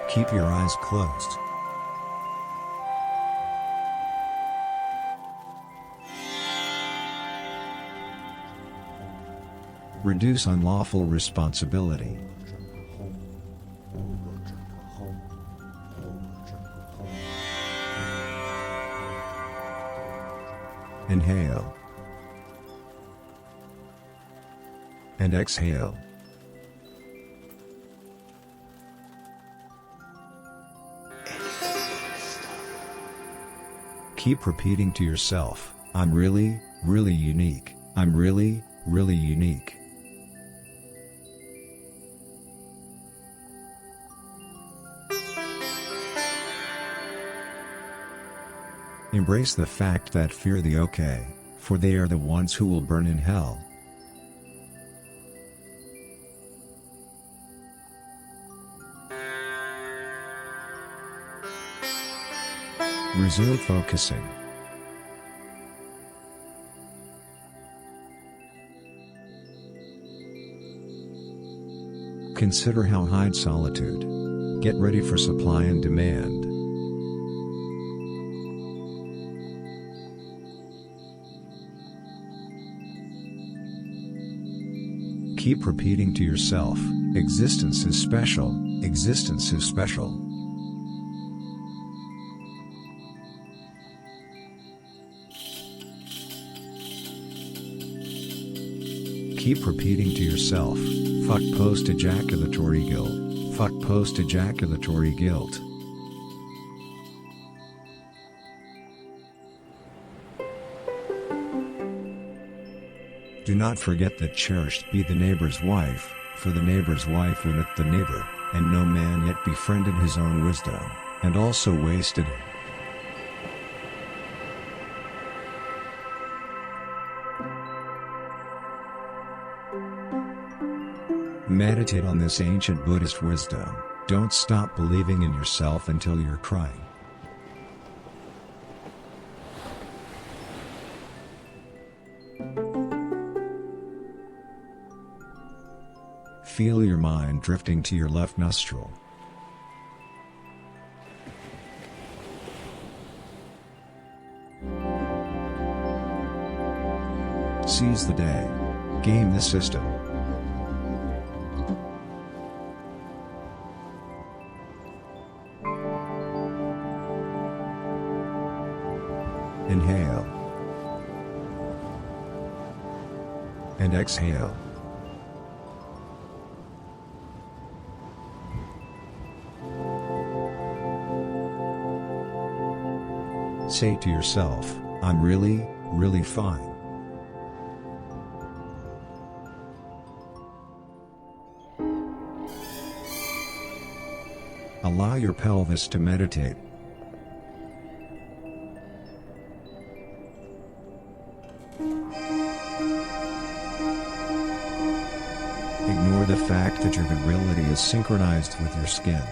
Keep your eyes closed. Reduce unlawful responsibility. Inhale. And exhale. Keep repeating to yourself, I'm really, really unique. I'm really, really unique. Embrace the fact that fear the okay, for they are the ones who will burn in hell. Resume focusing. Consider how hide solitude. Get ready for supply and demand. Keep repeating to yourself, existence is special, existence is special. Keep repeating to yourself, fuck post-ejaculatory guilt, fuck post-ejaculatory guilt. Do not forget that cherished be the neighbor's wife, for the neighbor's wife winneth the neighbor, and no man yet befriended his own wisdom, and also wasted it. Meditate on this ancient Buddhist wisdom. Don't stop believing in yourself until you're crying. Feel your mind drifting to your left nostril. Seize the day. Game the system. Inhale. And exhale. Say to yourself, I'm really, really fine. Allow your pelvis to meditate. Ignore the fact that your virility is synchronized with your skin.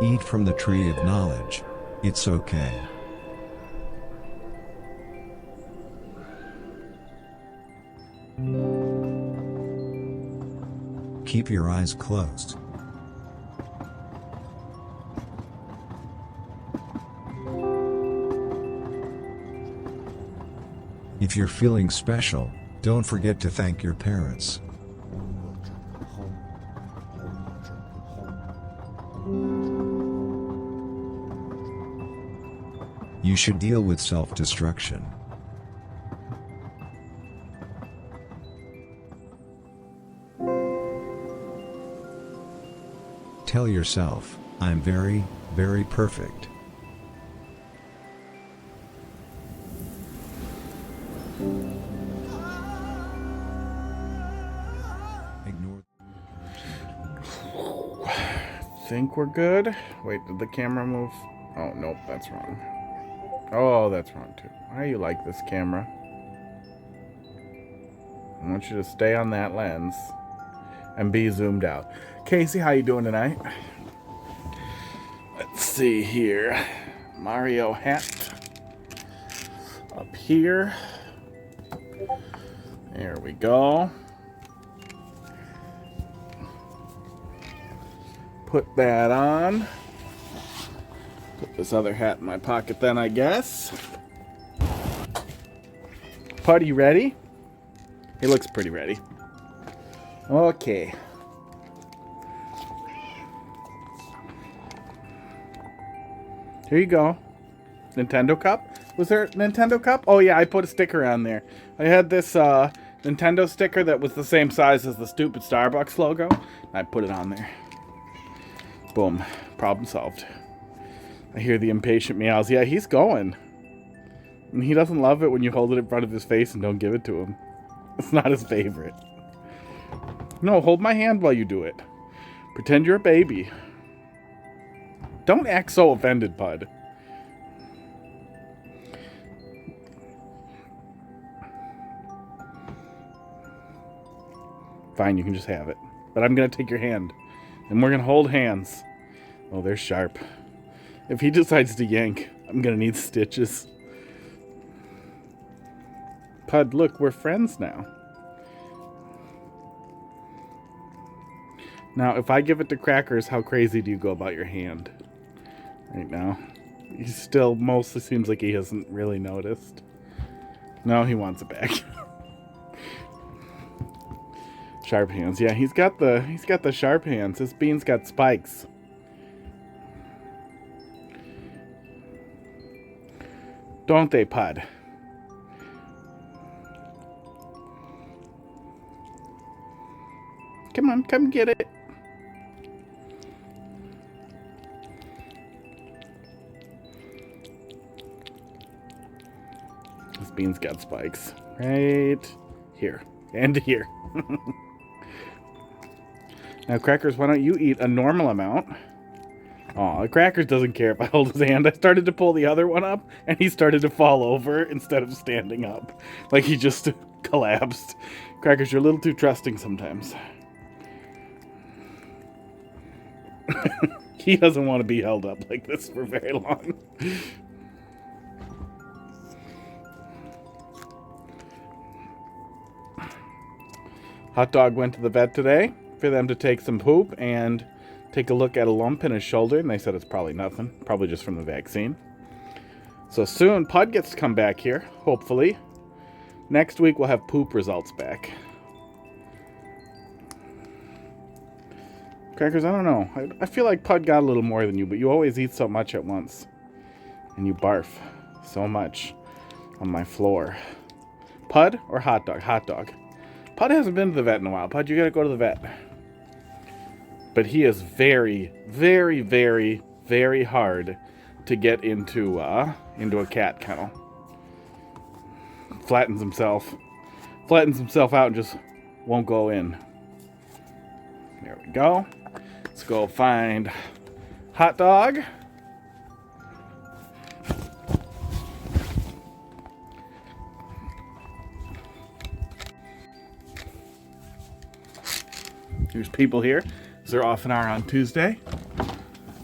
Eat from the tree of knowledge. It's okay. Keep your eyes closed. If you're feeling special, don't forget to thank your parents. You should deal with self-destruction. Tell yourself, I'm very, very perfect. Ignore. Think we're good? Wait, did the camera move? Oh, nope, that's wrong. Oh, that's wrong too. Why do you like this camera? I want you to stay on that lens and be zoomed out. Casey, how you doing tonight? Let's see here. Mario hat up here. There we go. Put that on. Put this other hat in my pocket then, I guess. Pud, you ready? He looks pretty ready. Okay. Here you go. Nintendo cup? Was there a Nintendo cup? Oh yeah, I put a sticker on there. I had this Nintendo sticker that was the same size as the stupid Starbucks logo. I put it on there. Boom. Problem solved. I hear the impatient meows. Yeah, he's going. And he doesn't love it when you hold it in front of his face and don't give it to him. It's not his favorite. No, hold my hand while you do it. Pretend you're a baby. Don't act so offended, Bud. Fine, you can just have it. But I'm going to take your hand. And we're going to hold hands. Oh, they're sharp. If he decides to yank, I'm going to need stitches. Pud, look, we're friends now. Now, if I give it to Crackers, how crazy do you go about your hand? Right now. He still mostly seems like he hasn't really noticed. No, he wants it back. Sharp hands. Yeah, he's got the sharp hands. This bean's got spikes. Don't they, Pud? Come on, come get it. This bean's got spikes. Right here. And here. Now, Crackers, why don't you eat a normal amount? Aw, Crackers doesn't care if I hold his hand. I started to pull the other one up, and he started to fall over instead of standing up. Like he just collapsed. Crackers, you're a little too trusting sometimes. He doesn't want to be held up like this for very long. Hot Dog went to the vet today for them to take some poop and take a look at a lump in his shoulder, and they said it's probably nothing, probably just from the vaccine. So soon, Pud gets to come back here, hopefully. Next week, we'll have poop results back. Crackers, I don't know. I feel like Pud got a little more than you, but you always eat so much at once. And you barf so much on my floor. Pud or Hot Dog? Hot Dog. Pud hasn't been to the vet in a while. Pud, you gotta go to the vet. But he is very, very, very, very hard to get into a cat kennel. Flattens himself out and just won't go in. There we go. Let's go find Hot Dog. There's people here. They're off an hour on Tuesday.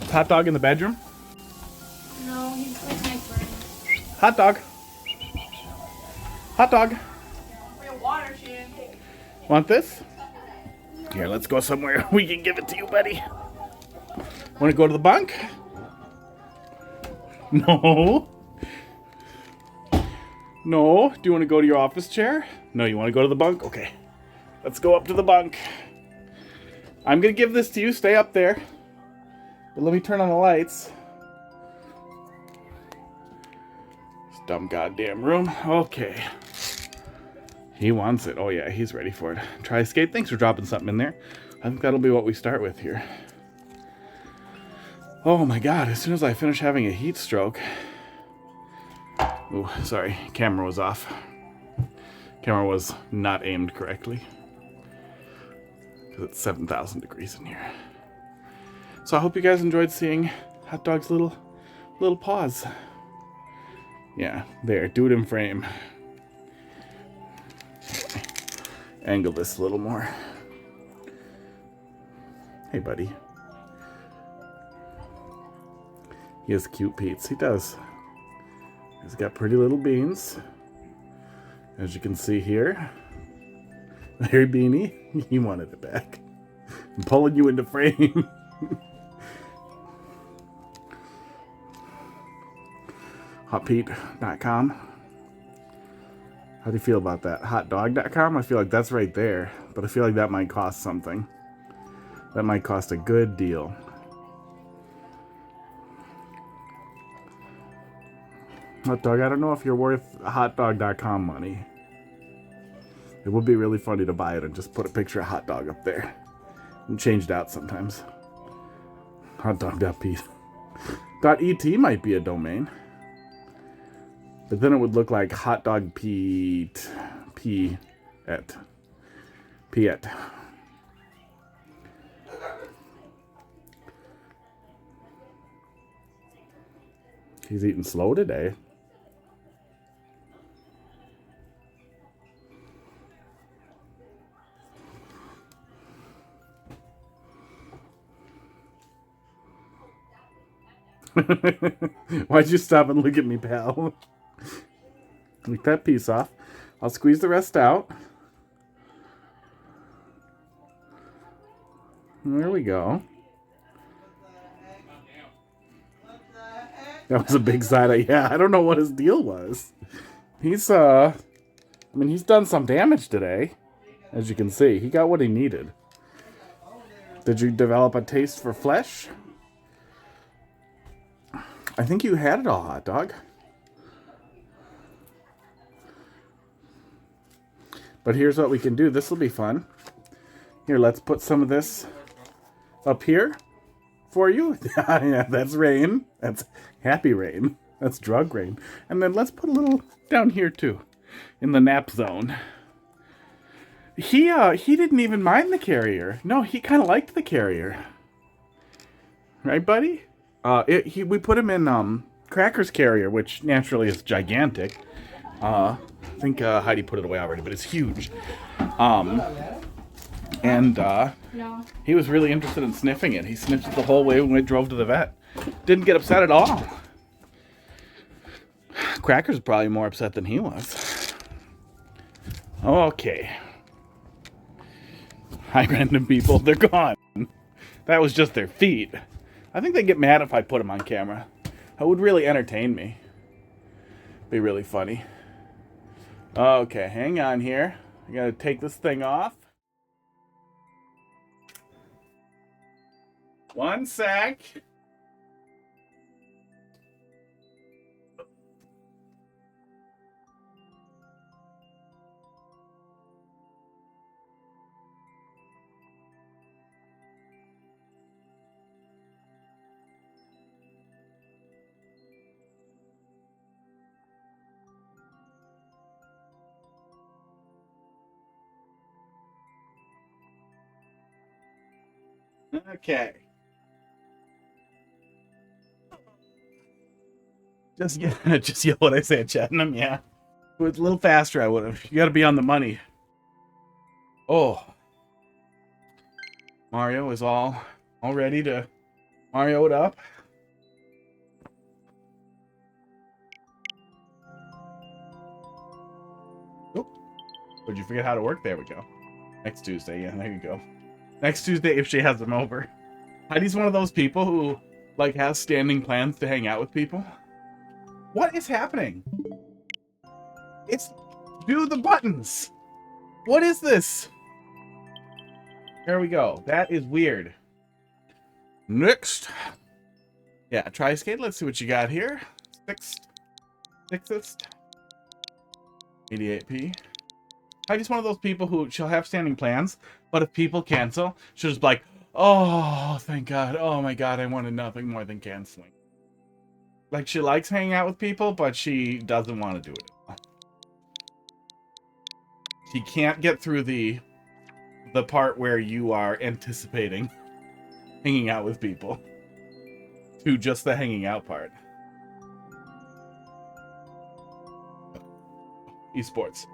Is Hot Dog in the bedroom? No, he's with my friend. Hot Dog. Hot Dog. For your water, she didn't take. Want this? Here, let's go somewhere we can give it to you, buddy. Want to go to the bunk? No. No. Do you want to go to your office chair? No, you want to go to the bunk? Okay. Let's go up to the bunk. I'm going to give this to you. Stay up there. But let me turn on the lights. This dumb goddamn room. Okay. He wants it. Oh yeah, he's ready for it. Triiskade, thanks for dropping something in there. I think that'll be what we start with here. Oh my god, as soon as I finish having a heat stroke. Oh, sorry, camera was off. Camera was not aimed correctly. Because it's 7,000 degrees in here. So I hope you guys enjoyed seeing Hot Dog's little paws. Yeah, there, do it in frame. Angle this a little more. Hey, buddy. He has cute Pete's. He does. He's got pretty little beans. As you can see here, Larry Beanie, he wanted it back. I'm pulling you into frame. Hotpete.com. How do you feel about that? Hotdog.com? I feel like that's right there, but I feel like that might cost something. That might cost a good deal. Hot dog, I don't know if you're worth hotdog.com money. It would be really funny to buy it and just put a picture of hot dog up there. And change it out sometimes. Hotdog.p. .et might be a domain. But then it would look like hotdog p et. He's eating slow today. Why'd you stop and look at me, pal? Take that piece off. I'll squeeze the rest out. There we go. That was a big side eye. Yeah, I don't know what his deal was. He's, I mean, he's done some damage today. As you can see, he got what he needed. Did you develop a taste for flesh? I think you had it all, hot dog. But here's what we can do. This will be fun. Here, let's put some of this up here for you. Yeah, that's rain. That's happy rain. That's drug rain. And then let's put a little down here too, in the nap zone. He didn't even mind the carrier. No, he kind of liked the carrier. Right, buddy? We put him in Cracker's carrier, which naturally is gigantic. I think Heidi put it away already, but it's huge. And he was really interested in sniffing it. He sniffed it the whole way when we drove to the vet. Didn't get upset at all. Cracker's probably more upset than he was. Okay. Hi, random people. They're gone. That was just their feet. I think they get mad if I put them on camera. That would really entertain me. Be really funny. Okay, hang on here. I gotta take this thing off. One sec. Okay. Just yell what I say at Chattanam, yeah. If it was a little faster, I would have. You gotta be on the money. Oh. Mario is all ready to Mario it up. Oh. Would you forget how to work? There we go. Next Tuesday, yeah, there you go. Next Tuesday if she has them over. Heidi's one of those people who, like, has standing plans to hang out with people. What is happening? It's... Do the buttons! What is this? There we go. That is weird. Next. Yeah, Triiskade. Let's see what you got here. Sixth. 88p. Heidi's one of those people who she'll have standing plans, but if people cancel, she'll just be like, oh, thank God. Oh my God, I wanted nothing more than canceling. Like, she likes hanging out with people, but she doesn't want to do it. She can't get through the part where you are anticipating hanging out with people to just the hanging out part. Esports.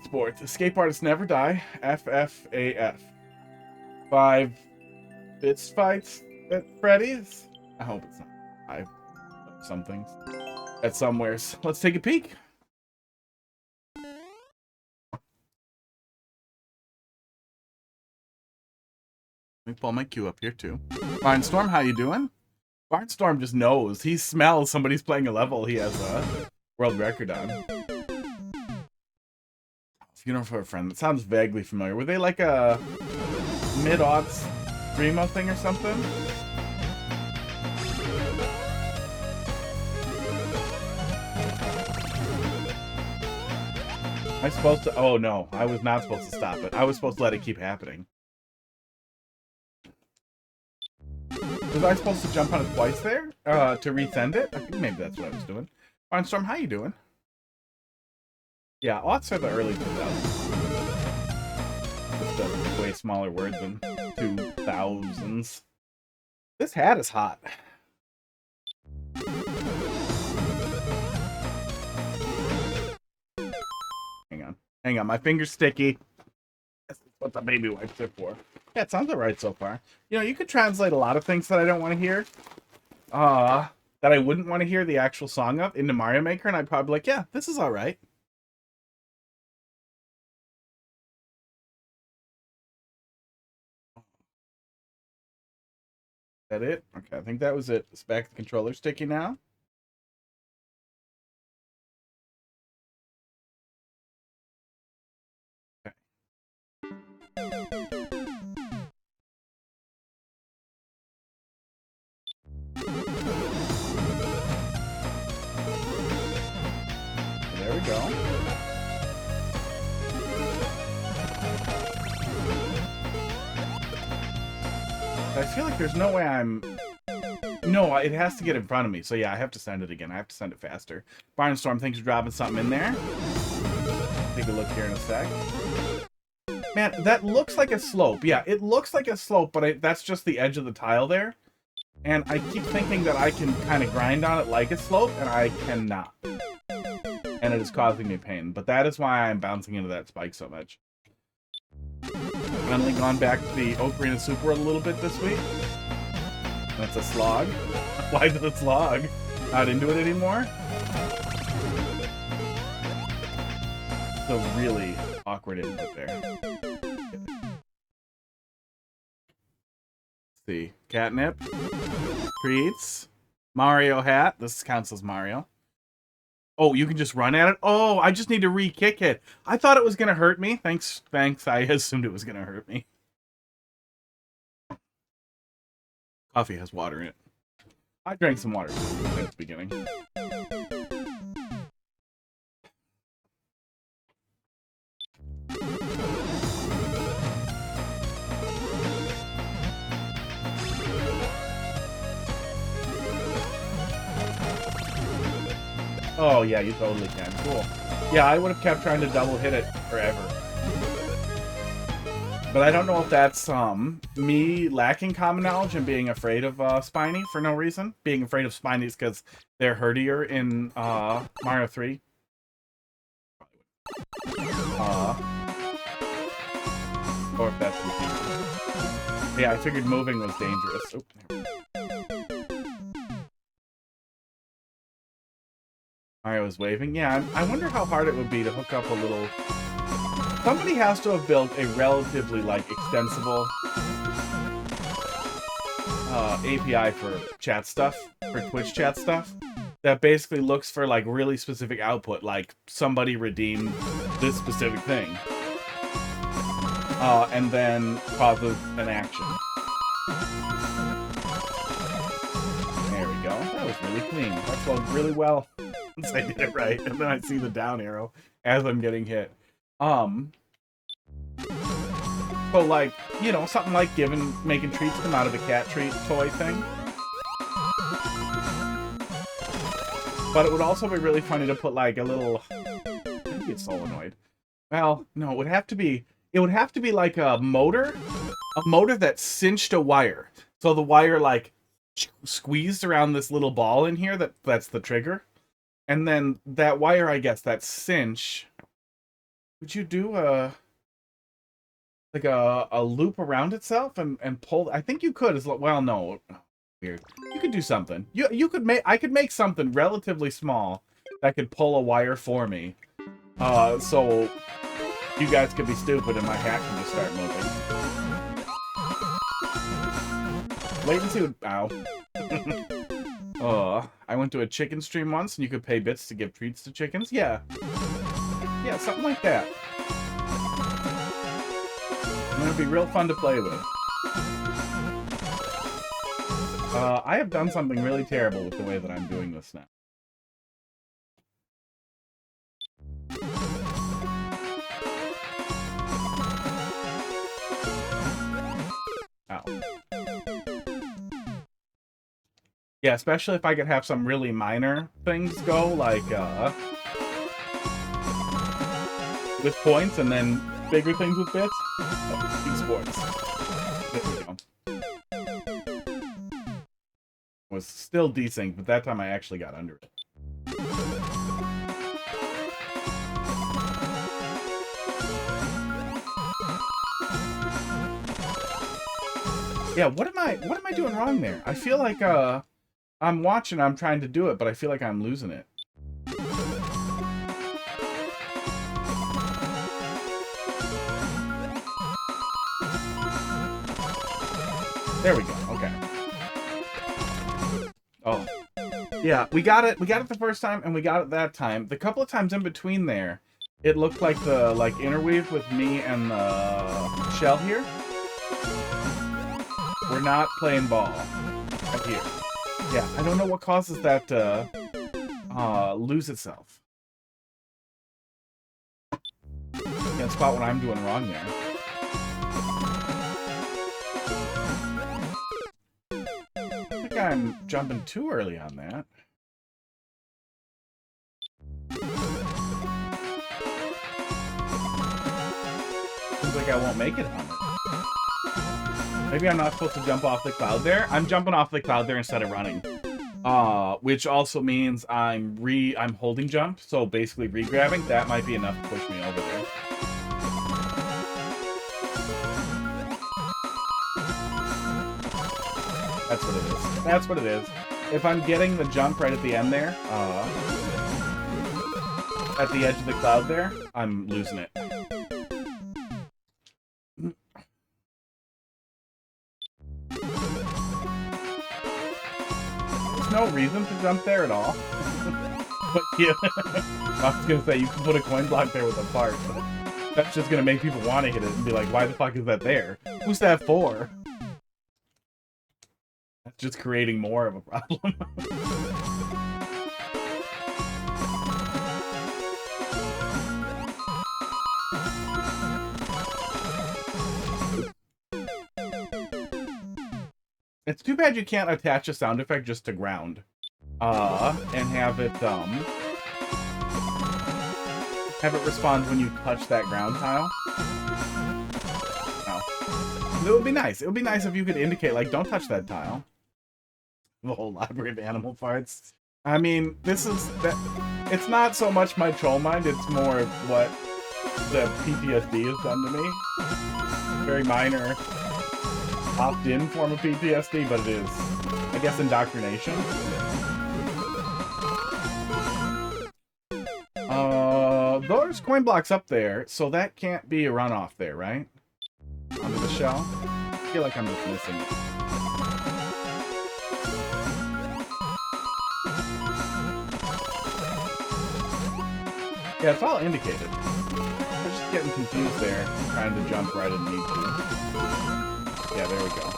Sports. Escape artists never die. FFAF. 5 bits fights at Freddy's. I hope it's not 5 somethings at somewheres. Let's take a peek. Let me pull my queue up here too. Barnstorm, how you doing? Barnstorm just knows. He smells somebody's playing a level he has a world record on. Funeral for a Friend. That sounds vaguely familiar. Were they like a mid-aughts Primo thing or something? Am I supposed to? Oh no, I was not supposed to stop it. I was supposed to let it keep happening. Was I supposed to jump on it twice there to resend it? I think maybe that's what I was doing. Barnstorm, how you doing? Yeah, aughts are the early 2000s. Just a way smaller word than 2000s. This hat is hot. Hang on, my finger's sticky. That's what the baby wipes are for. Yeah, it sounds alright so far. You know, you could translate a lot of things that I don't want to hear. That I wouldn't want to hear the actual song of into Mario Maker, and I'd probably be like, yeah, this is alright. Is that it? Okay, I think that was it. It's back to the controller sticky now. There we go. I feel like there's no way I'm... No, it has to get in front of me. So yeah, I have to send it again. I have to send it faster. Barnstorm thinks you're dropping something in there. Take a look here in a sec. Man, that looks like a slope. Yeah, it looks like a slope, but that's just the edge of the tile there. And I keep thinking that I can kind of grind on it like a slope, and I cannot. And it is causing me pain. But that is why I'm bouncing into that spike so much. Finally gone back to the Ocarina Super World a little bit this week. That's a slog. Why did it slog? Not into it anymore? It's a really awkward input there. Let's see. Catnip. Treats. Mario hat. This counts as Mario. Oh, you can just run at it? Oh, I just need to re-kick it. I thought it was going to hurt me. Thanks. I assumed it was going to hurt me. Coffee has water in it. I drank some water at the beginning. Oh, yeah, you totally can. Cool. Yeah, I would have kept trying to double hit it forever. But I don't know if that's me lacking common knowledge and being afraid of Spiny for no reason. Being afraid of Spinies because they're herdier in Mario 3. Or if that's the Yeah, I figured moving was dangerous. Oh, Mario is waving. Yeah, I wonder how hard it would be to hook up a little... Somebody has to have built a relatively, like, extensible API for chat stuff, for Twitch chat stuff, that basically looks for, like, really specific output, like, somebody redeemed this specific thing, and then causes an action. There we go. That was really clean. That flowed really well. Once I did it right, and then I see the down arrow as I'm getting hit. So like, you know, something like making treats come out of a cat treat toy thing. But it would also be really funny to put like a little, maybe it's solenoid. Well, no, it would have to be like a motor that cinched a wire. So the wire like squeezed around this little ball in here that's the trigger. And then that wire, I guess, that cinch, would you do a loop around itself and pull? I think you could. Well, no, weird. You could do something. I could make something relatively small that could pull a wire for me. So you guys could be stupid and my hat can just start moving. Latency would... Ow. I went to a chicken stream once, and you could pay bits to give treats to chickens. Yeah. Yeah, something like that. And it'd be real fun to play with. I have done something really terrible with the way that I'm doing this now. Ow. Yeah, especially if I could have some really minor things go, like, with points, and then bigger things with bits. Oh, esports. There we go. Was still desync, but that time I actually got under it. Yeah, what am I doing wrong there? I feel like I'm watching, I'm trying to do it, but I feel like I'm losing it. There we go. Okay. Oh. Yeah, we got it the first time, and we got it that time. The couple of times in between there, it looked like the interweave with me and the shell here. We're not playing ball right here. Yeah, I don't know what causes that to lose itself. Can't spot what I'm doing wrong there. I think I'm jumping too early on that. Seems like I won't make it on it. Maybe I'm not supposed to jump off the cloud there. I'm jumping off the cloud there instead of running. Which also means I'm holding jump, so basically re-grabbing. That might be enough to push me over there. That's what it is. That's what it is. If I'm getting the jump right at the end there, at the edge of the cloud there, I'm losing it. No reason to jump there at all. But yeah, I was gonna say you can put a coin block there with a fart, but that's just gonna make people want to hit it and be like, why the fuck is that there? Who's that for? That's just creating more of a problem. It's too bad you can't attach a sound effect just to ground. And have it respond when you touch that ground tile. Oh. It would be nice. It would be nice if you could indicate, like, don't touch that tile. The whole library of animal parts. I mean, it's not so much my troll mind, it's more what the PTSD has done to me. Very minor opt-in form of PTSD, but it is, I guess, indoctrination. There's coin blocks up there, so that can't be a runoff there, right? Onto the shell? I feel like I'm just missing it. Yeah, it's all indicated. I'm just getting confused there, trying to jump right and need to. Yeah, there we go.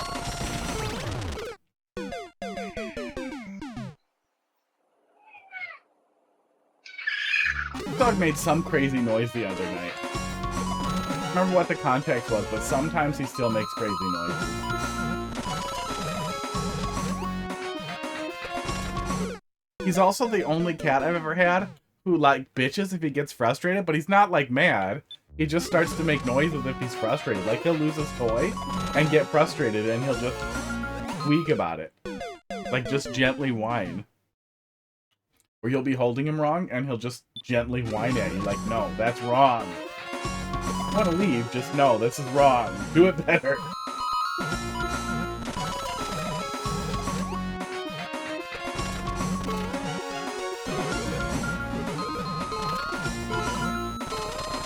This dog made some crazy noise the other night. I don't remember what the context was, but sometimes he still makes crazy noises. He's also the only cat I've ever had who, like, bitches if he gets frustrated, but he's not, like, mad. He just starts to make noises if he's frustrated. Like, he'll lose his toy and get frustrated, and he'll just squeak about it. Like, just gently whine. Or you'll be holding him wrong, and he'll just gently whine at you. Like, no, that's wrong. I want to leave, just no, this is wrong. Do it better.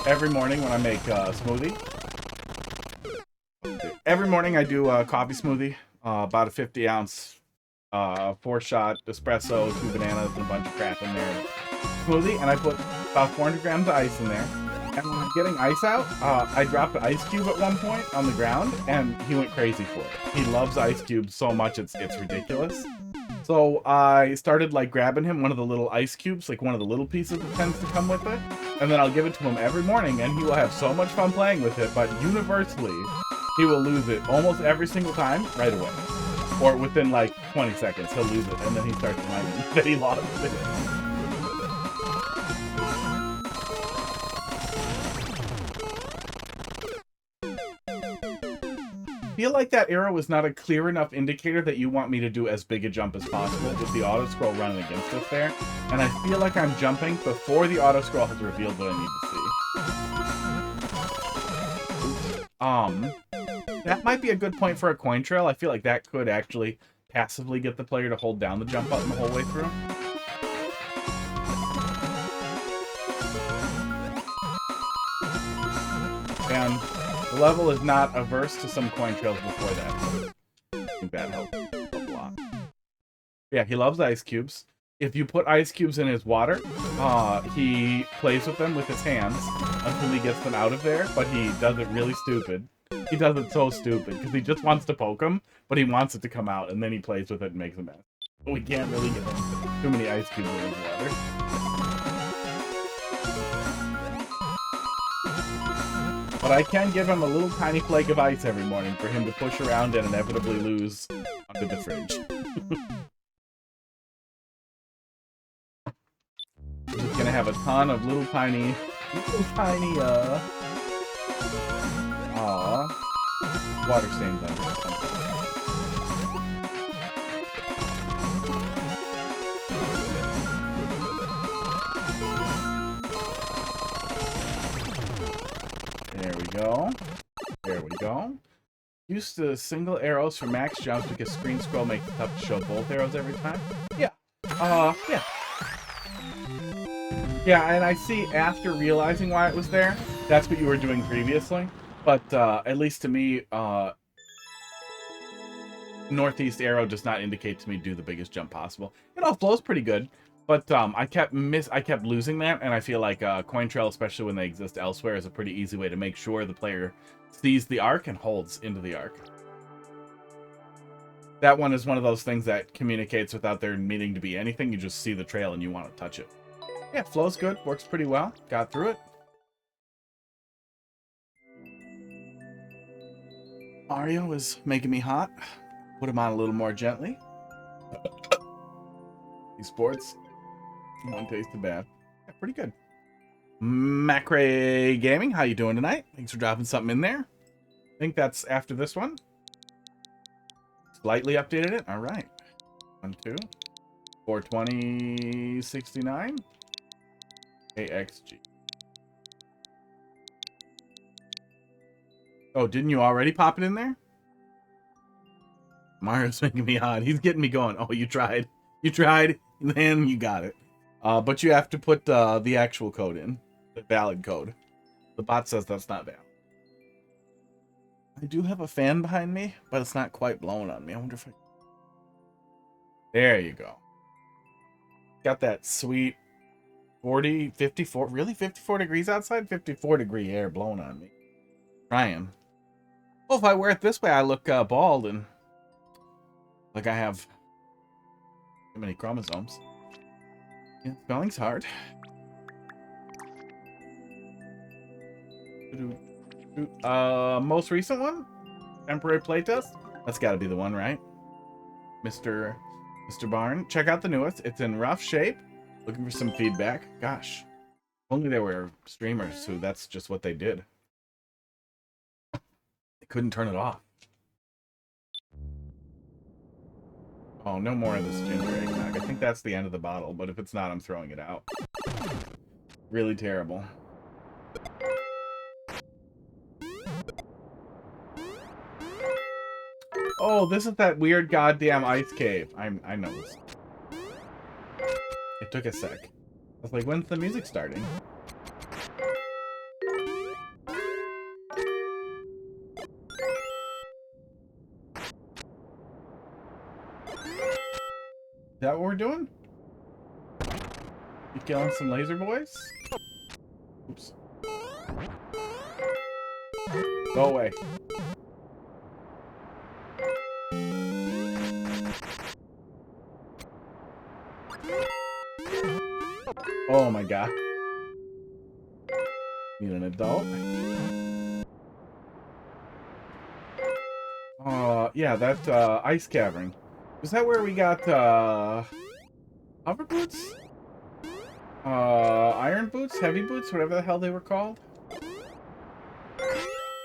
Every morning when I make a smoothie. Every morning I do a coffee smoothie. about a 50-ounce 4-shot espresso, 2 bananas, and a bunch of crap in there smoothie, and I put about 400 grams of ice in there. And when I'm getting ice out, I dropped an ice cube at one point on the ground, and he went crazy for it. He loves ice cubes so much, it's ridiculous. So I started like grabbing him one of the little ice cubes, like one of the little pieces that tends to come with it, and then I'll give it to him every morning, and he will have so much fun playing with it, but universally, he will lose it almost every single time right away. Or within like 20 seconds, he'll lose it, and then he starts whining that he lost it. I feel like that arrow is not a clear enough indicator that you want me to do as big a jump as possible with the auto scroll running against us there. And I feel like I'm jumping before the auto scroll has revealed what I need to see. That might be a good point for a coin trail. I feel like that could actually passively get the player to hold down the jump button the whole way through. And the level is not averse to some coin trails before that. I think that helped a lot. Yeah, he loves ice cubes. If you put ice cubes in his water, he plays with them with his hands until he gets them out of there, but he does it really stupid. He does it so stupid, because he just wants to poke them, but he wants it to come out, and then he plays with it and makes a mess. But we can't really get too many ice cubes in his water. But I can give him a little tiny flake of ice every morning for him to push around and inevitably lose under the fridge. He's gonna have a ton of little tiny, water stains under it. There we go. There we go. Use the single arrows for max jumps because screen scroll makes it tough to show both arrows every time. Yeah. Yeah. Yeah, and I see after realizing why it was there, that's what you were doing previously. But at least to me, northeast arrow does not indicate to me do the biggest jump possible. It all flows pretty good. But I kept losing that, and I feel like coin trail, especially when they exist elsewhere, is a pretty easy way to make sure the player sees the arc and holds into the arc. That one is one of those things that communicates without there needing to be anything. You just see the trail and you want to touch it. Yeah, flows good, works pretty well. Got through it. Mario is making me hot. Put him on a little more gently. These sports. One tasted bad. Yeah, pretty good. Macrae Gaming, how you doing tonight? Thanks for dropping something in there. I think that's after this one. Slightly updated it. All right. 1, 2. 42069. AXG. Oh, didn't you already pop it in there? Mario's making me hot. He's getting me going. Oh, you tried. You tried, and then you got it. But you have to put the actual code in. The valid code. The bot says that's not valid. I do have a fan behind me, but it's not quite blowing on me. I wonder if I... There you go. Got that sweet 40, 54... Really? 54 degrees outside? 54 degree air blowing on me. Trying. Well, if I wear it this way, I look bald and... like I have... too many chromosomes. Yeah, spelling's hard. Most recent one? Temporary playtest? That's gotta be the one, right? Mr. Barn. Check out the newest. It's in rough shape. Looking for some feedback. Gosh. If only there were streamers who that's just what they did. They couldn't turn it off. Oh, no more of this ginger eggnog. I think that's the end of the bottle, but if it's not, I'm throwing it out. Really terrible. Oh, this is that weird goddamn ice cave. I know this. It took a sec. I was like, when's the music starting? that what we're doing? You killing some laser boys? Oops. Go away. Oh my god. Need an adult? Yeah, that, ice cavern. Was that where we got, hover boots? Iron boots? Heavy boots? Whatever the hell they were called?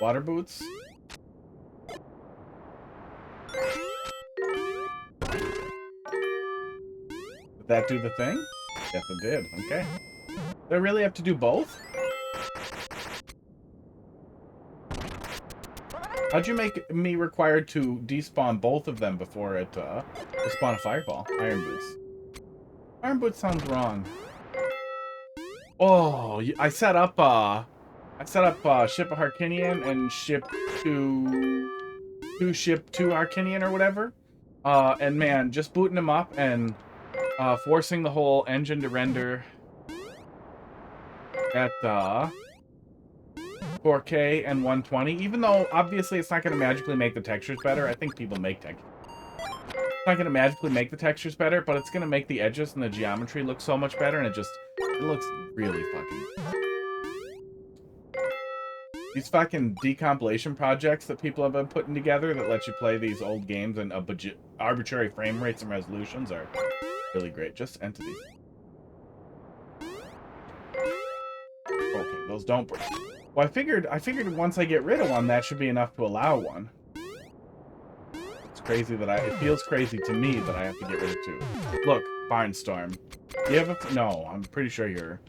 Water boots? Did that do the thing? Yes, it did. Okay. Do I really have to do both? How'd you make me required to despawn both of them before it, spawn a fireball? Iron boots. Iron boots sounds wrong. Oh, I set up ship a Harkinian and ship to ship to Harkinian or whatever. And man, just booting them up and forcing the whole engine to render at 4K and 120, even though obviously it's not going to magically make the textures better. I think people make textures. It's not going to magically make the textures better, but it's going to make the edges and the geometry look so much better, and it looks really fucking... These fucking decompilation projects that people have been putting together that let you play these old games and arbitrary frame rates and resolutions are really great. Just entities. Okay, those don't break. Well, I figured once I get rid of one, that should be enough to allow one. It's crazy that it feels crazy to me that I have to get rid of two. Look, Barnstorm. You have a... No, I'm pretty sure you're,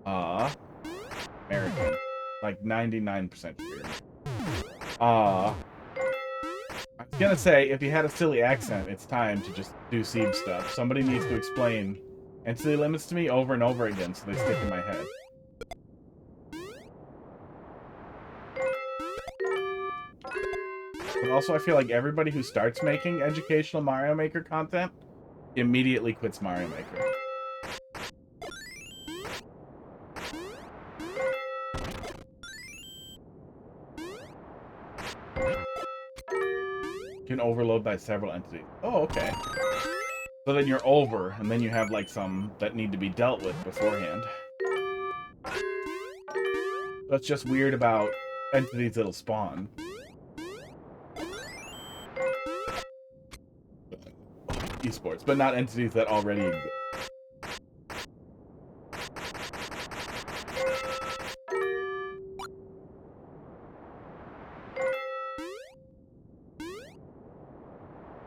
American. Like 99% sure. I was gonna say, if you had a silly accent, it's time to just do seed stuff. Somebody needs to explain entity limits to me over and over again so they stick in my head. But also, I feel like everybody who starts making educational Mario Maker content immediately quits Mario Maker. You can overload by several entities. Oh, okay. So then you're over, and then you have like some that need to be dealt with beforehand. That's just weird about entities that'll spawn. Esports, but not entities that already exist.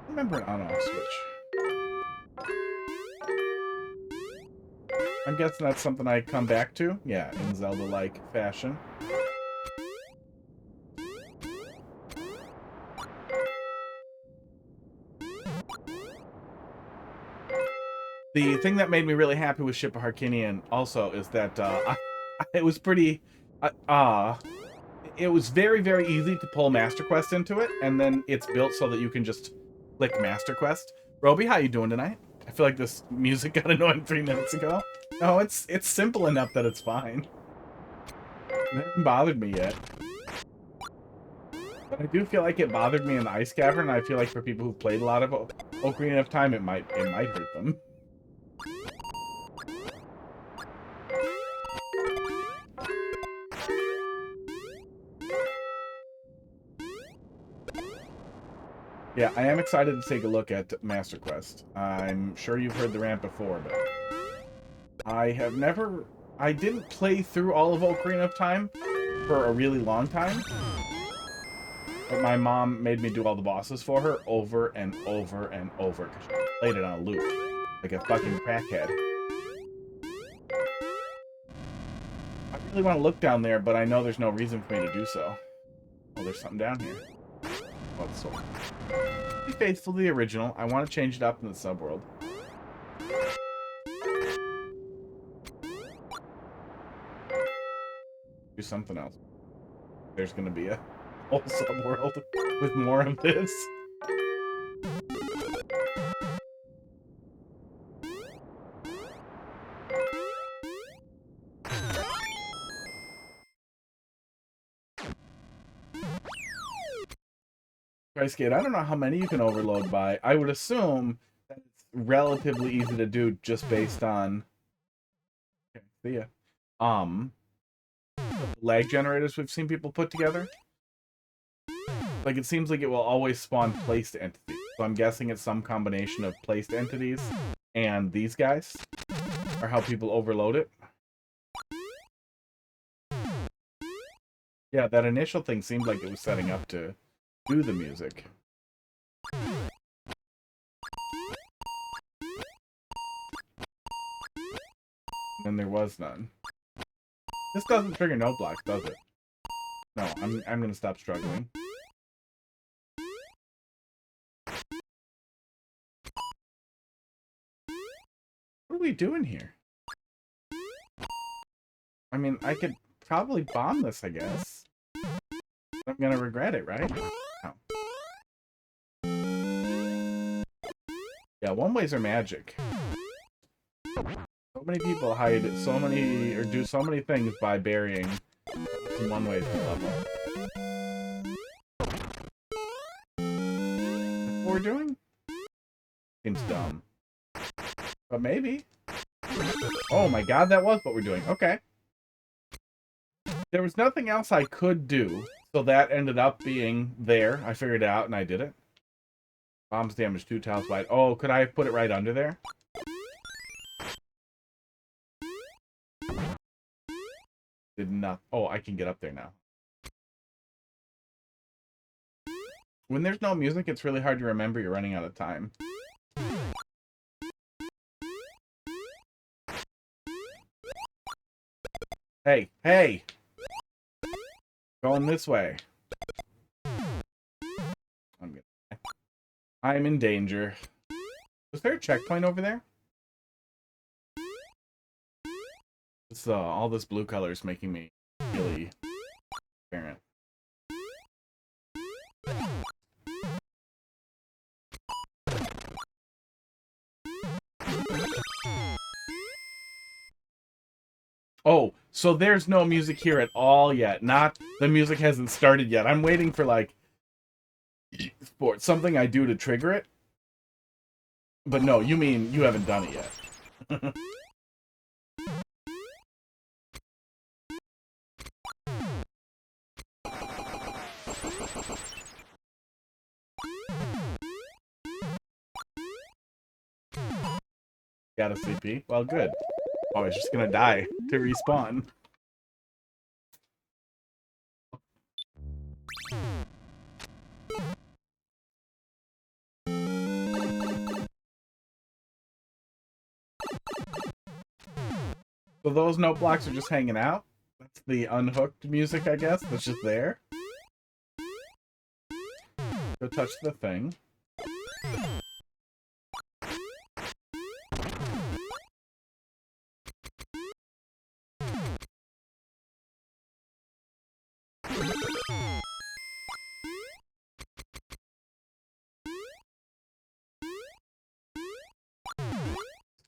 Remember an on-off switch. I'm guessing that's something I come back to. Yeah, in Zelda-like fashion. The thing that made me really happy with Ship of Harkinian also is that it was pretty... it was very, very easy to pull Master Quest into it, and then it's built so that you can just click Master Quest. Roby, how you doing tonight? I feel like this music got annoying 3 minutes ago. No, it's simple enough that it's fine. It hasn't bothered me yet. But I do feel like it bothered me in the Ice Cavern, and I feel like for people who've played a lot of Ocarina of Time, it might hurt them. Yeah, I am excited to take a look at Master Quest. I'm sure you've heard the rant before, but I didn't play through all of Ocarina of Time for a really long time. But my mom made me do all the bosses for her over and over and over, because she played it on a loop, like a fucking crackhead. I really want to look down there, but I know there's no reason for me to do so. Oh, there's something down here. Oh, it's so... Be faithful to the original. I want to change it up in the subworld. Do something else. There's going to be a whole subworld with more of this. Triiskade, I don't know how many you can overload by. I would assume that it's relatively easy to do just based on... Okay, see ya. Lag generators we've seen people put together. Like, it seems like it will always spawn placed entities. So I'm guessing it's some combination of placed entities and these guys are how people overload it. Yeah, that initial thing seemed like it was setting up to do the music. And there was none. This doesn't trigger no blocks, does it? No, I'm gonna stop struggling. What are we doing here? I mean, I could probably bomb this, I guess. I'm gonna regret it, right? No. Yeah, one-ways are magic. So many people hide so many, or do so many things by burying some one-ways to level. That's what we're doing? Seems dumb. But maybe. Oh my god, that was what we're doing. Okay. There was nothing else I could do, so that ended up being there. I figured it out and I did it. Bombs damage 2 tiles wide. Oh, could I have put it right under there? Did not. Oh, I can get up there now. When there's no music, it's really hard to remember you're running out of time. Hey, hey! Going this way. I'm in danger. Was there a checkpoint over there? It's, all this blue color is making me really apparent. Oh, so there's no music here at all yet. Not, the music hasn't started yet. I'm waiting for, like, something I do to trigger it. But no, you mean you haven't done it yet. Got a CP? Well, good. Oh, it's just gonna die to respawn. So those note blocks are just hanging out? That's the unhooked music, I guess, that's just there? Go touch the thing.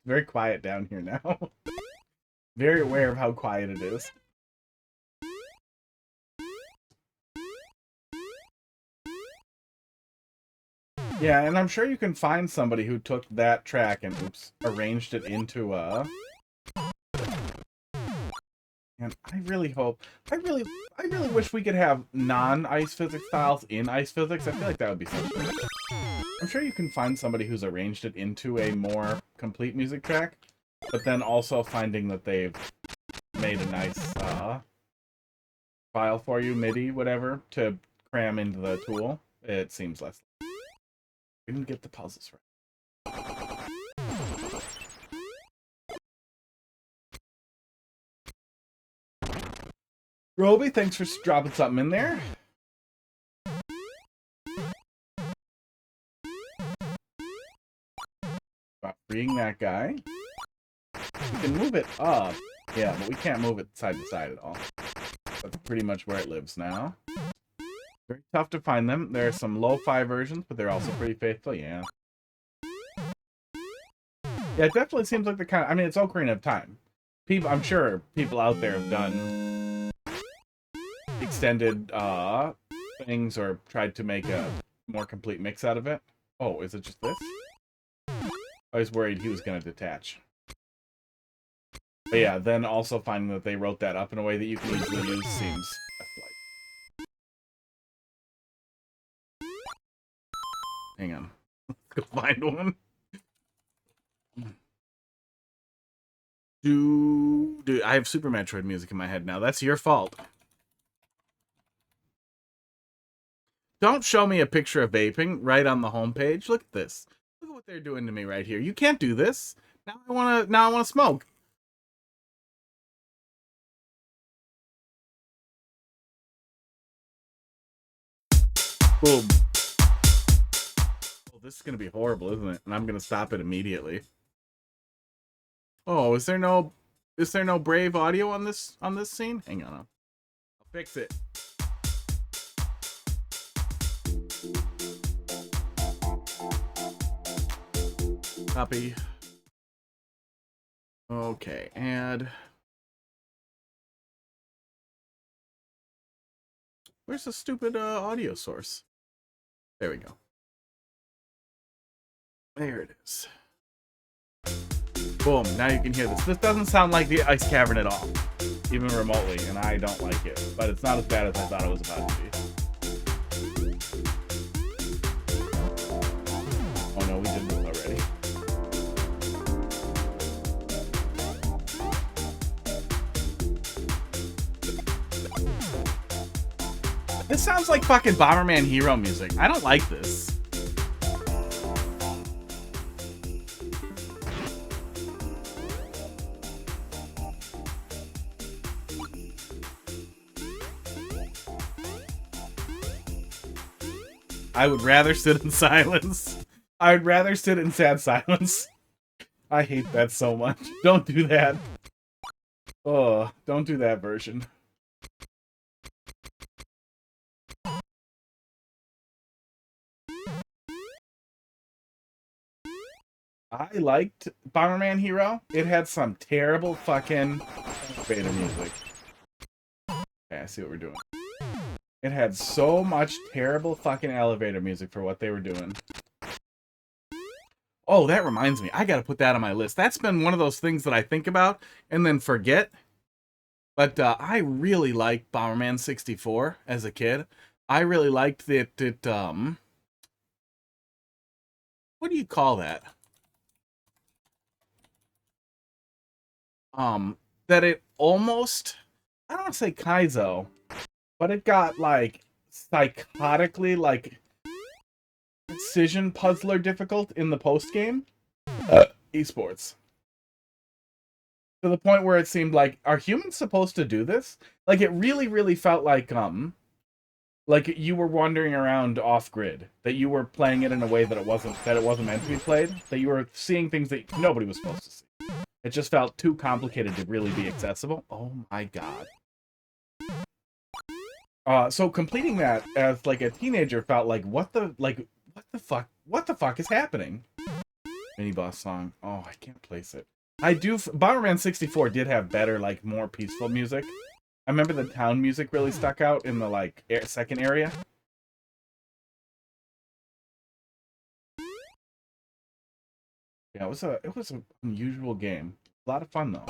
Very quiet down here now. Very aware of how quiet it is. Yeah, and I'm sure you can find somebody who took that track and, oops, arranged it into a... And I really hope... I really wish we could have non-ice physics tiles in ice physics. I feel like that would be something. I'm sure you can find somebody who's arranged it into a more complete music track, but then also finding that they've made a nice file for you, MIDI, whatever, to cram into the tool. It seems less. Didn't get the puzzles right. Roby, thanks for dropping something in there. About freeing that guy. We can move it up. Yeah, but we can't move it side to side at all. That's pretty much where it lives now. Very tough to find them. There are some lo-fi versions, but they're also pretty faithful, yeah. Yeah, it definitely seems like the kind of... I mean, it's Ocarina of Time. People, I'm sure people out there have done extended things or tried to make a more complete mix out of it. Oh, is it just this? I was worried he was going to detach. But yeah, then also finding that they wrote that up in a way that you can easily use seems like. Hang on. Let's go find one. Dude, I have Super Metroid music in my head now. That's your fault. Don't show me a picture of vaping right on the homepage. Look at this. Look at what they're doing to me right here. You can't do this. Now I wanna smoke. Boom. Oh, this is gonna be horrible, isn't it? And I'm gonna stop it immediately. Oh, is there no Brave audio on this scene? Hang on. I'll fix it. Copy. Okay, add. Where's the stupid audio source? There we go. There it is. Boom, now you can hear this. This doesn't sound like the Ice Cavern at all, even remotely, and I don't like it. But it's not as bad as I thought it was about to be. Oh no, we did this already. This sounds like fucking Bomberman Hero music. I don't like this. I would rather sit in silence. I would rather sit in sad silence. I hate that so much. Don't do that. Oh, don't do that version. I liked Bomberman Hero. It had some terrible fucking elevator music. Okay, I see what we're doing. It had so much terrible fucking elevator music for what they were doing. Oh, that reminds me. I gotta put that on my list. That's been one of those things that I think about and then forget. But I really liked Bomberman 64 as a kid. I really liked that it, what do you call that? That it almost, I don't want to say Kaizo, but it got, like, psychotically, like, precision puzzler difficult in the post-game. Esports. To the point where it seemed like, are humans supposed to do this? Like, it really, really felt like you were wandering around off-grid. That you were playing it in a way that it wasn't meant to be played. That you were seeing things that nobody was supposed to see. It just felt too complicated to really be accessible. Oh my god. So completing that as like a teenager felt like what the fuck is happening? Mini boss song. Oh, I can't place it. Bomberman 64 did have better, like, more peaceful music. I remember the town music really stuck out in the, like, second area. Yeah, it was an unusual game. A lot of fun though.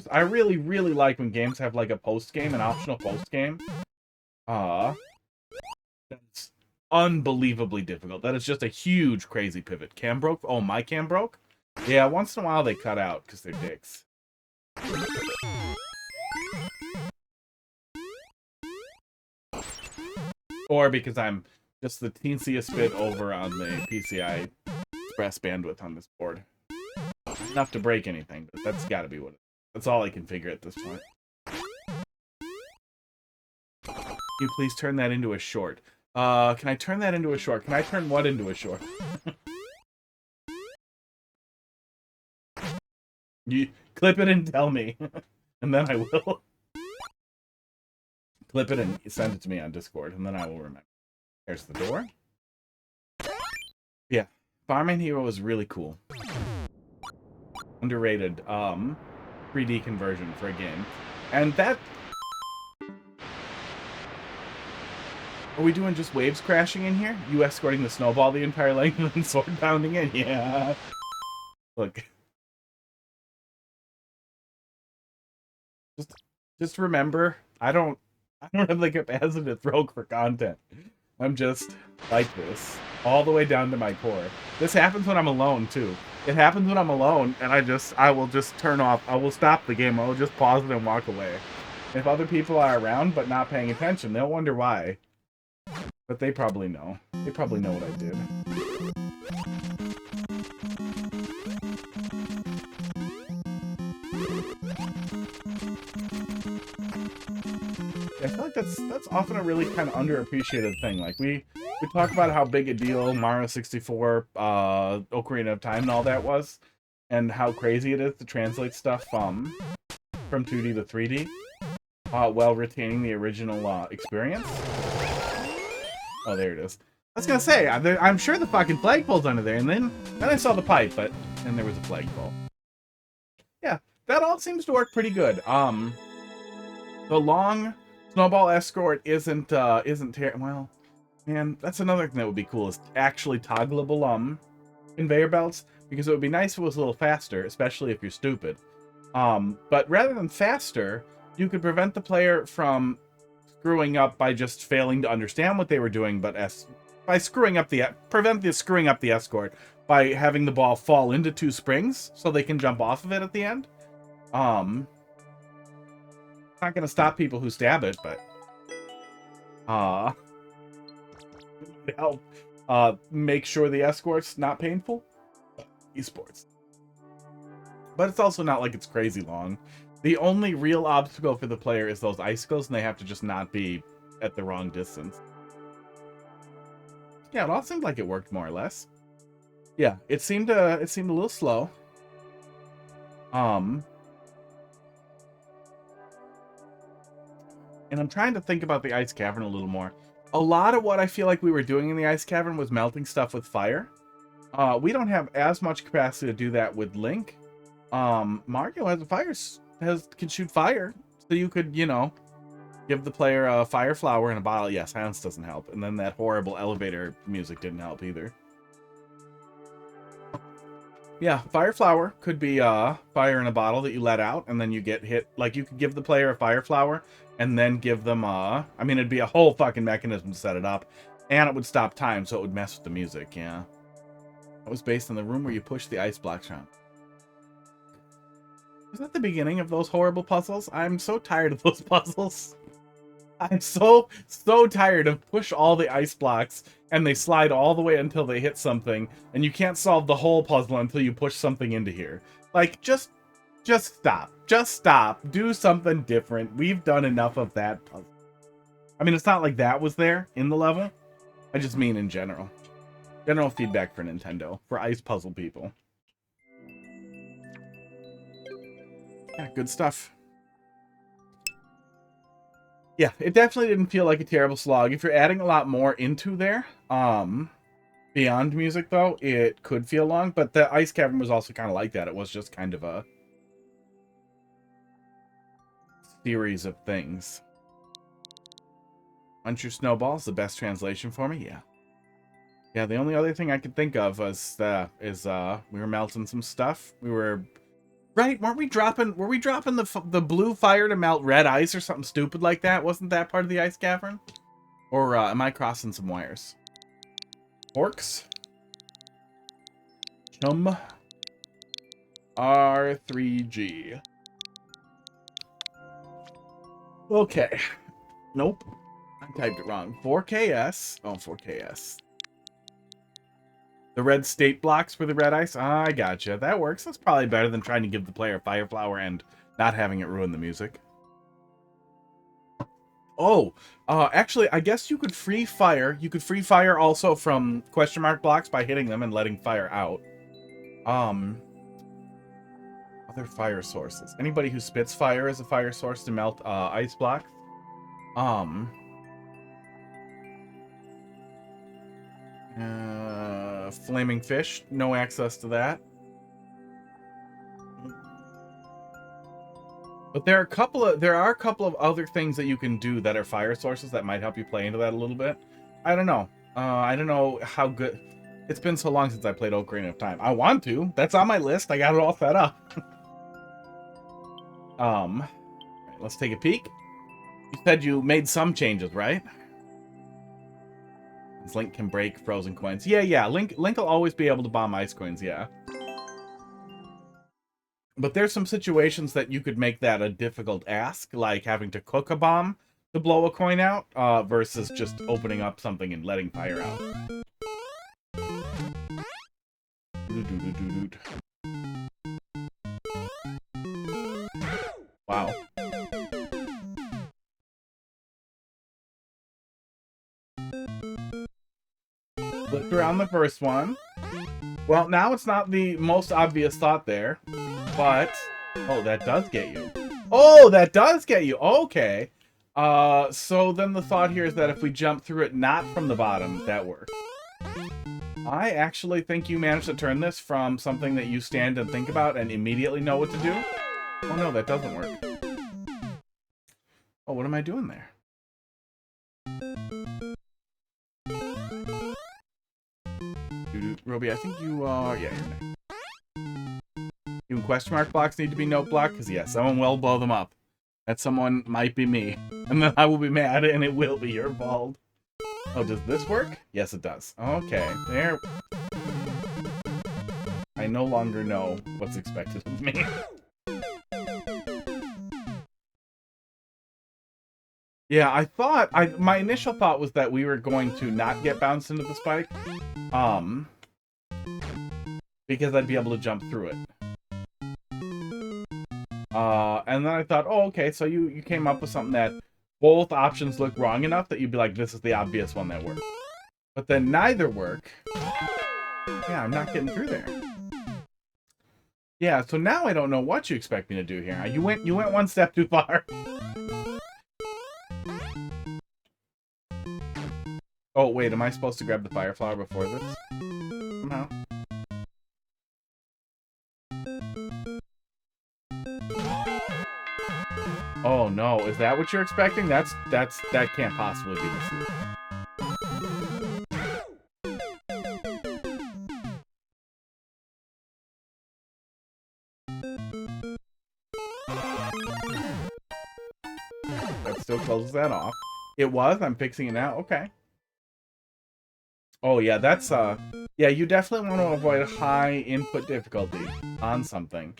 I really, really like when games have like a post game, an optional post game. That's unbelievably difficult. That is just a huge, crazy pivot. Cam broke? Oh, my cam broke? Yeah, once in a while they cut out because they're dicks. Or because I'm just the teensiest bit over on the PCI Express bandwidth on this board. Enough to break anything, but that's gotta be what it is. That's all I can figure at this point. Can you please turn that into a short? Can I turn that into a short? Can I turn what into a short? You clip it and tell me, and then I will. Clip it and send it to me on Discord, and then I will remember. There's the door. Yeah, Bomberman Hero is really cool. Underrated 3D conversion for a game. And that... Are we doing just waves crashing in here? You escorting the snowball the entire length and then sword pounding it? Yeah. Look. Just remember, I don't have the capacity to throw for content. I'm just like this, all the way down to my core. This happens when I'm alone too. It happens when I'm alone, and I will just turn off. I will stop the game. I will just pause it and walk away. If other people are around but not paying attention, they'll wonder why. But they probably know. They probably know what I did. I feel like that's often a really kind of underappreciated thing. Like we talk about how big a deal Mario 64, Ocarina of Time, and all that was, and how crazy it is to translate stuff from 2D to 3D, while retaining the original experience. Oh, there it is. I was gonna say, I'm sure the fucking flagpole's under there, and then I saw the pipe, but then there was a flagpole. Yeah, that all seems to work pretty good. The long snowball escort isn't well, man, that's another thing that would be cool, is actually toggleable conveyor belts, because it would be nice if it was a little faster, especially if you're stupid. But rather than faster, you could prevent the player from screwing up by just failing to understand what they were doing, but prevent the screwing up the escort by having the ball fall into 2 springs so they can jump off of it at the end. Not gonna stop people who stab it, but help make sure the escort's not painful. Esports. But it's also not like it's crazy long. The only real obstacle for the player is those icicles, and they have to just not be at the wrong distance. Yeah, it all seemed like it worked more or less. Yeah, it seemed a little slow. And I'm trying to think about the ice cavern a little more. A lot of what I feel like we were doing in the ice cavern was melting stuff with fire. We don't have as much capacity to do that with Link. Mario can shoot fire, so you could, give the player a fire flower in a bottle. Yeah, silence doesn't help, and then that horrible elevator music didn't help either. Yeah, fire flower could be fire in a bottle that you let out, and then you get hit. Like, you could give the player a fire flower, and then give them I mean, it'd be a whole fucking mechanism to set it up, and it would stop time, so it would mess with the music. Yeah, that was based on the room where you push the ice blocks around. Was that the beginning of those horrible puzzles? I'm so tired of those puzzles. I'm so tired of push all the ice blocks and they slide all the way until they hit something, and you can't solve the whole puzzle until you push something into here. Like, just stop. Just stop. Do something different. We've done enough of that puzzle. I mean, it's not like that was there in the level. I just mean in general. General feedback for Nintendo, for ice puzzle people. Yeah, good stuff. Yeah, it definitely didn't feel like a terrible slog. If you're adding a lot more into there, beyond music, though, it could feel long. But the Ice Cavern was also kind of like that. It was just kind of a series of things. Punch your snowballs, the best translation for me? Yeah. Yeah, the only other thing I could think of was we were melting some stuff. We were... Right, were we dropping the blue fire to melt red ice or something stupid like that? Wasn't that part of the ice cavern? Or am I crossing some wires? Orcs. Chum. R3G. Okay. Nope. I typed it wrong. 4KS. Oh, 4KS. The red state blocks for the red ice? I gotcha. That works. That's probably better than trying to give the player a fire flower and not having it ruin the music. Oh, actually, I guess you could free fire. You could free fire also from question mark blocks by hitting them and letting fire out. Other fire sources. Anybody who spits fire as a fire source to melt ice blocks. Flaming fish, no access to that. But there are a couple of other things that you can do that are fire sources that might help you play into that a little bit. I don't know. I don't know how good. It's been so long since I played Ocarina of Time. I want to. That's on my list. I got it all set up. Let's take a peek. You said you made some changes, right? Link can break frozen coins. Yeah. Link will always be able to bomb ice coins, yeah. But there's some situations that you could make that a difficult ask, like having to cook a bomb to blow a coin out, versus just opening up something and letting fire out. Wow. Look around the first one. Well, now it's not the most obvious thought there, but... Oh, that does get you. Oh, that does get you! Okay. So then the thought here is that if we jump through it not from the bottom, that works. I actually think you managed to turn this from something that you stand and think about and immediately know what to do. Oh no, that doesn't work. Oh, what am I doing there? Roby, I think you are... Yeah, you're next. Even question mark blocks need to be note block? Because, yeah, someone will blow them up. That someone might be me. And then I will be mad, and it will be your fault. Oh, does this work? Yes, it does. Okay, there. I no longer know what's expected of me. Yeah, I thought... my initial thought was that we were going to not get bounced into the spike. Because I'd be able to jump through it. And then I thought, oh, okay, so you came up with something that both options look wrong enough that you'd be like, this is the obvious one that works. But then neither work. Yeah, I'm not getting through there. Yeah, so now I don't know what you expect me to do here. You went one step too far. Oh, wait, am I supposed to grab the fire flower before this? Somehow. Oh no, is that what you're expecting? That can't possibly be the sleep. That still closes that off. It was? I'm fixing it now? Okay. Oh yeah, that's yeah, you definitely want to avoid high input difficulty on something.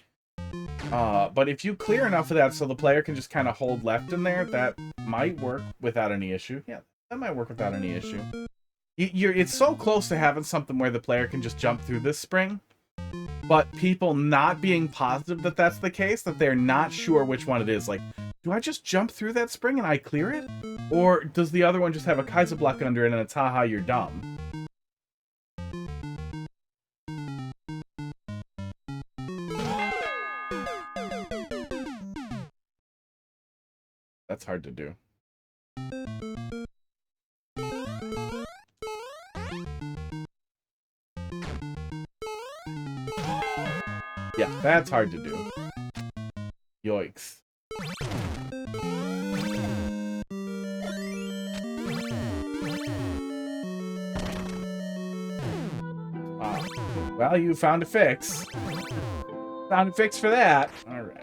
But if you clear enough of that so the player can just kind of hold left in there, that might work without any issue. Yeah, that might work without any issue. It's so close to having something where the player can just jump through this spring, but people not being positive that that's the case, that they're not sure which one it is. Like, do I just jump through that spring and I clear it? Or does the other one just have a Kaiser block under it and it's haha, you're dumb? That's hard to do. Yeah, that's hard to do. Yoicks. Well, you found a fix. Found a fix for that. All right.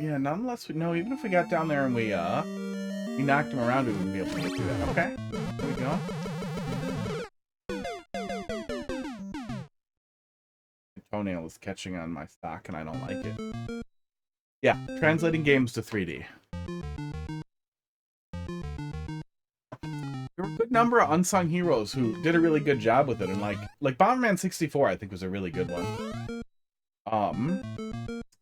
Yeah, nonetheless, no, even if we got down there and we knocked him around, we wouldn't be able to get through that. Okay, there we go. My toenail is catching on my stock, and I don't like it. Yeah, translating games to 3D. There were a good number of unsung heroes who did a really good job with it, and like Bomberman 64, I think was a really good one.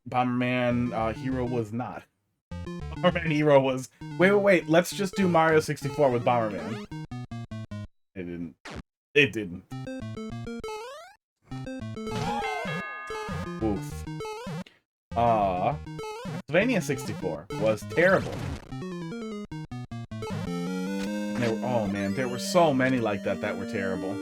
Bomberman Hero was not. Bomberman Hero was... Wait, let's just do Mario 64 with Bomberman. It didn't. Oof. Castlevania 64 was terrible. And oh man, there were so many like that were terrible.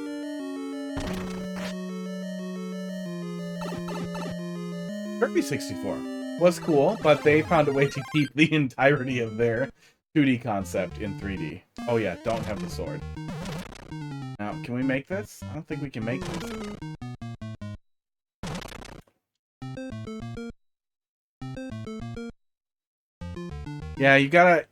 Kirby 64 was cool, but they found a way to keep the entirety of their 2D concept in 3D. Oh yeah, don't have the sword. Now, can we make this? I don't think we can make this. Yeah,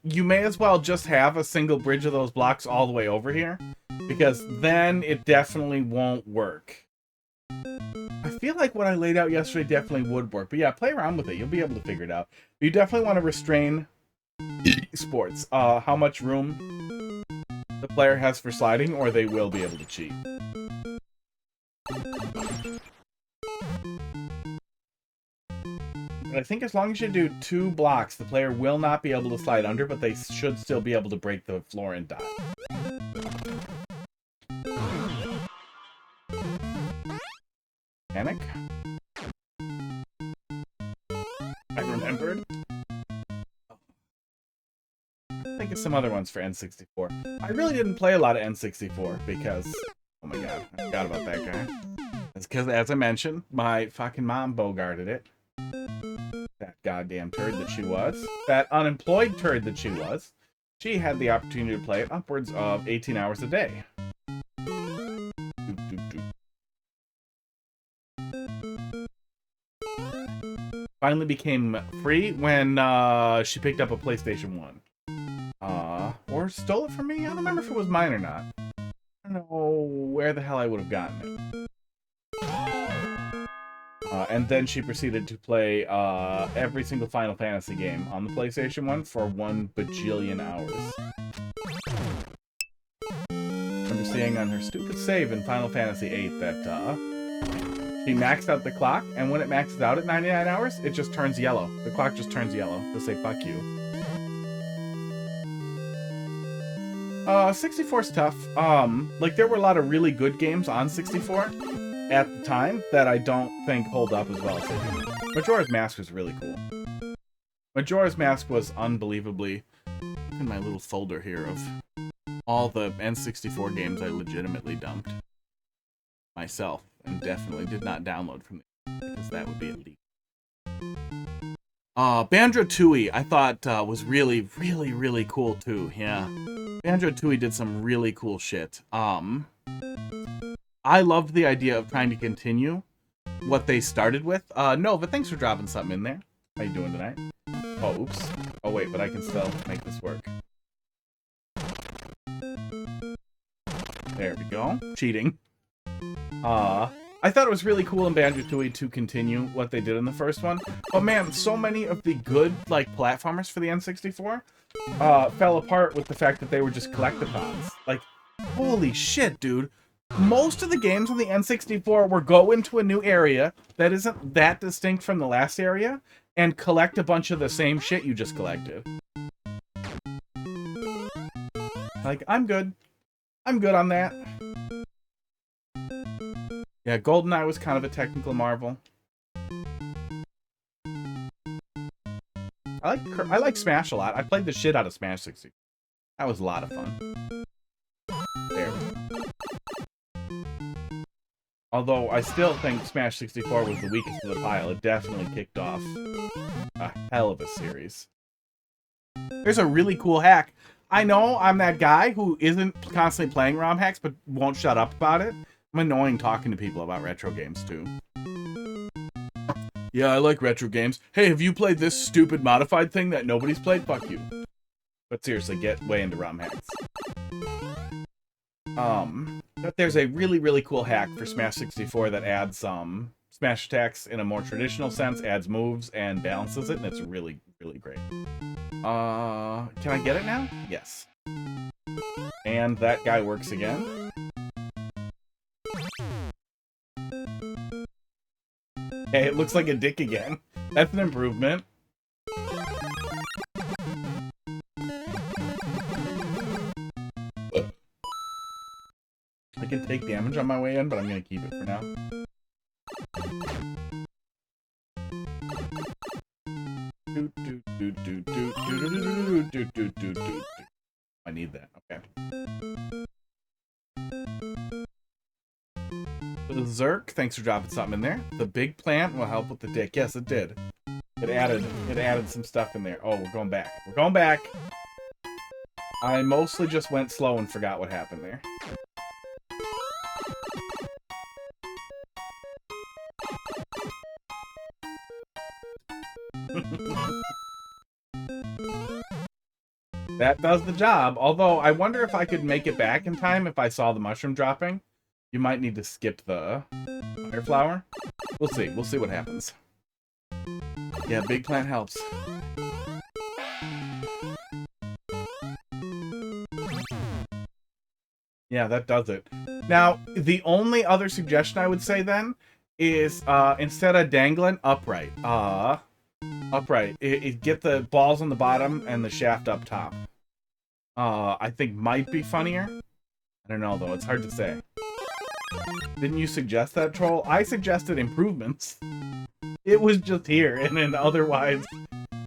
you may as well just have a single bridge of those blocks all the way over here, because then it definitely won't work. I feel like what I laid out yesterday definitely would work, but yeah, play around with it. You'll be able to figure it out. You definitely want to restrain sports, how much room the player has for sliding, or they will be able to cheat. But I think as long as you do 2 blocks, the player will not be able to slide under, but they should still be able to break the floor and die. Panic? I remembered. Think of some other ones for N64. I really didn't play a lot of N64 because, oh my god, I forgot about that guy. It's because, as I mentioned, my fucking mom bogarted it. That goddamn turd that she was. That unemployed turd that she was. She had the opportunity to play it upwards of 18 hours a day. Finally became free when she picked up a PlayStation 1. Or stole it from me? I don't remember if it was mine or not. I don't know where the hell I would have gotten it. And then she proceeded to play every single Final Fantasy game on the PlayStation 1 for 1 bajillion hours. I remember seeing on her stupid save in Final Fantasy VIII that she maxed out the clock, and when it maxes out at 99 hours, it just turns yellow. The clock just turns yellow to say fuck you. 64's tough. Like, there were a lot of really good games on 64 at the time that I don't think hold up as well as they do. Majora's Mask was really cool. Majora's Mask was unbelievably... Look in my little folder here of all the N64 games I legitimately dumped myself, and definitely did not download from them, because that would be a leak. Banjo-Tooie, I thought, was really, really, really cool, too. Yeah. Banjo-Tooie did some really cool shit. I loved the idea of trying to continue what they started with. Nova, thanks for dropping something in there. How you doing tonight? Oh, oops. Oh, wait, but I can still make this work. There we go. Cheating. I thought it was really cool in Banjo-Tooie to continue what they did in the first one. But man, so many of the good, like, platformers for the N64 fell apart with the fact that they were just collectathons. Like, holy shit, dude. Most of the games on the N64 were go into a new area that isn't that distinct from the last area and collect a bunch of the same shit you just collected. Like, I'm good. I'm good on that. Yeah, GoldenEye was kind of a technical marvel. I like Smash a lot. I played the shit out of Smash 64. That was a lot of fun. There. Although I still think Smash 64 was the weakest of the pile. It definitely kicked off a hell of a series. There's a really cool hack. I know I'm that guy who isn't constantly playing ROM hacks, but won't shut up about it. I'm annoying talking to people about retro games, too. Yeah, I like retro games. Hey, have you played this stupid modified thing that nobody's played? Fuck you. But seriously, get way into ROM hacks. But there's a really, really cool hack for Smash 64 that adds smash attacks in a more traditional sense, adds moves, and balances it, and it's really, really great. Can I get it now? Yes. And that guy works again. Hey, it looks like a dick again. That's an improvement. I can take damage on my way in, but I'm going to keep it for now. I need that. Okay. BzERK, thanks for dropping something in there. The big plant will help with the dick. Yes, it did. It added some stuff in there. Oh, we're going back. We're going back. I mostly just went slow and forgot what happened there. That does the job. Although, I wonder if I could make it back in time if I saw the mushroom dropping. You might need to skip the fire flower. We'll see. We'll see what happens. Yeah, big plant helps. Yeah, that does it. Now, the only other suggestion I would say then is instead of dangling, upright. Upright. Get the balls on the bottom and the shaft up top. I think might be funnier. I don't know, though. It's hard to say. Didn't you suggest that, Troll? I suggested improvements. It was just here, and an otherwise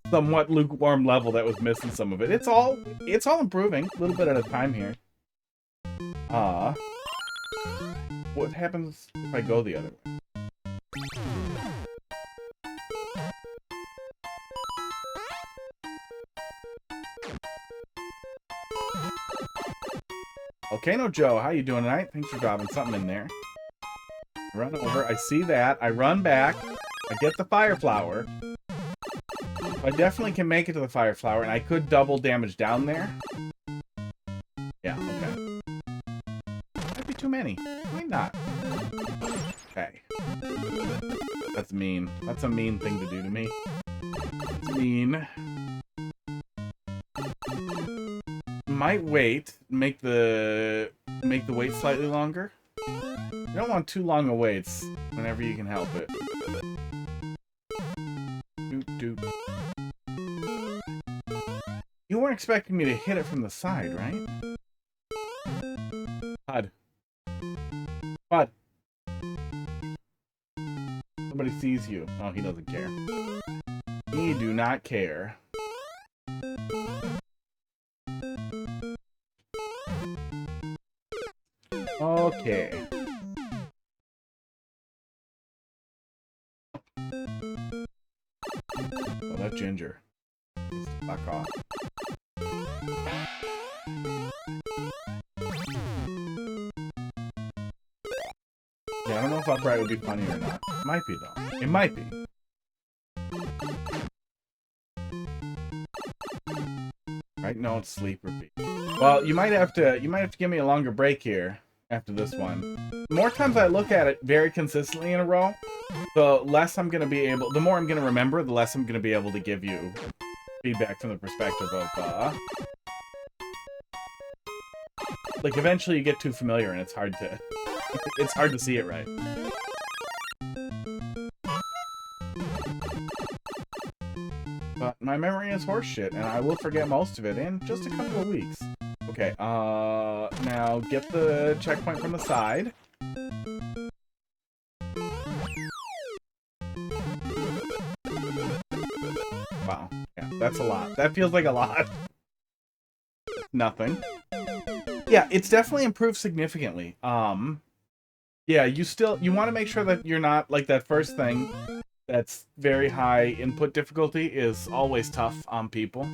somewhat lukewarm level that was missing some of it. It's all improving, a little bit at a time here. What happens if I go the other way? VolcanoJoe, how you doing tonight? Thanks for dropping something in there. Run over, I see that, I run back, I get the fire flower. I definitely can make it to the fire flower, and I could double damage down there. Yeah, okay. Might be too many. Might not. Okay. That's mean. That's a mean thing to do to me. It's mean. Might wait. Make the wait slightly longer. You don't want too long of waits whenever you can help it. Doop doop. You weren't expecting me to hit it from the side, right? Bud. Bud. Somebody sees you. Oh, he doesn't care. He do not care. Okay. Oh, that ginger. Just fuck off. Yeah, I don't know if upright would be funny or not. It might be though. It might be. Right? No, it's sleep repeat. Well, you might have to give me a longer break here after this one. The more times I look at it very consistently in a row, the less I'm gonna be able, the more I'm gonna remember, the less I'm gonna be able to give you feedback from the perspective of like eventually you get too familiar and it's hard to it's hard to see it right. But my memory is horseshit, and I will forget most of it in just a couple of weeks. Okay, now get the checkpoint from the side. Wow, yeah, that's a lot. That feels like a lot. Nothing. Yeah, it's definitely improved significantly. Yeah, you want to make sure that you're not, like, that first thing that's very high input difficulty is always tough on people.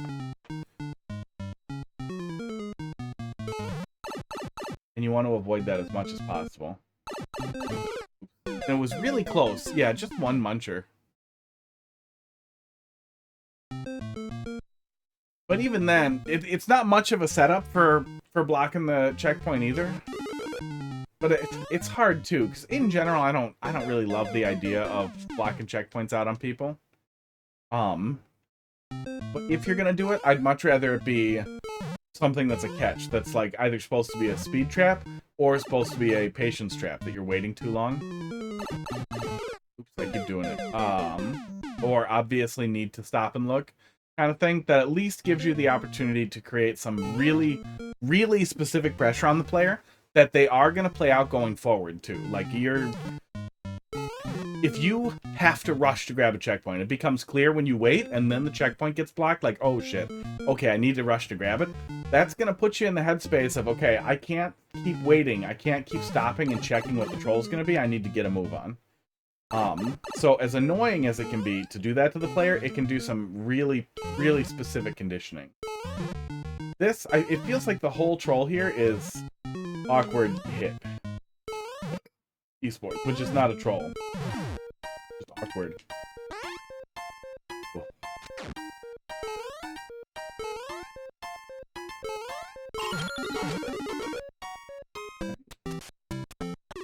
And you want to avoid that as much as possible. And it was really close. Yeah, just one muncher. But even then, it's not much of a setup for blocking the checkpoint either. But it's hard too, because in general, I don't really love the idea of blocking checkpoints out on people. But if you're gonna do it, I'd much rather it be something that's a catch, that's like either supposed to be a speed trap or supposed to be a patience trap that you're waiting too long. Oops, I keep doing it. Or obviously need to stop and look kind of thing, that at least gives you the opportunity to create some really, really specific pressure on the player that they are going to play out going forward too. Like if you have to rush to grab a checkpoint, it becomes clear when you wait and then the checkpoint gets blocked, like, oh shit, okay, I need to rush to grab it. that's going to put you in the headspace of, okay, I can't keep waiting. I can't keep stopping and checking what the troll's going to be. I need to get a move on. So as annoying as it can be to do that to the player, it can do some really, really specific conditioning. This, it feels like the whole troll here is awkward hit. Esports, which is not a troll. Just awkward. Cool.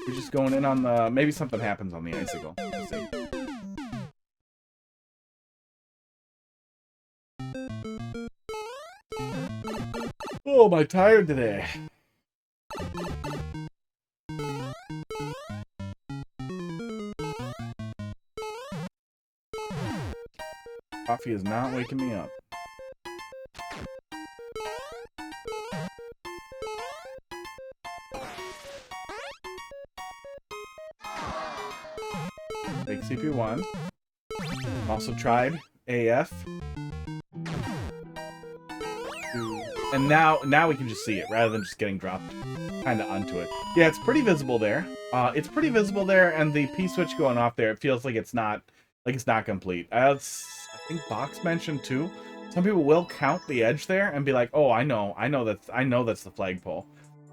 We're just going in on the... Maybe something happens on the icicle. Let's see. Oh, am I tired today? Coffee is not waking me up. Big CP1. Also tried AF. And now we can just see it rather than just getting dropped kind of onto it. Yeah, it's pretty visible there. It's pretty visible there, and the P switch going off there, it feels like it's not complete. As I think Box mentioned too, some people will count the edge there and be like, "Oh, I know that's the flagpole."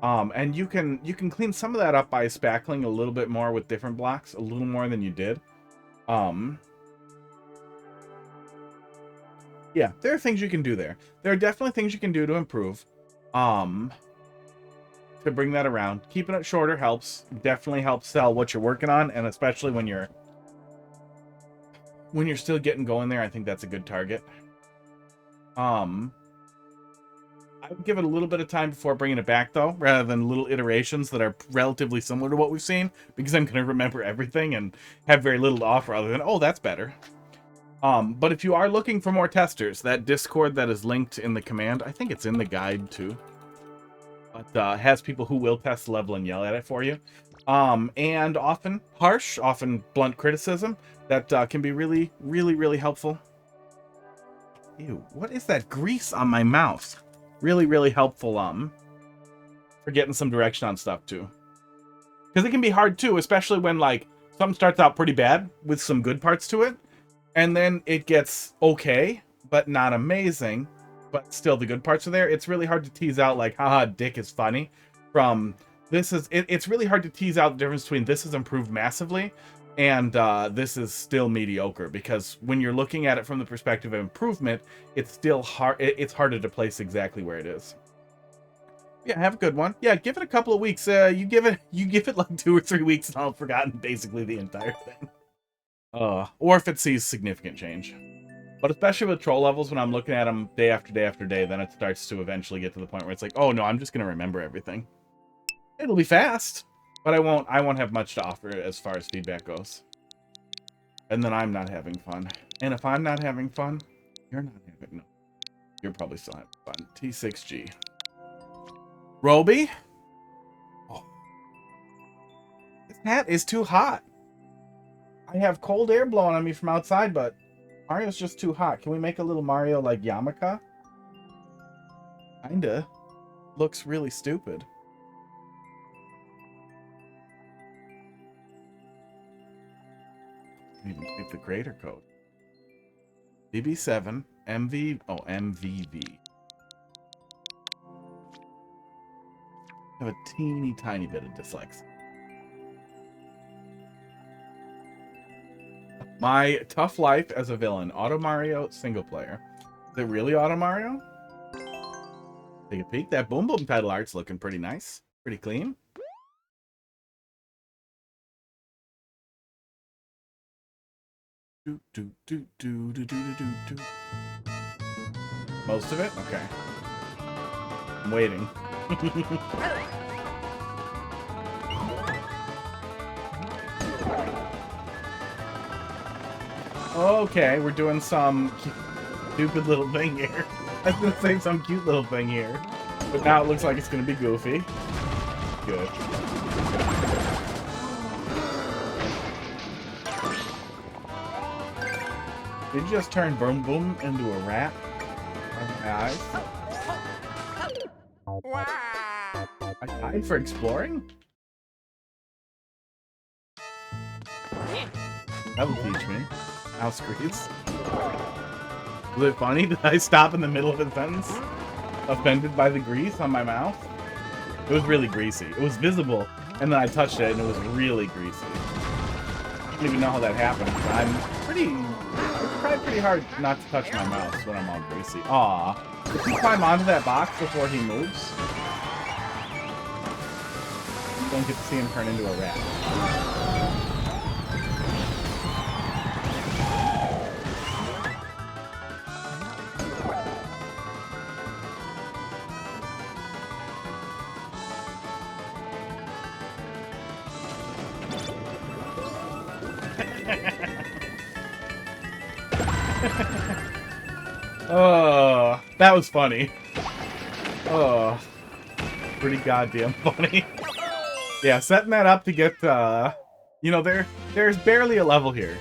And you can clean some of that up by spackling a little bit more with different blocks, a little more than you did. Yeah, there are things you can do there. There are definitely things you can do to improve. To bring that around. Keeping it shorter helps. Definitely helps sell what you're working on, and especially when you're still getting going there, I think that's a good target. I would give it a little bit of time before bringing it back, though, rather than little iterations that are relatively similar to what we've seen, because I'm going to remember everything and have very little to offer other than, oh, that's better. But if you are looking for more testers, that Discord that is linked in the command, I think it's in the guide too, but has people who will test the level and yell at it for you. And often harsh, often blunt criticism that can be really, really, really helpful. Ew, what is that grease on my mouth? Really, really helpful for getting some direction on stuff too. Because it can be hard too, especially when like something starts out pretty bad with some good parts to it. And then it gets okay, but not amazing, but still the good parts are there. It's really hard to tease out like, haha, dick is funny, from this is, it's really hard to tease out the difference between this is improved massively and this is still mediocre, because when you're looking at it from the perspective of improvement, it's still hard. It's harder to place exactly where it is. Yeah, have a good one. Yeah, give it a couple of weeks. You give it like 2 or 3 weeks and I'll have forgotten basically the entire thing. Or if it sees significant change. But especially with troll levels, when I'm looking at them day after day after day, then it starts to eventually get to the point where it's like, oh no, I'm just gonna remember everything. It'll be fast, but I won't have much to offer as far as feedback goes. And then I'm not having fun. And if I'm not having fun, you're not having, no. You're probably still having fun. T6G. Roby? Oh. This hat is too hot. I have cold air blowing on me from outside, but Mario's just too hot. Can we make a little Mario like Yamaka? Kinda. Looks really stupid. Even take the creator code. BB7 MVV. I have a teeny tiny bit of dyslexia. My tough life as a villain. Auto Mario single player. Is it really Auto Mario? Take a peek. That Boom Boom title art's looking pretty nice. Pretty clean. Most of it? Okay. I'm waiting. Okay, we're doing some stupid little thing here. I was gonna say some cute little thing here, but now it looks like it's gonna be goofy. Good. Did you just turn Boom Boom into a rat? On my eyes? Hide for exploring? That'll teach me. Mouse grease. Was it funny? Did I stop in the middle of a sentence? Offended by the grease on my mouth? It was really greasy. It was visible, and then I touched it, and it was really greasy. I don't even know how that happened. I try pretty hard not to touch my mouse when I'm all greasy. Aw. Did he climb onto that box before he moves? You don't get to see him turn into a rat. Oh, that was funny. Oh, pretty goddamn funny. Yeah, setting that up to get, you know, there's barely a level here.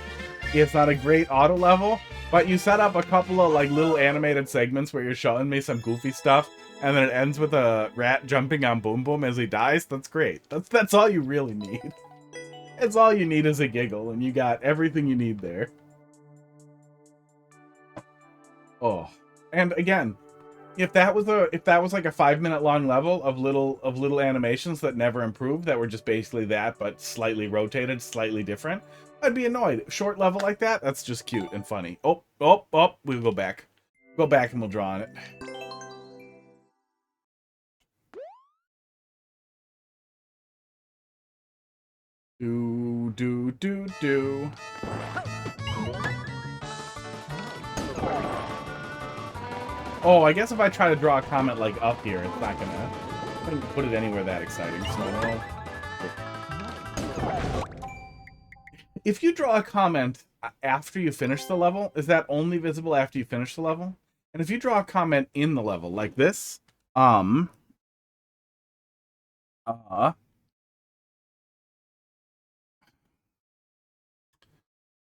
It's not a great auto level, but you set up a couple of, like, little animated segments where you're showing me some goofy stuff, and then it ends with a rat jumping on Boom Boom as he dies. That's great. That's all you really need. That's all you need is a giggle, and you got everything you need there. Oh, and again, if that was like a 5-minute long level of little animations that never improved, that were just basically that but slightly rotated, slightly different, I'd be annoyed. Short level like that, that's just cute and funny. Oh, we'll go back. Go back and we'll draw on it. Do. Oh, I guess if I try to draw a comment like up here, it's not gonna put it anywhere that exciting. So, if you draw a comment after you finish the level, is that only visible after you finish the level? And if you draw a comment in the level like this,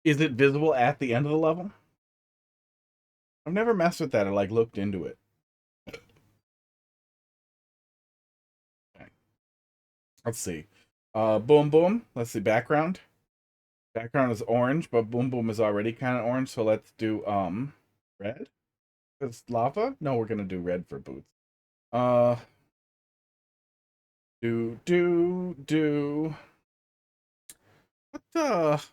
is it visible at the end of the level? I've never messed with that or like looked into it. Okay. Let's see. Boom Boom. Let's see, background. Background is orange, but Boom Boom is already kind of orange, so let's do red. It's lava? No, we're gonna do red for boots. Do. What the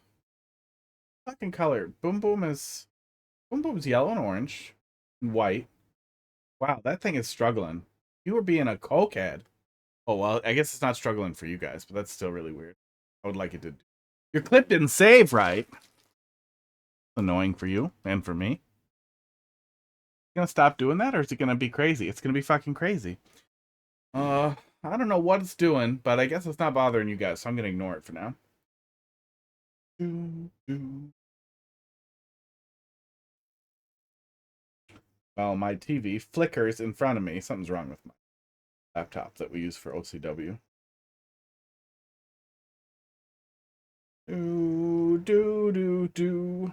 fucking color? Boom Boom's yellow and orange and white. Wow, that thing is struggling. You were being a cokehead. Oh, well, I guess it's not struggling for you guys, but that's still really weird. I would like it to. Your clip didn't save right. Annoying for you and for me. You gonna stop doing that, or is it gonna be crazy? It's gonna be fucking crazy. I don't know what it's doing, but I guess it's not bothering you guys, so I'm gonna ignore it for now. Well, my TV flickers in front of me. Something's wrong with my laptop that we use for OCW. Do. I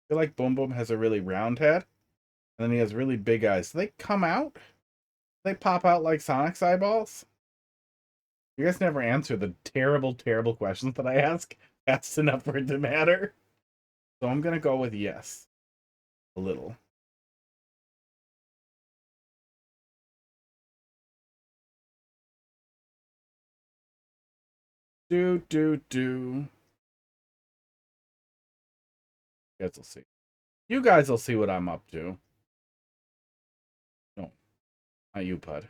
feel like Boom Boom has a really round head, and then he has really big eyes. Do they come out? Do they pop out like Sonic's eyeballs? You guys never answer the terrible, terrible questions that I ask. That's enough for it to matter. So I'm gonna go with yes. A little. Do. You guys will see. You guys will see what I'm up to. No, not you, Pud.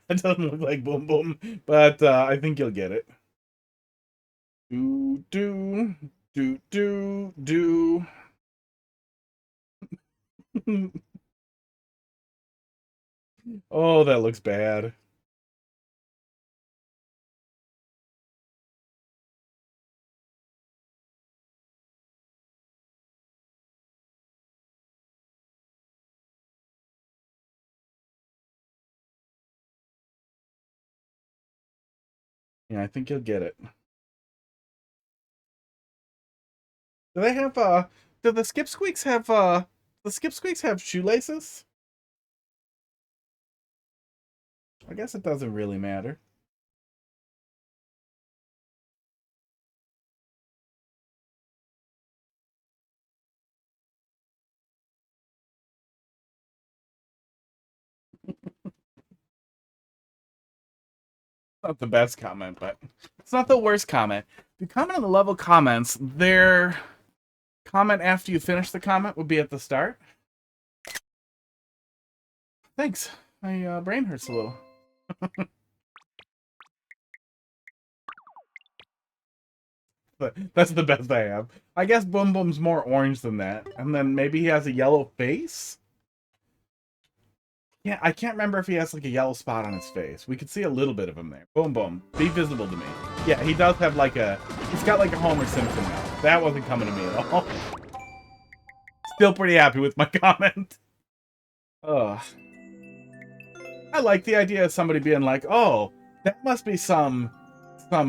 That doesn't look like Boom Boom, but I think you'll get it. Do. Oh, that looks bad. Yeah, I think you'll get it. Do they have do the skip squeaks have shoelaces? I guess it doesn't really matter. Not the best comment, but it's not the worst comment. If you comment on the level comments, their comment after you finish the comment would be at the start. Thanks. My brain hurts a little. But that's the best I have. I guess Boom Boom's more orange than that. And then maybe he has a yellow face? Yeah, I can't remember if he has like a yellow spot on his face. We could see a little bit of him there. Boom Boom. Be visible to me. Yeah, he does have like a... He's got like a Homer Simpson now. That wasn't coming to me at all. Still pretty happy with my comment. Ugh. I like the idea of somebody being like, oh, that must be some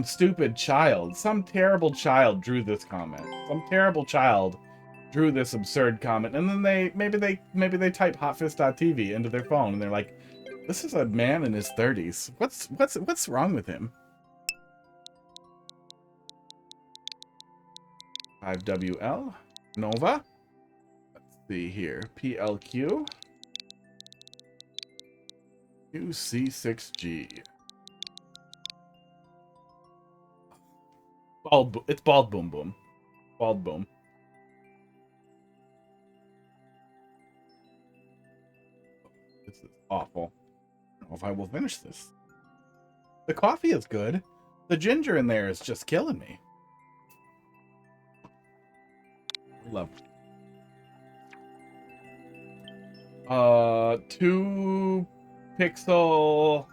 stupid child. Some terrible child drew this comment. Some terrible child drew this absurd comment. And then maybe they type hotfist.tv into their phone and they're like, this is a man in his 30s. What's wrong with him? 5WL Nova. Let's see here. PLQ UC6G. It's Bald Boom Boom. Bald Boom. This is awful. I don't know if I will finish this. The coffee is good. The ginger in there is just killing me. Love. 2 pixel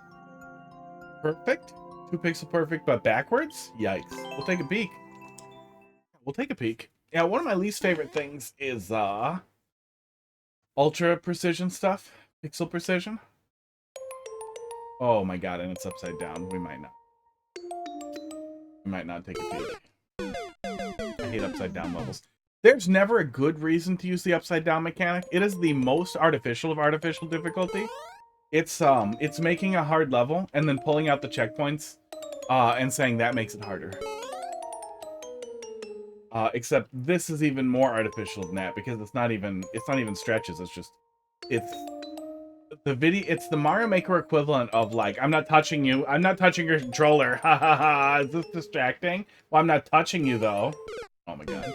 perfect? 2 pixel perfect, but backwards? Yikes. We'll take a peek. We'll take a peek. Yeah, one of my least favorite things is ultra precision stuff. Pixel precision. Oh my god, and it's upside down. We might not. We might not take a peek. I hate upside down levels. There's never a good reason to use the upside down mechanic. It is the most artificial of artificial difficulty. It's making a hard level and then pulling out the checkpoints and saying that makes it harder. Except this is even more artificial than that because it's not even stretches. It's the Mario Maker equivalent of like, I'm not touching you. I'm not touching your controller. Ha ha ha. Is this distracting? Well, I'm not touching you though. Oh my god.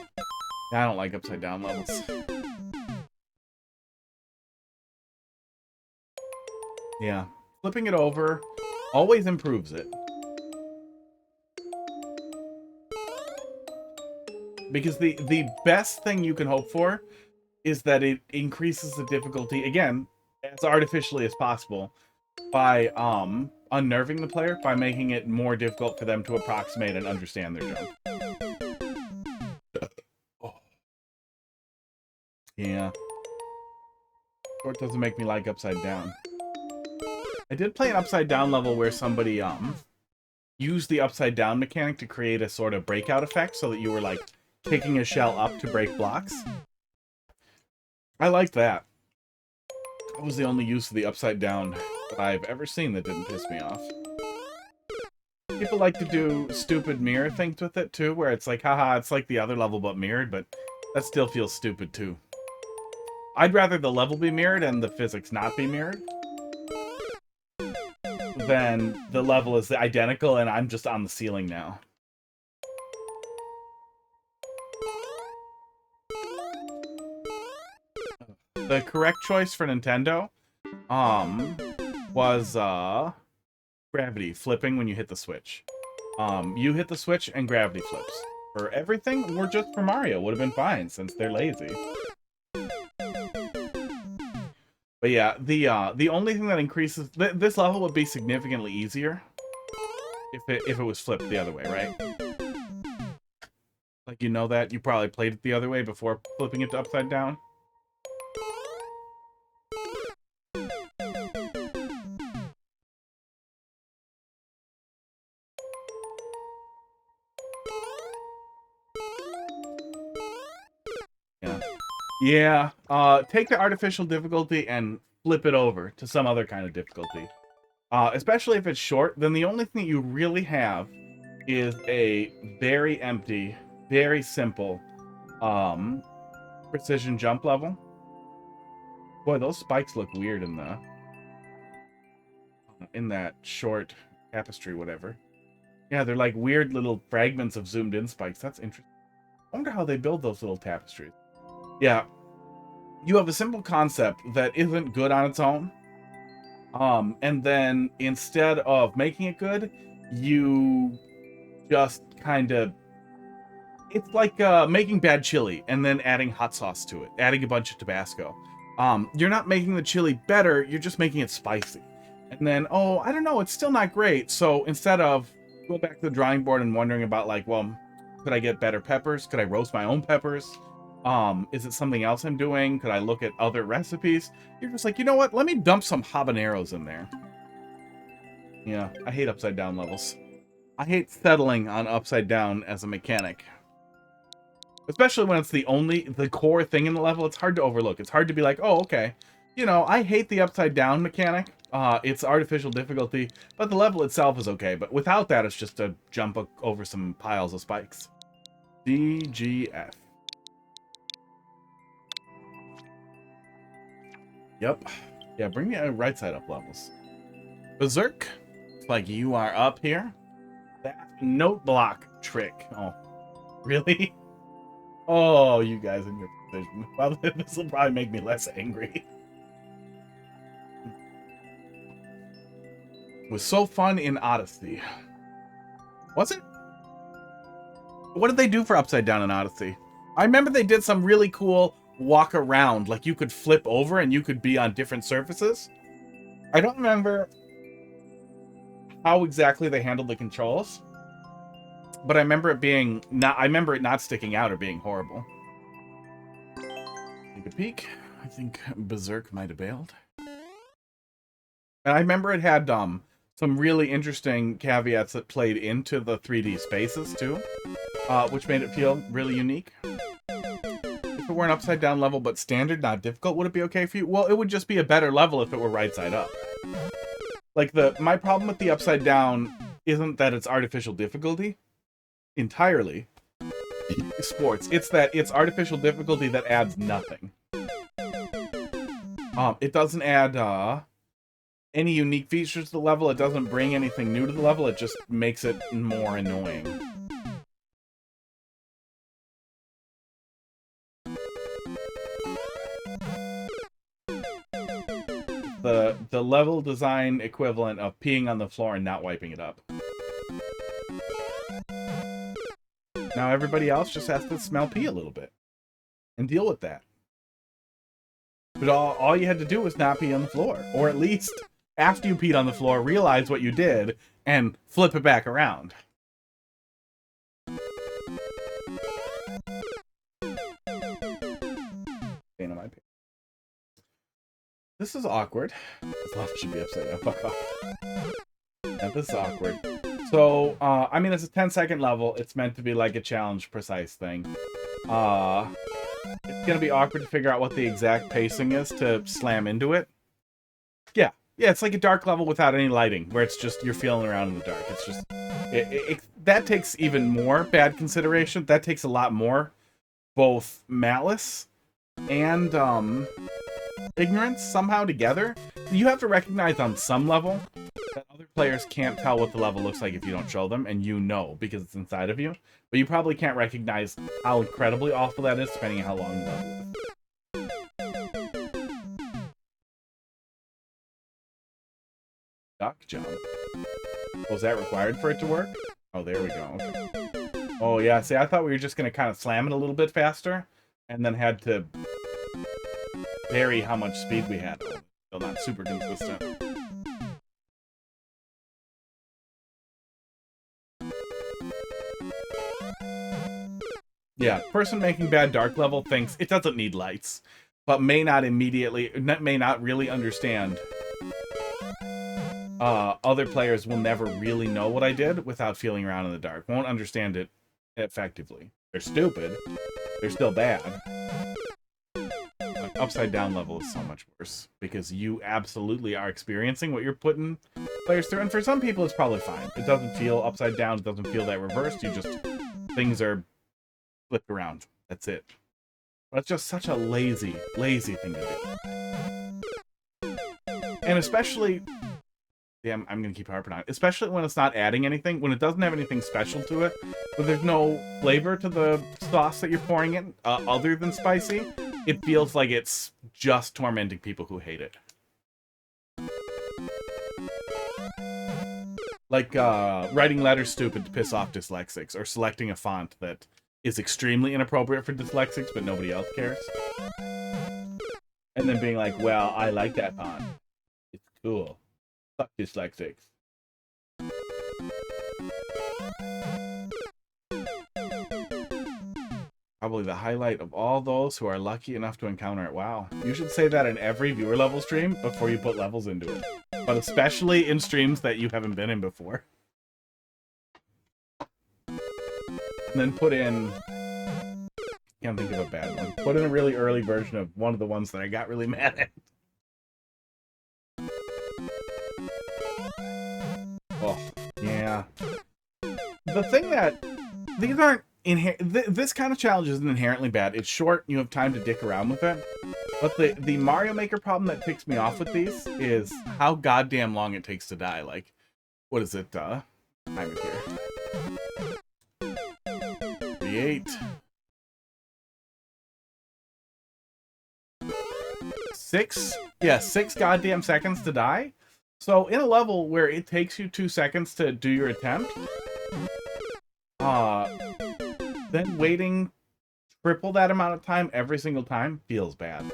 I don't like upside down levels. Yeah. Flipping it over always improves it. Because the best thing you can hope for is that it increases the difficulty, again, as artificially as possible, by unnerving the player, by making it more difficult for them to approximate and understand their jump. Oh. Yeah. Or it doesn't make me like upside down. I did play an upside down level where somebody used the upside down mechanic to create a sort of breakout effect so that you were like kicking a shell up to break blocks. I liked that. That was the only use of the upside down that I've ever seen that didn't piss me off. People like to do stupid mirror things with it too, where it's like, haha, it's like the other level but mirrored, but that still feels stupid too. I'd rather the level be mirrored and the physics not be mirrored than the level is identical and I'm just on the ceiling now. The correct choice for Nintendo was gravity flipping when you hit the switch. You hit the switch and gravity flips. For everything, or just for Mario, would have been fine since they're lazy. But yeah, the only thing that increases this level would be significantly easier if it was flipped the other way, right? Like, you know that you probably played it the other way before flipping it to upside down. Yeah. Yeah. Take the artificial difficulty and flip it over to some other kind of difficulty. Especially if it's short, then the only thing you really have is a very empty, very simple precision jump level. Boy, those spikes look weird in that short tapestry, whatever. Yeah, they're like weird little fragments of zoomed in spikes. That's interesting. I wonder how they build those little tapestries. Yeah. You have a simple concept that isn't good on its own. And then instead of making it good, you just kind of... It's like making bad chili and then adding hot sauce to it. Adding a bunch of Tabasco. You're not making the chili better, you're just making it spicy. And then, oh, I don't know, it's still not great. So instead of going back to the drawing board and wondering about, like, well, could I get better peppers? Could I roast my own peppers? Is it something else I'm doing? Could I look at other recipes? You're just like, you know what? Let me dump some habaneros in there. Yeah, I hate upside down levels. I hate settling on upside down as a mechanic. Especially when it's the core thing in the level. It's hard to overlook. It's hard to be like, oh, okay. You know, I hate the upside down mechanic. It's artificial difficulty, but the level itself is okay. But without that, it's just a jump over some piles of spikes. DGF. Yep. Yeah, bring me right side up levels. BzERK. It's like you are up here. That note block trick. Oh, really? Oh, you guys in your position. Well, this will probably make me less angry. It was so fun in Odyssey. Was it? What did they do for Upside Down in Odyssey? I remember they did some really cool walk around. Like you could flip over and you could be on different surfaces. I don't remember how exactly they handled the controls. But I remember it being I remember it not sticking out or being horrible. Take a peek. I think BzERK might have bailed. And I remember it had some really interesting caveats that played into the 3D spaces too, which made it feel really unique. If it were an upside down level but standard, not difficult, would it be okay for you? Well, it would just be a better level if it were right side up. Like my problem with the upside down isn't that it's artificial difficulty entirely. Sports. It's that it's artificial difficulty that adds nothing. It doesn't add any unique features to the level. It doesn't bring anything new to the level. It just makes it more annoying. The level design equivalent of peeing on the floor and not wiping it up. Now everybody else just has to smell pee a little bit and deal with that. But all you had to do was not pee on the floor. Or at least, after you peed on the floor, realize what you did and flip it back around. This is awkward. This level should be upside down. Fuck off. Yeah, this is awkward. So, I mean, it's a 10-second level. It's meant to be like a challenge precise thing. It's gonna be awkward to figure out what the exact pacing is to slam into it. Yeah, it's like a dark level without any lighting, where it's just you're feeling around in the dark. It's just that takes even more bad consideration. That takes a lot more, both malice and ignorance somehow together. You have to recognize on some level that other players can't tell what the level looks like if you don't show them, and you know because it's inside of you. But you probably can't recognize how incredibly awful that is, depending on how long the level is. Duck jump. Was that required for it to work? Oh, there we go. Okay. Oh, yeah. See, I thought we were just going to kind of slam it a little bit faster, and then had to vary how much speed we had. Still not super consistent. Yeah, person making bad dark level thinks it doesn't need lights, but may not really understand. Other players will never really know what I did without feeling around in the dark. Won't understand it effectively. They're stupid. They're still bad. upside down level is so much worse because you absolutely are experiencing what you're putting players through. And for some people, it's probably fine. It doesn't feel upside down. It doesn't feel that reversed. You just, things are flipped around. That's it. But it's just such a lazy, lazy thing to do. And especially, yeah, I'm going to keep harping on it. Especially when it's not adding anything, when it doesn't have anything special to it, when there's no flavor to the sauce that you're pouring in other than spicy, it feels like it's just tormenting people who hate it. Like writing letters stupid to piss off dyslexics, or selecting a font that is extremely inappropriate for dyslexics, but nobody else cares. And then being like, well, I like that font. It's cool. Fuck dyslexics. Probably the highlight of all those who are lucky enough to encounter it. Wow. You should say that in every viewer level stream before you put levels into it. But especially in streams that you haven't been in before. And then put in... Can't think of a bad one. Put in a really early version of one of the ones that I got really mad at. Oh, yeah. The thing that... These aren't... This kind of challenge isn't inherently bad. It's short, you have time to dick around with it. But the Mario Maker problem that ticks me off with these is how goddamn long it takes to die. Like, what is it, time it here. Create. 6 goddamn seconds to die? So, in a level where it takes you 2 seconds to do your attempt, then waiting triple that amount of time every single time feels bad.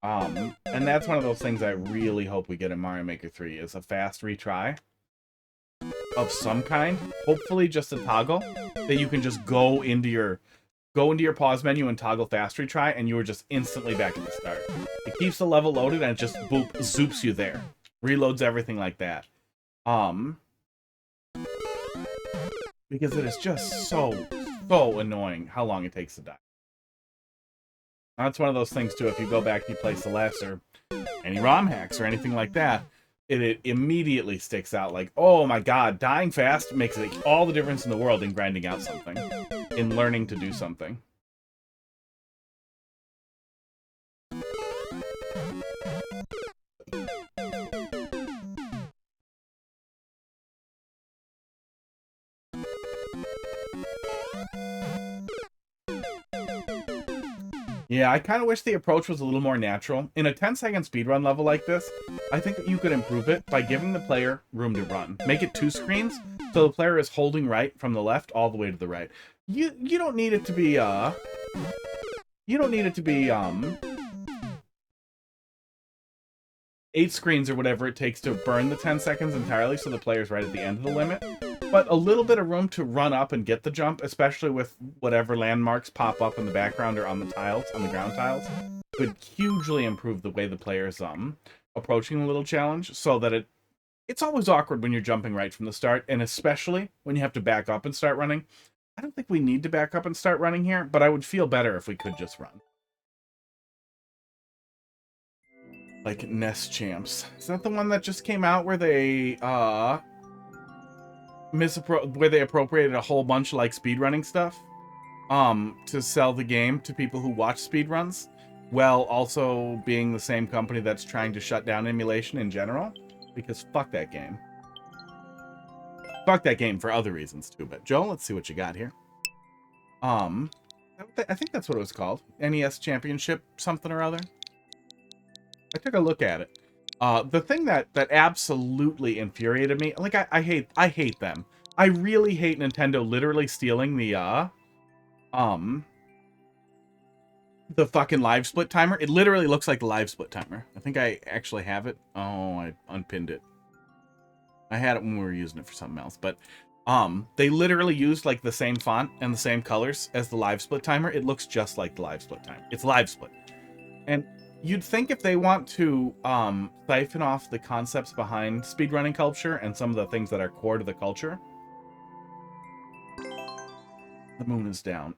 And that's one of those things I really hope we get in Mario Maker 3, is a fast retry of some kind. Hopefully just a toggle that you can just go into your pause menu and toggle fast retry, and you are just instantly back at the start. It keeps the level loaded and it just boop zoops you there. Reloads everything like that. Because it is just so annoying how long it takes to die. That's one of those things, too. If you go back and you play Celeste or any ROM hacks or anything like that, it immediately sticks out like, oh my god, dying fast makes all the difference in the world in grinding out something. In learning to do something. Yeah, I kind of wish the approach was a little more natural. In a 10-second speedrun level like this, I think that you could improve it by giving the player room to run. Make it 2 screens, so the player is holding right from the left all the way to the right. You don't need it to be, you don't need it to be, 8 screens or whatever it takes to burn the 10 seconds entirely so the player's right at the end of the limit. But a little bit of room to run up and get the jump, especially with whatever landmarks pop up in the background or on the tiles, on the ground tiles, could hugely improve the way the player's approaching the little challenge, so that it's always awkward when you're jumping right from the start, and especially when you have to back up and start running. I don't think we need to back up and start running here, but I would feel better if we could just run. Like Nest Champs. Is that the one that just came out where they where they appropriated a whole bunch of like speedrunning stuff to sell the game to people who watch speedruns, while also being the same company that's trying to shut down emulation in general? Because fuck that game. Fuck that game for other reasons too. But Joel, let's see what you got here. I think that's what it was called. NES Championship something or other. I took a look at it. The thing that absolutely infuriated me, like I hate them. I really hate Nintendo literally stealing the fucking live split timer. It literally looks like the live split timer. I think I actually have it. Oh, I unpinned it. I had it when we were using it for something else, but they literally used like the same font and the same colors as the live split timer. It looks just like the live split timer. It's live split. And you'd think if they want to siphon off the concepts behind speedrunning culture and some of the things that are core to the culture. The moon is down.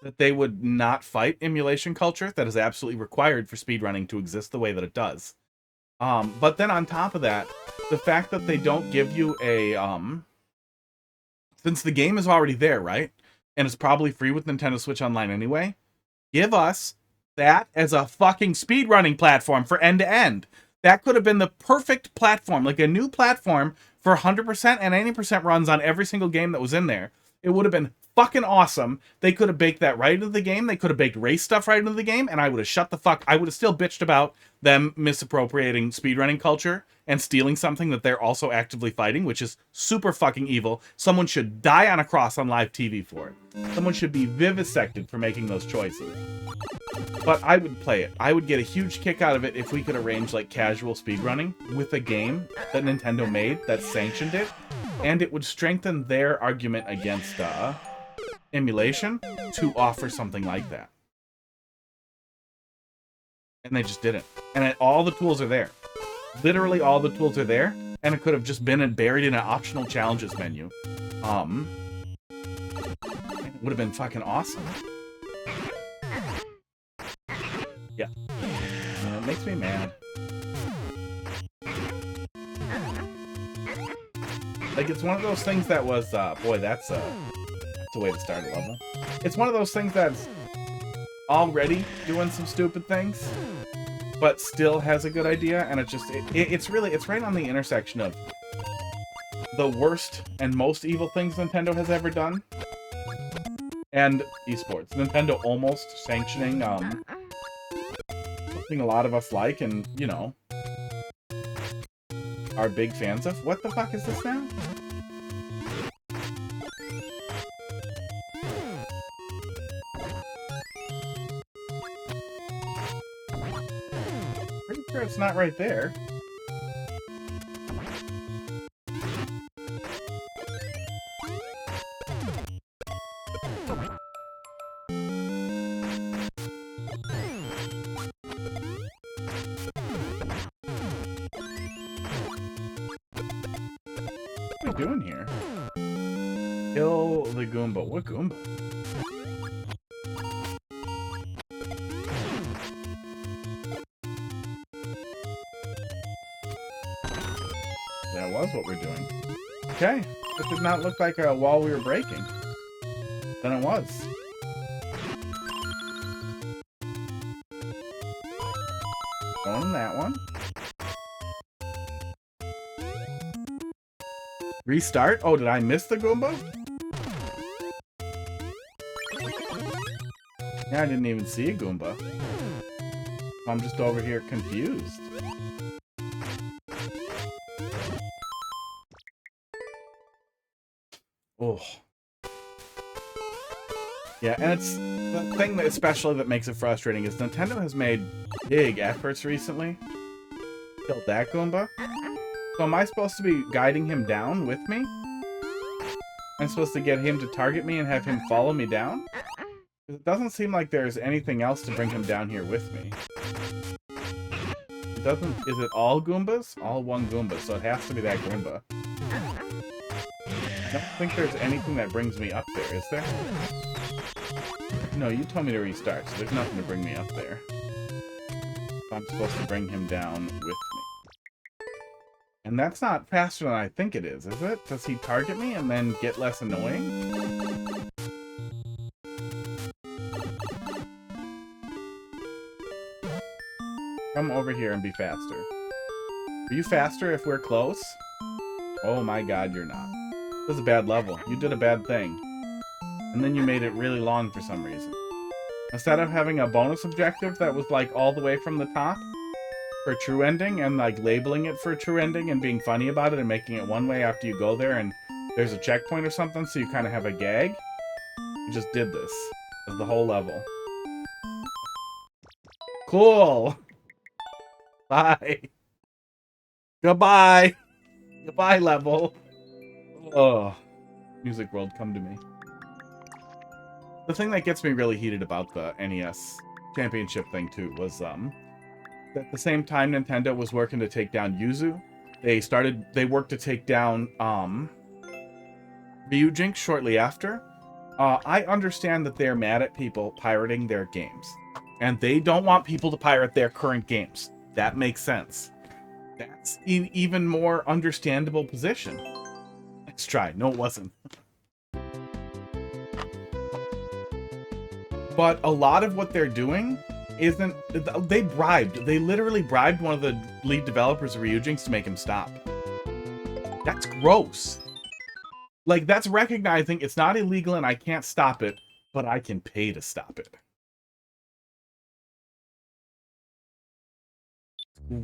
that they would not fight emulation culture that is absolutely required for speedrunning to exist the way that it does. But then on top of that, the fact that they don't give you a, since the game is already there, right? And it's probably free with Nintendo Switch Online anyway, give us that as a fucking speedrunning platform for end-to-end. That could have been the perfect platform, like a new platform for 100% and 80% runs on every single game that was in there. It would have been fucking awesome. They could have baked that right into the game. They could have baked race stuff right into the game, and I would have shut the fuck. I would have still bitched about them misappropriating speedrunning culture and stealing something that they're also actively fighting, which is super fucking evil. Someone should die on a cross on live TV for it. Someone should be vivisected for making those choices. But I would play it. I would get a huge kick out of it if we could arrange like casual speedrunning with a game that Nintendo made that sanctioned it, and it would strengthen their argument against emulation to offer something like that. And they just didn't. And all the tools are there. Literally all the tools are there, and it could have just been buried in an optional challenges menu. It would have been fucking awesome. Yeah. It makes me mad. Like, it's one of those things that was, boy, that's a way to start a level. It's one of those things that's already doing some stupid things, but still has a good idea, and it's right on the intersection of the worst and most evil things Nintendo has ever done, and esports. Nintendo almost sanctioning, something a lot of us like, and, you know, are big fans of. What the fuck is this now? Pretty sure it's not right there. What are we doing here? Kill the Goomba. What Goomba? That was what we're doing. Okay. It did not look like a wall we were breaking. Then it was. Going in that one. Restart? Oh, did I miss the Goomba? Yeah, I didn't even see a Goomba. I'm just over here confused. Oh. Yeah, and it's the thing that especially that makes it frustrating is Nintendo has made big efforts recently. Killed that Goomba. So am I supposed to be guiding him down with me? I'm supposed to get him to target me and have him follow me down? It doesn't seem like there's anything else to bring him down here with me. It doesn't... Is it all Goombas? All one Goomba, so it has to be that Goomba. I don't think there's anything that brings me up there, is there? No, you told me to restart, so there's nothing to bring me up there. I'm supposed to bring him down with me. And that's not faster than I think it is it? Does he target me and then get less annoying? Come over here and be faster. Are you faster if we're close? Oh my god, you're not. This is a bad level. You did a bad thing. And then you made it really long for some reason. Instead of having a bonus objective that was like all the way from the top for a true ending and like labeling it for a true ending and being funny about it and making it one way after you go there and there's a checkpoint or something so you kind of have a gag, you just did this as the whole level. Cool! Bye! Goodbye! Goodbye, level! Oh, Music World, come to me. The thing that gets me really heated about the NES Championship thing, too, was, that at the same time Nintendo was working to take down Yuzu, they worked to take down, Ryujinx shortly after, I understand that they're mad at people pirating their games. And they don't want people to pirate their current games. That makes sense. That's an even more understandable position. Let's try. No, it wasn't. But a lot of what they're doing isn't... They bribed. They literally bribed one of the lead developers of Ryujinx to make him stop. That's gross. Like, that's recognizing it's not illegal and I can't stop it, but I can pay to stop it.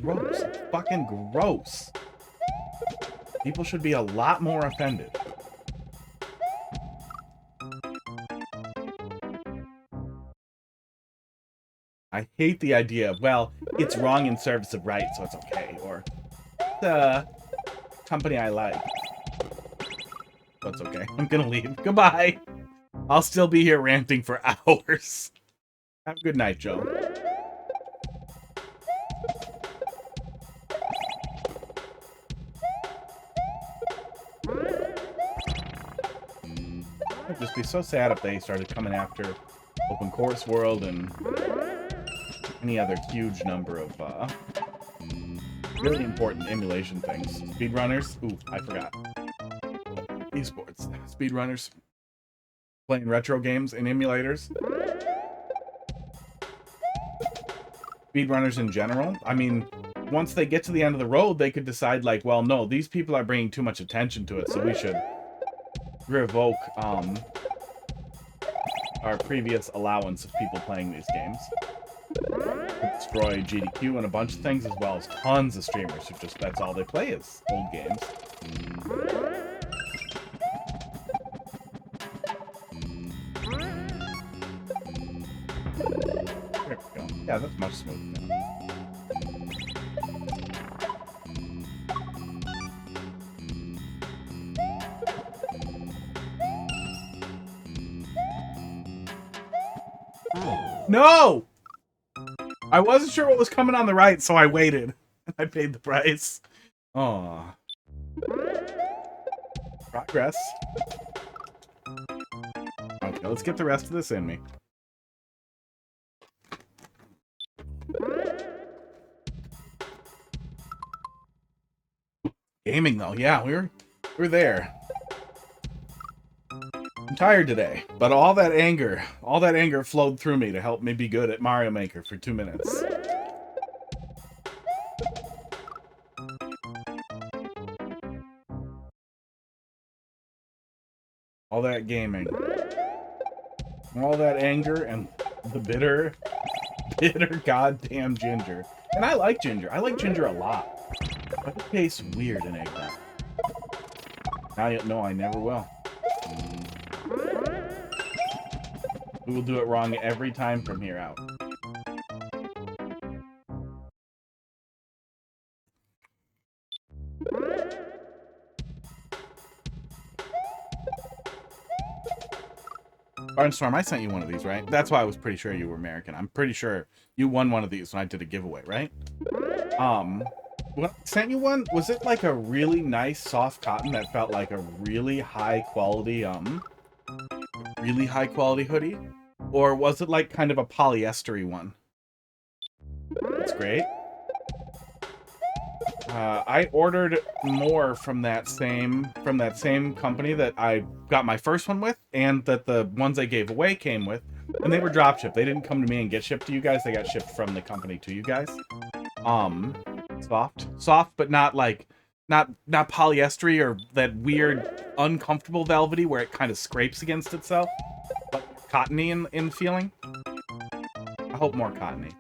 Gross. It's fucking gross. People should be a lot more offended. I hate the idea of, well, it's wrong in service of right, so it's okay. Or, the company I like. That's okay. I'm gonna leave. Goodbye. I'll still be here ranting for hours. Have a good night, Joe. I'd just be so sad if they started coming after Open Course World and any other huge number of really important emulation things. Speedrunners. Ooh, I forgot. Esports. Speedrunners. Playing retro games in emulators. Speedrunners in general. I mean, once they get to the end of the road, they could decide, like, well, no, these people are bringing too much attention to it, so we should revoke our previous allowance of people playing these games. Destroy GDQ and a bunch of things, as well as tons of streamers who just, that's all they play is old games. There we go. Yeah, that's much smoother now. No! I wasn't sure what was coming on the right, so I waited. I paid the price. Aw. Progress. Okay, let's get the rest of this in me. Gaming, though. Yeah, we're there. I'm tired today, but all that anger flowed through me to help me be good at Mario Maker for 2 minutes. All that gaming. All that anger and the bitter goddamn ginger. And I like ginger. I like ginger a lot. But it tastes weird in eggnog. Now you know I never will. We will do it wrong every time from here out. Barnstorm, I sent you one of these, right? That's why I was pretty sure you were American. I'm pretty sure you won one of these when I did a giveaway, right? When I sent you one, was it like a really nice soft cotton that felt like a really high quality hoodie? Or was it like kind of a polyestery one? That's great. I ordered more from that same company that I got my first one with, and that the ones I gave away came with, and they were drop shipped. They didn't come to me and get shipped to you guys. They got shipped from the company to you guys. Soft, but not like not polyestery or that weird uncomfortable velvety where it kind of scrapes against itself, but cottony in feeling. I hope more cottony.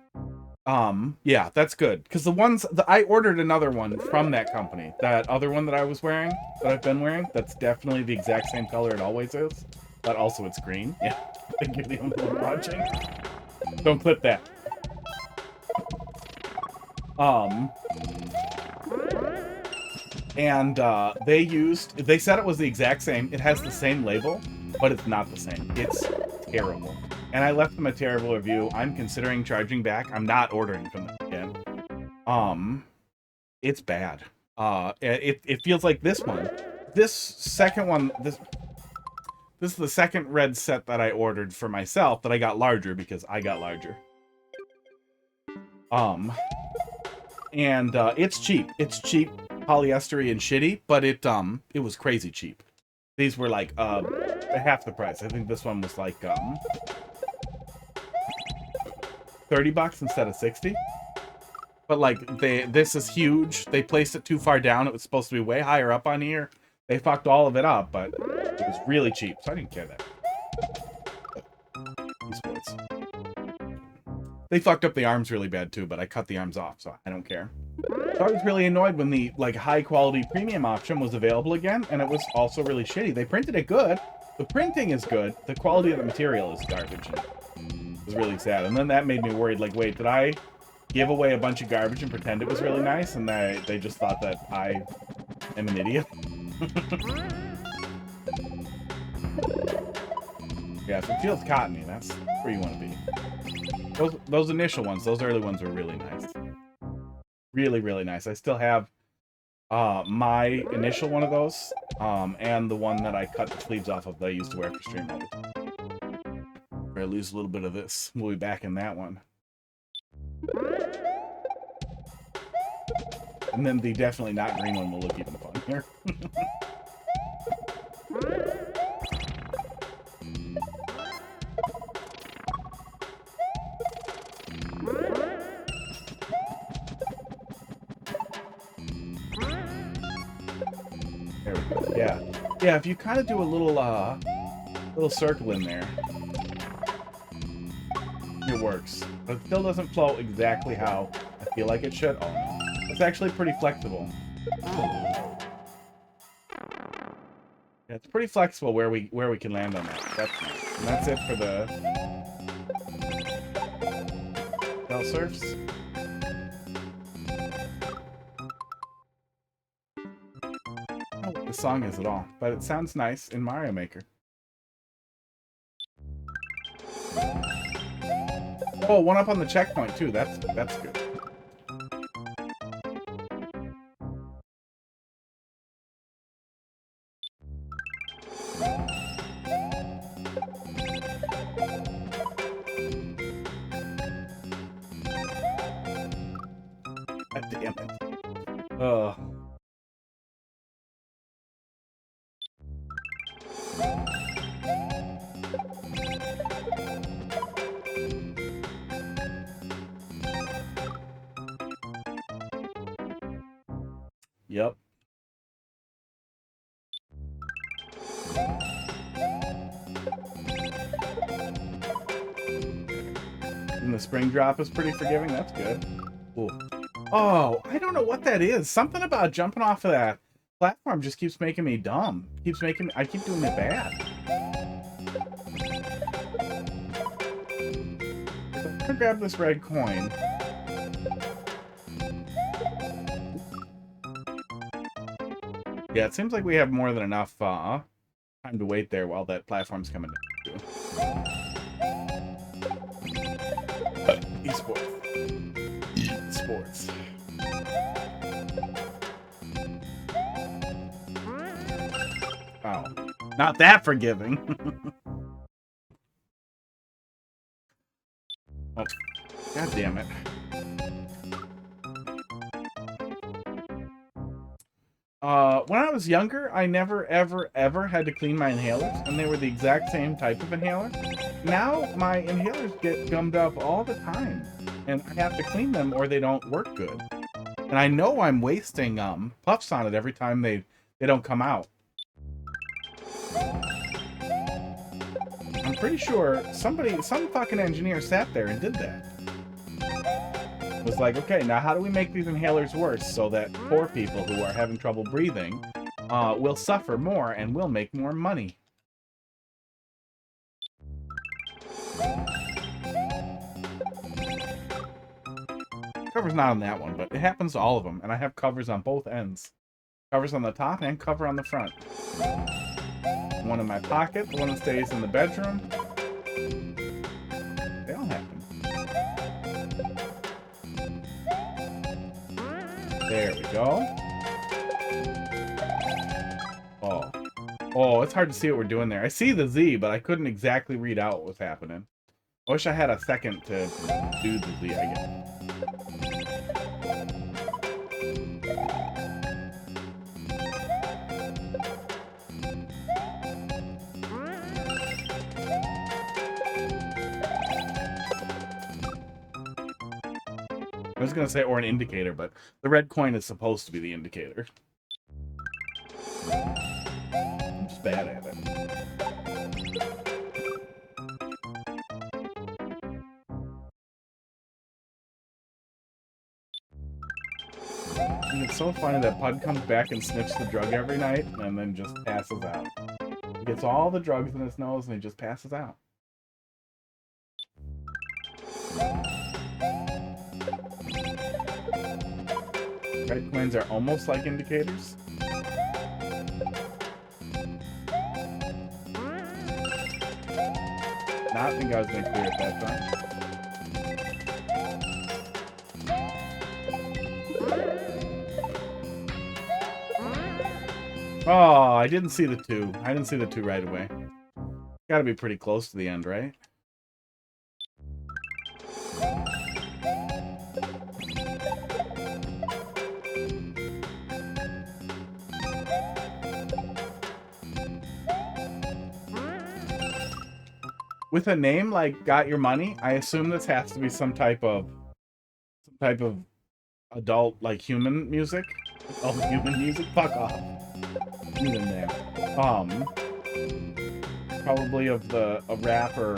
Yeah, that's good. Because the ones that I ordered another one from that company. That other one that I was wearing, that I've been wearing, that's definitely the exact same color it always is. But also it's green. Yeah, I think you're the only one watching. Don't clip that. And they said it was the exact same. It has the same label, but it's not the same. It's terrible. And I left them a terrible review. I'm considering charging back. I'm not ordering from them again. It's bad. It feels like this one. This second one, this This is the second red set that I ordered for myself that I got larger because I got larger. It's cheap. It's cheap, polyestery and shitty, but it was crazy cheap. These were like half the price. I think this one was like 30 bucks instead of 60. But like this is huge. They placed it too far down. It was supposed to be way higher up on here. They fucked all of it up, but it was really cheap, so I didn't care that. Esports. They fucked up the arms really bad too, but I cut the arms off, so I don't care. So I was really annoyed when the like high quality premium option was available again, and it was also really shitty. They printed it good. The printing is good. The quality of the material is garbage. It was really sad. And then that made me worried, like, wait, did I give away a bunch of garbage and pretend it was really nice, and they just thought that I am an idiot? Yeah, if it feels cottony, that's where you want to be. Those initial ones, those early ones were really nice. Really, really nice. I still have my initial one of those, and the one that I cut the sleeves off of that I used to wear for stream mode. Or I lose a little bit of this. We'll be back in that one. And then the definitely not green one will look even fun here. There we go. Yeah. Yeah, if you kind of do a little circle in there, it works. But it still doesn't flow exactly how I feel like it should. Oh no. It's actually pretty flexible. Yeah, it's pretty flexible where we can land on that. And that's it for the Bell Surfs. I don't know what the song is at all, but it sounds nice in Mario Maker. Oh, one up on the checkpoint too. That's good. God damn it. Ugh. Yep. And the spring drop is pretty forgiving. That's good. Ooh. Oh, I don't know what that is. Something about jumping off of that platform just keeps making me dumb. I keep doing it bad. I'm gonna grab this red coin. Yeah, it seems like we have more than enough time to wait there while that platform's coming down. Esports. Esports. Wow. Not that forgiving. Oh. God damn it. When I was younger, I never, ever had to clean my inhalers, and they were the exact same type of inhaler. Now, my inhalers get gummed up all the time, and I have to clean them or they don't work good. And I know I'm wasting puffs on it every time they don't come out. I'm pretty sure some fucking engineer sat there and did that. Was like, okay, now how do we make these inhalers worse so that poor people who are having trouble breathing will suffer more and will make more money? Cover's not on that one, but it happens to all of them, and I have covers on both ends. Covers on the top and cover on the front. One in my pocket, the one that stays in the bedroom. They all happen. There we go. Oh. Oh, it's hard to see what we're doing there. I see the Z, but I couldn't exactly read out what was happening. I wish I had a second to do the Z, I guess. I was going to say, or an indicator, but the red coin is supposed to be the indicator. I'm just bad at it. And it's so funny that Pud comes back and sniffs the drug every night and then just passes out. He gets all the drugs in his nose and he just passes out. Red coins are almost like indicators. Not think I was going to clear it that time. Oh, I didn't see the 2. I didn't see the 2 right away. Gotta be pretty close to the end, right? With a name like Got Your Money, I assume this has to be some type of adult, like, human music. Oh, human music? Fuck off. Even there. Probably of a rap or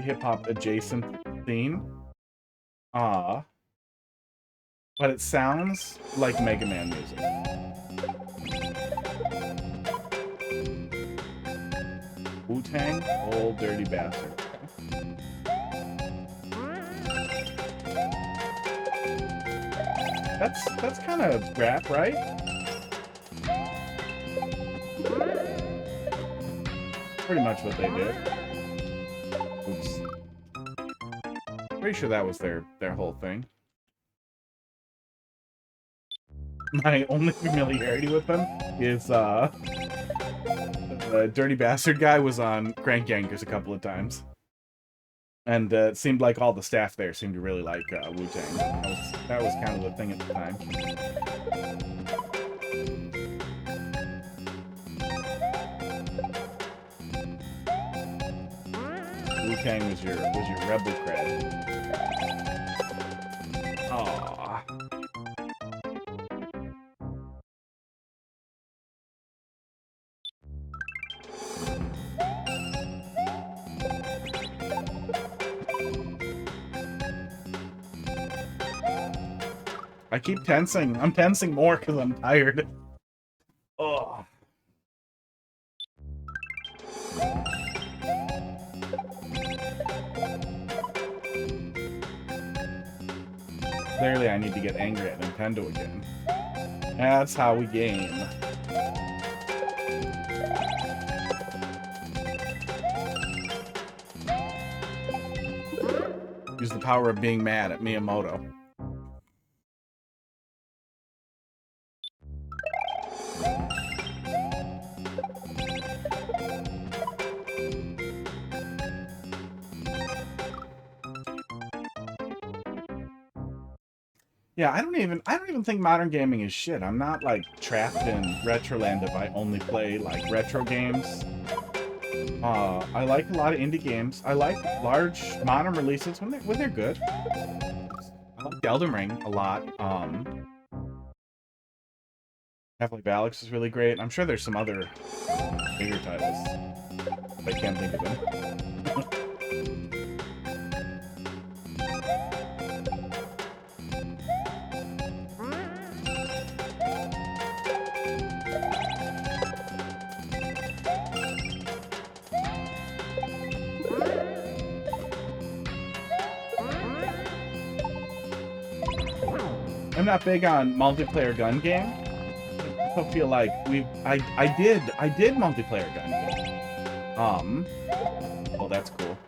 hip-hop adjacent theme. But it sounds like Mega Man music. Wu-Tang, Old Dirty Bastard. That's kind of rap, right? Pretty much what they did. Oops. Pretty sure that was their whole thing. My only familiarity with them is the Dirty Bastard guy was on Crank Yankers a couple of times. And it seemed like all the staff there seemed to really like Wu-Tang. That was kind of the thing at the time. Wu-Tang was your rebel cred. Aww. I keep tensing. I'm tensing more because I'm tired. Oh. Clearly, I need to get angry at Nintendo again. That's how we game. Use the power of being mad at Miyamoto. Yeah, I don't even think modern gaming is shit. I'm not like trapped in Retroland if I only play like retro games. I like a lot of indie games. I like large modern releases when they're good. I like Elden Ring a lot. Half-Life Alyx is really great. I'm sure there's some other bigger titles. I can't think of them. I'm not big on multiplayer gun game. I feel like I did multiplayer gun game. Oh, that's cool.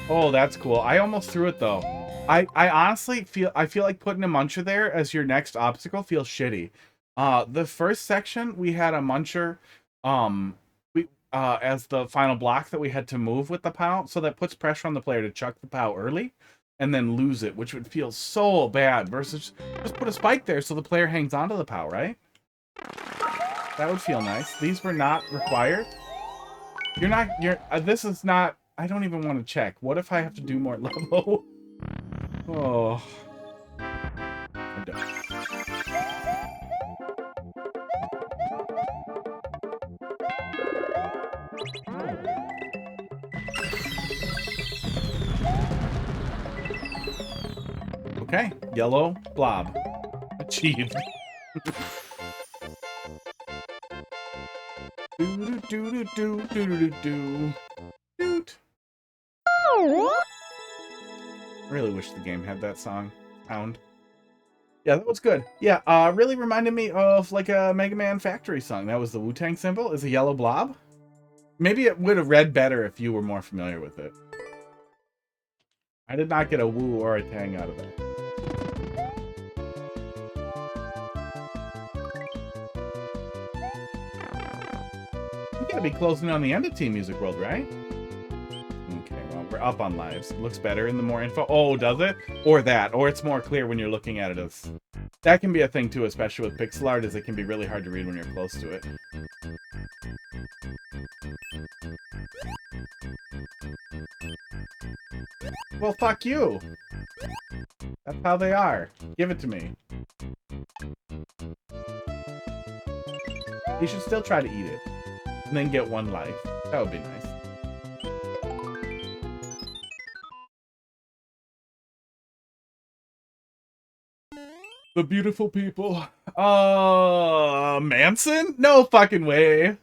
Oh, that's cool. I almost threw it though. I honestly feel like putting a muncher there as your next obstacle feels shitty. The first section we had a muncher we as the final block that we had to move with the POW, so that puts pressure on the player to chuck the POW early and then lose it, which would feel so bad, versus just put a spike there so the player hangs onto the POW, right? That would feel nice. These were not required. This is not, I don't even want to check. What if I have to do more level? Oh. I don't. Okay, yellow blob. Achieved. Really wish the game had that sound. Yeah, that was good. Yeah, really reminded me of like a Mega Man Factory song. That was the Wu-Tang symbol. Is a yellow blob. Maybe it would have read better if you were more familiar with it. I did not get a woo or a tang out of that. We gotta be closing on the end of Team Music World, right? Okay, well, we're up on lives. It looks better in the more info. Oh, does it? Or that. Or it's more clear when you're looking at it as... That can be a thing, too, especially with pixel art, is it can be really hard to read when you're close to it. Well, fuck you! That's how they are. Give it to me. You should still try to eat it. And then get one life. That would be nice. The beautiful people. Manson? No fucking way.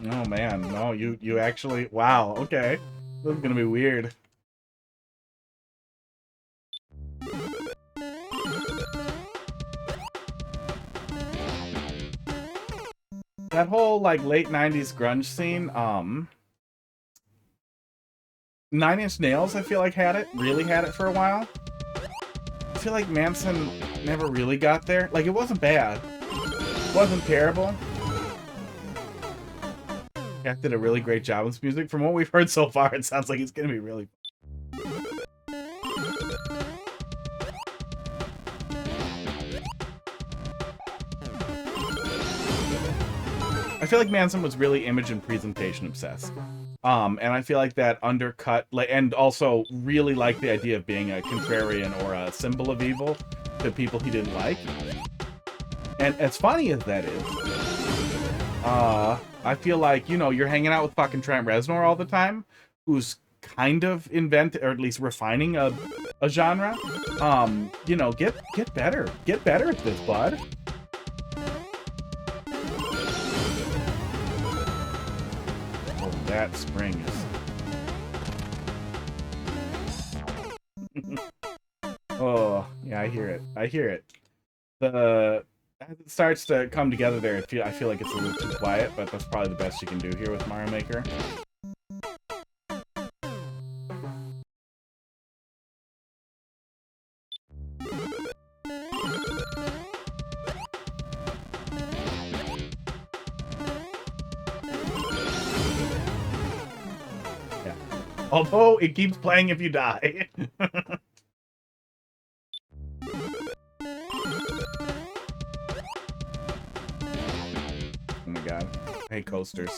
Oh man, no, you actually, wow, okay. This is gonna be weird. That whole, like, late 90s grunge scene, 9 Inch Nails, I feel like, really had it for a while. I feel like Manson never really got there. Like, it wasn't bad. It wasn't terrible. Cat did a really great job with music. From what we've heard so far, it sounds like it's gonna be really... I feel like Manson was really image and presentation obsessed. And I feel like that undercut, and also really liked the idea of being a contrarian or a symbol of evil to people he didn't like. And as funny as that is, I feel like, you know, you're hanging out with fucking Trent Reznor all the time, who's kind of or at least refining a genre. You know, get better. Get better at this, bud. That spring is... Oh, yeah, I hear it. I hear it. As it starts to come together there, I feel like it's a little too quiet, but that's probably the best you can do here with Mario Maker. Although, it keeps playing if you die. Oh my god. Hey, coasters.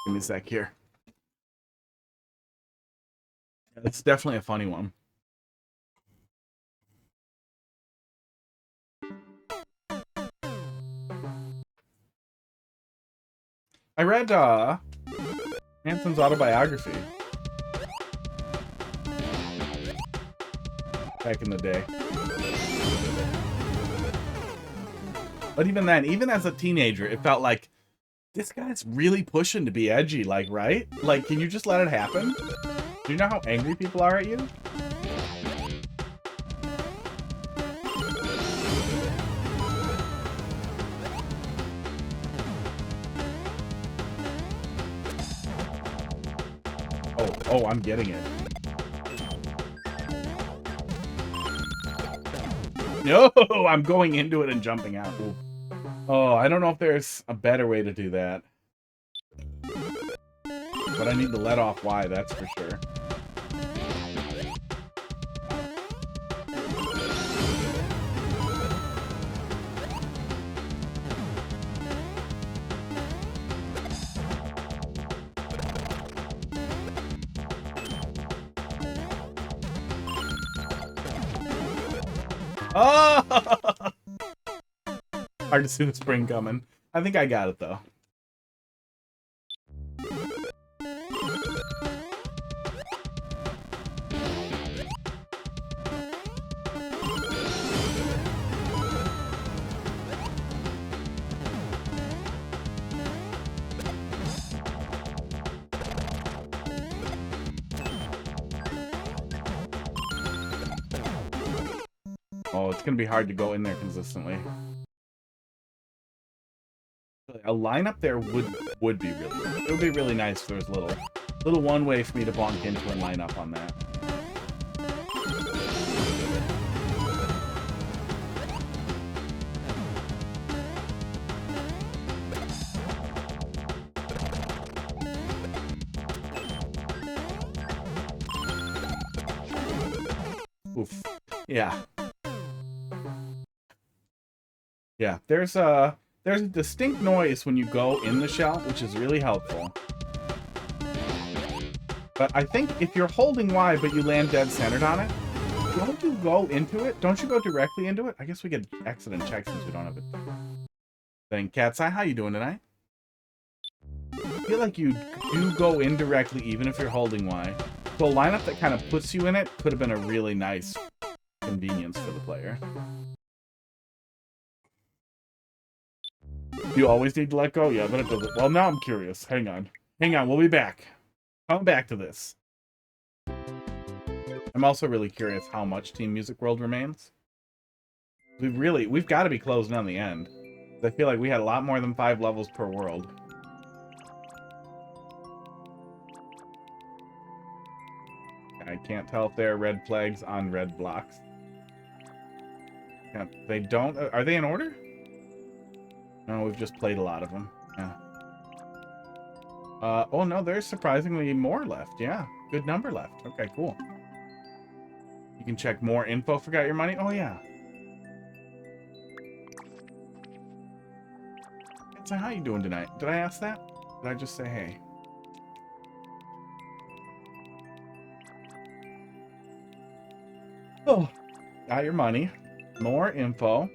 Give me a sec here. It's definitely a funny one. I read, Manson's autobiography. Back in the day. But even then, even as a teenager, it felt like, this guy's really pushing to be edgy, like, right? Like, can you just let it happen? Do you know how angry people are at you? Oh, I'm getting it. No, I'm going into it and jumping out. Ooh. Oh, I don't know if there's a better way to do that. But I need to let off Y, that's for sure. Oh! Hard to see the spring coming. I think I got it, though. Oh, it's gonna be hard to go in there consistently. A lineup there would be really good. It would be really nice if there was a little one way for me to bonk into and line up on that. Oof. Yeah. Yeah, there's a distinct noise when you go in the shell, which is really helpful. But I think if you're holding Y but you land dead centered on it, don't you go into it? Don't you go directly into it? I guess we could accident check since we don't have it. Then Cat's Eye, how you doing tonight? I feel like you do go in directly even if you're holding Y. So a lineup that kind of puts you in it could have been a really nice convenience for the player. Do you always need to let go? Yeah, but it doesn't. Well, now I'm curious. Hang on. Hang on, we'll be back. Come back to this. I'm also really curious how much Team Music World remains. We've got to be closing on the end. I feel like we had a lot more than 5 levels per world. I can't tell if there are red flags on red blocks. Yeah, they don't. Are they in order? No, we've just played a lot of them. Yeah. Oh no, there's surprisingly more left. Yeah, good number left. Okay, cool. You can check more info. Forgot your money? Oh yeah. So how you doing tonight? Did I ask that? Did I just say hey? Oh, got your money. More info.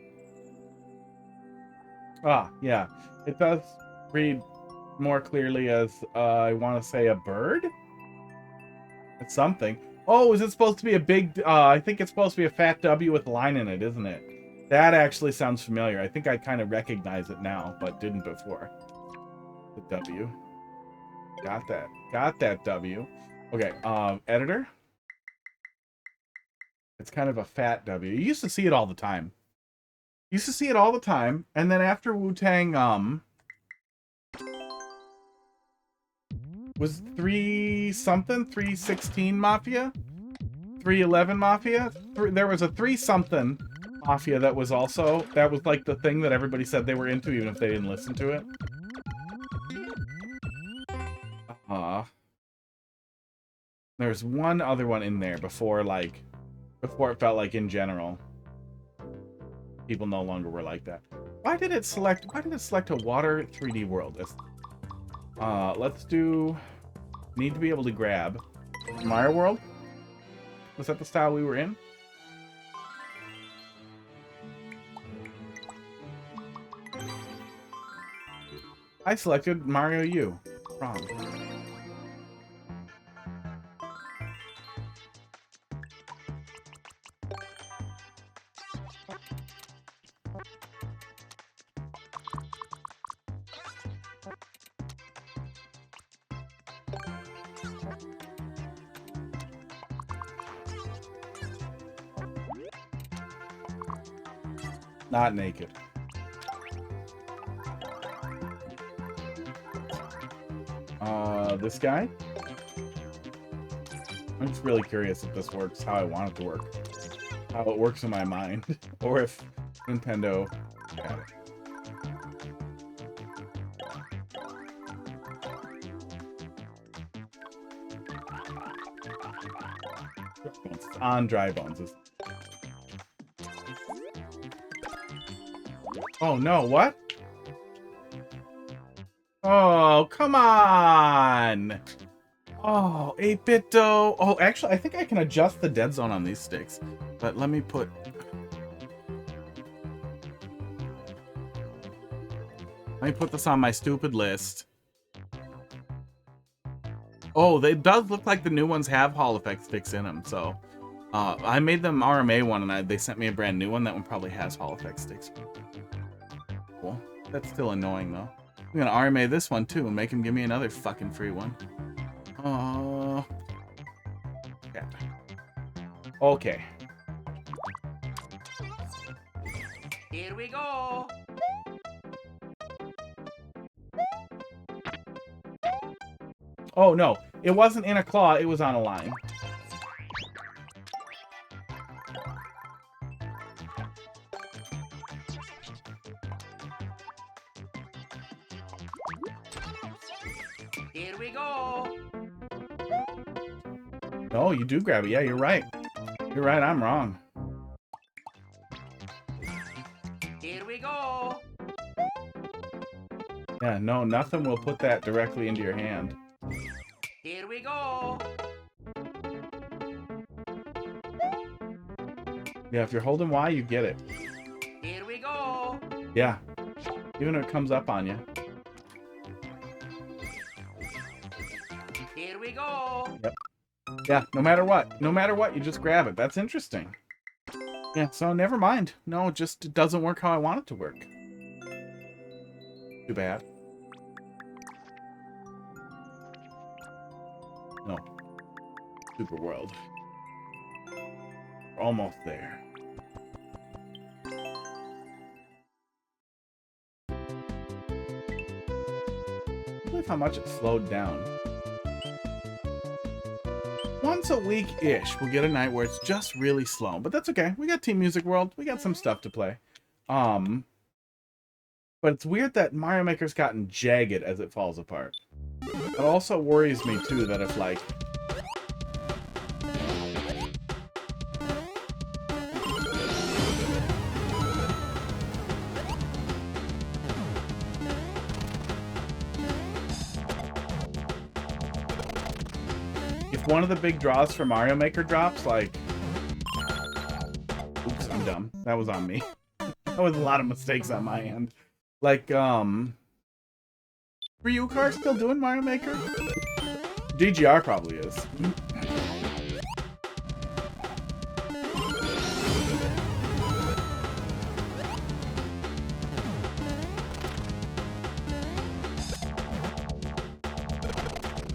Ah, yeah. It does read more clearly as, I want to say a bird? It's something. Oh, is it supposed to be a big, I think it's supposed to be a fat W with a line in it, isn't it? That actually sounds familiar. I think I kind of recognize it now, but didn't before. The W. Got that. Got that W. Okay, editor. It's kind of a fat W. You used to see it all the time. Used to see it all the time, and then after Wu-Tang, was 3-something? 316 Mafia? 311 Mafia? There was a 3-something Mafia that was also, that was like the thing that everybody said they were into, even if they didn't listen to it. There's one other one in there before it felt like in general people no longer were like that. Why did it select a water 3D world? Let's do need to be able to grab Mario World. Was that the style we were in? I selected Mario U. Wrong. Not naked. This guy? I'm just really curious if this works how I want it to work. how it works in my mind, or if Nintendo got it. On dry bones. Oh no, what? Oh, come on! Oh, 8-bit dough. Oh, actually, I think I can adjust the dead zone on these sticks. But let me put... this on my stupid list. Oh, they does look like the new ones have Hall effect sticks in them, so... I made them RMA one, and they sent me a brand new one. That one probably has Hall effect sticks. Cool. That's still annoying, though. I'm gonna RMA this one, too, and make him give me another fucking free one. Oh. Yeah. Okay. Here we go. Oh, no. It wasn't in a claw. It was on a line. Here we go. No, you do grab it. Yeah, you're right. You're right. I'm wrong. Here we go. Yeah, no, nothing will put that directly into your hand. Here we go. Yeah, if you're holding Y, you get it. Here we go. Yeah. Even if it comes up on you. Here we go. Yep. Yeah, no matter what. No matter what, you just grab it. That's interesting. Yeah, so never mind. No, it just doesn't work how I want it to work. Too bad. No. Super World. We're almost there. I believe how much it slowed down. Once a week-ish, we'll get a night where it's just really slow. But that's okay. We got Team Music World. We got some stuff to play. But it's weird that Mario Maker's gotten jagged as it falls apart. It also worries me, too, that if, like... if one of the big draws for Mario Maker drops, like... Oops, I'm dumb. That was on me. That was a lot of mistakes on my end. Like, Ryukar still doing Mario Maker? DGR probably is.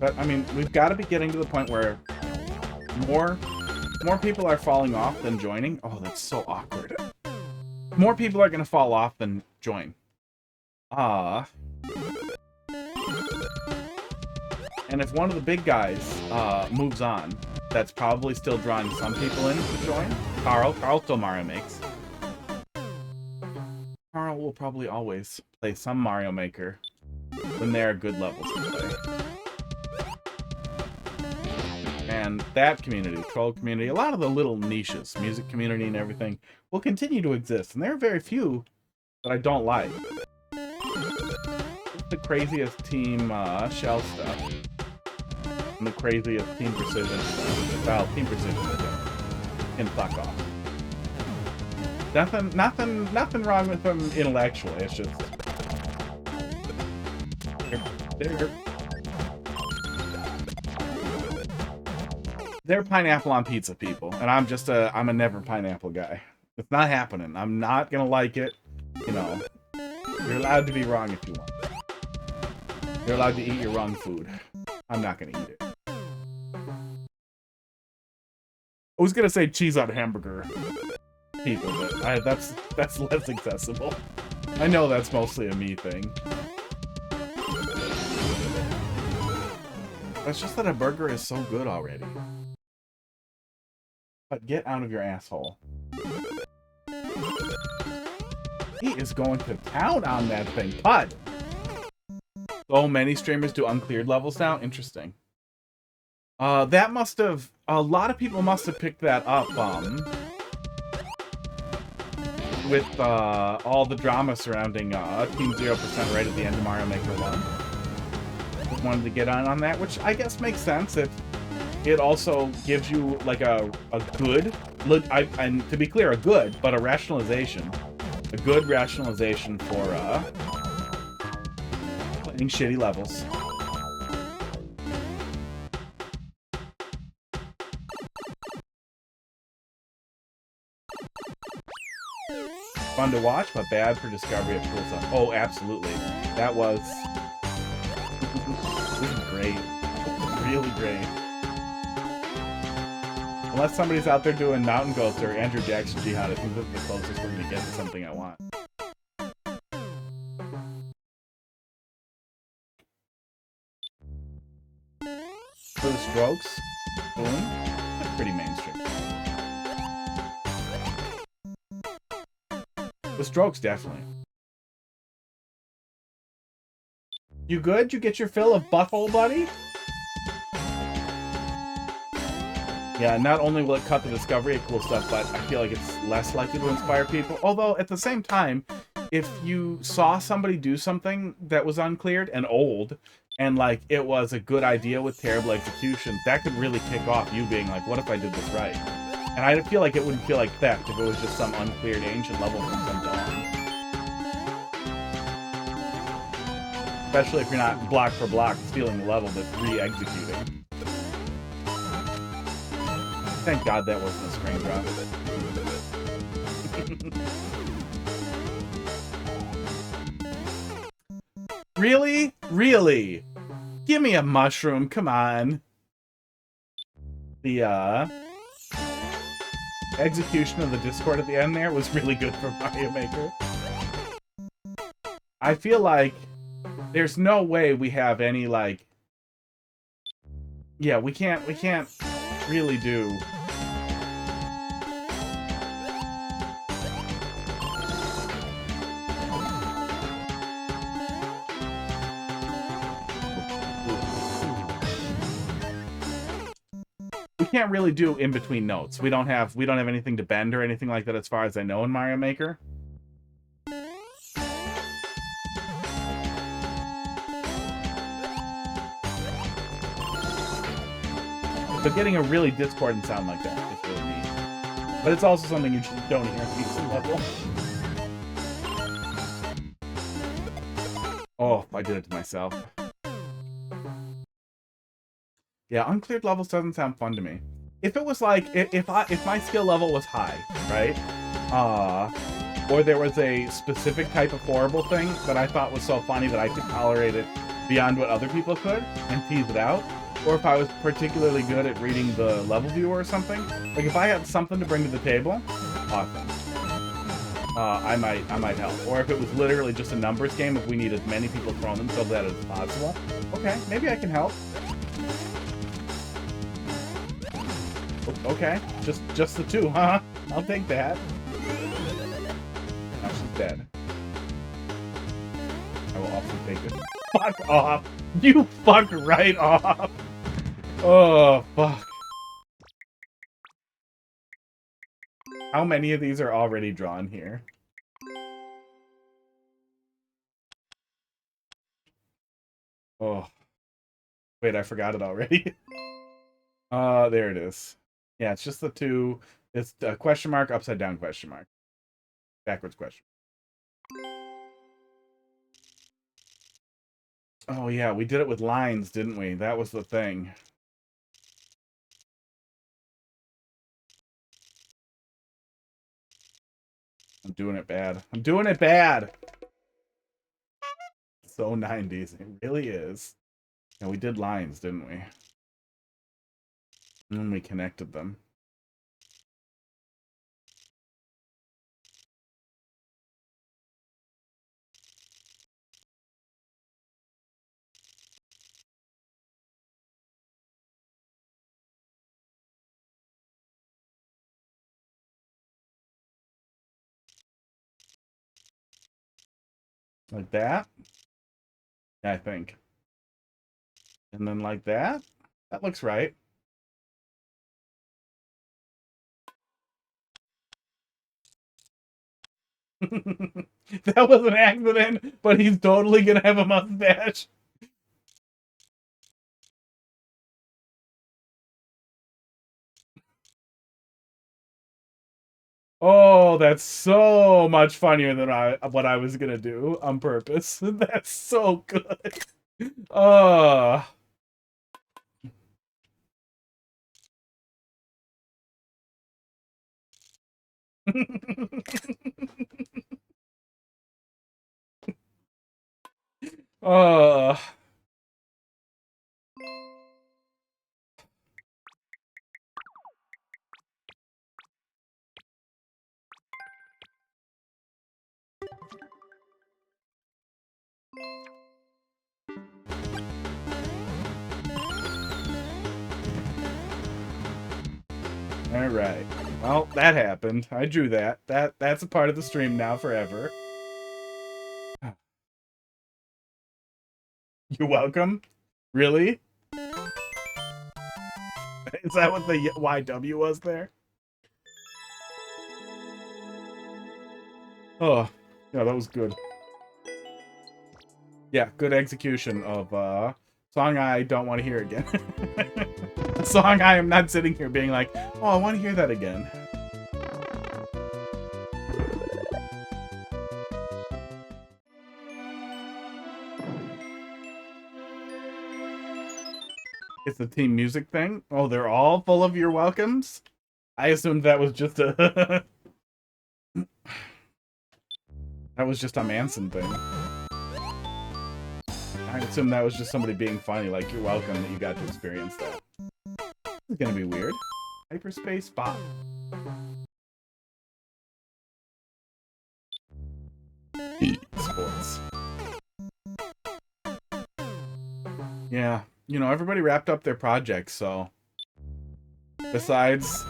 But, I mean, we've got to be getting to the point where more people are falling off than joining. Oh, that's so awkward. More people are going to fall off than join. And if one of the big guys moves on, that's probably still drawing some people in to join. Carl still Mario makes. Carl will probably always play some Mario Maker when there are good levels to play. And that community, troll community, a lot of the little niches, music community and everything, will continue to exist. And there are very few that I don't like. The craziest Team Shell stuff. And the craziest Team Precision stuff. Well, Team Precision can fuck off. Nothing wrong with them intellectually. It's just they're pineapple on pizza people, and I'm a never pineapple guy. It's not happening. I'm not gonna like it. You know, you're allowed to be wrong if you want. You're allowed to eat your wrong food. I'm not gonna eat it. I was gonna say cheese on hamburger people, but that's less accessible. I know that's mostly a me thing. It's just that a burger is so good already. But get out of your asshole. He is going to town on that thing. Pud! So many streamers do uncleared levels now? Interesting. That must have... A lot of people must have picked that up, with all the drama surrounding Team 0% right at the end of Mario Maker 1. Wanted to get on that, which I guess makes sense. It also gives you like a good, and to be clear, a good, but a rationalization. A good rationalization for playing shitty levels. Fun to watch, but bad for discovery of cool stuff. Oh, absolutely. That was... This is great. Really great. Unless somebody's out there doing Mountain Ghost or Andrew Jackson Jihad, I think that's the closest we're going to get to something I want. For the Strokes, Boom, it's pretty mainstream. The Strokes, definitely. You good? You get your fill of butthole, buddy? Yeah, not only will it cut the discovery of cool stuff, but I feel like it's less likely to inspire people. Although, at the same time, if you saw somebody do something that was uncleared and old, and, like, it was a good idea with terrible execution, that could really kick off you being like, what if I did this right? And I feel like it wouldn't feel like theft if it was just some uncleared ancient level from some dawn. Especially if you're not block for block stealing the level but re-executing. Thank God that wasn't a screen drop. Really? Really? Give me a mushroom, come on. The, execution of the Discord at the end there was really good for Mario Maker. I feel like there's no way we have any, like... Yeah, we can't really do... We can't really do in-between notes. We don't have anything to bend or anything like that as far as I know in Mario Maker. But getting a really discordant sound like that is really neat. But it's also something you just don't hear at decent level. Oh, I did it to myself. Yeah, uncleared levels doesn't sound fun to me. If it was like, if my skill level was high, right? Or there was a specific type of horrible thing that I thought was so funny that I could tolerate it beyond what other people could and tease it out. Or if I was particularly good at reading the level viewer or something. Like if I had something to bring to the table, awesome. I might help. Or if it was literally just a numbers game, if we need as many people throwing themselves at it as possible. Okay, maybe I can help. Okay, just the two, huh? I'll take that. Now she's dead. I will also take it. Fuck off! You fuck right off! Oh, fuck. How many of these are already drawn here? Oh. Wait, I forgot it already. There it is. Yeah, it's just the two. It's a question mark, upside down question mark. Backwards question. Oh, yeah, we did it with lines, didn't we? That was the thing. I'm doing it bad. I'm doing it bad! So 90s. It really is. Yeah, we did lines, didn't we? And then we connected them. Like that? Yeah, I think. And then like that? That looks right. That was an accident, but he's totally gonna have a mustache. Oh, that's so much funnier than what I was gonna do on purpose. That's so good. Oh. Oh. All right. Well, that happened. I drew that. That's a part of the stream now forever. You're welcome. Really? Is that what the YW was there? Oh, yeah, that was good. Yeah, good execution of song I don't want to hear again. A song I am not sitting here being like, oh, I want to hear that again. It's the team music thing. Oh, they're all full of your welcomes? I assumed that was just a... that was just a Manson thing. I assume that was just somebody being funny, like, you're welcome that you got to experience that. This is gonna be weird. Hyperspace bot. Sports. Yeah, you know, everybody wrapped up their projects, so... Besides,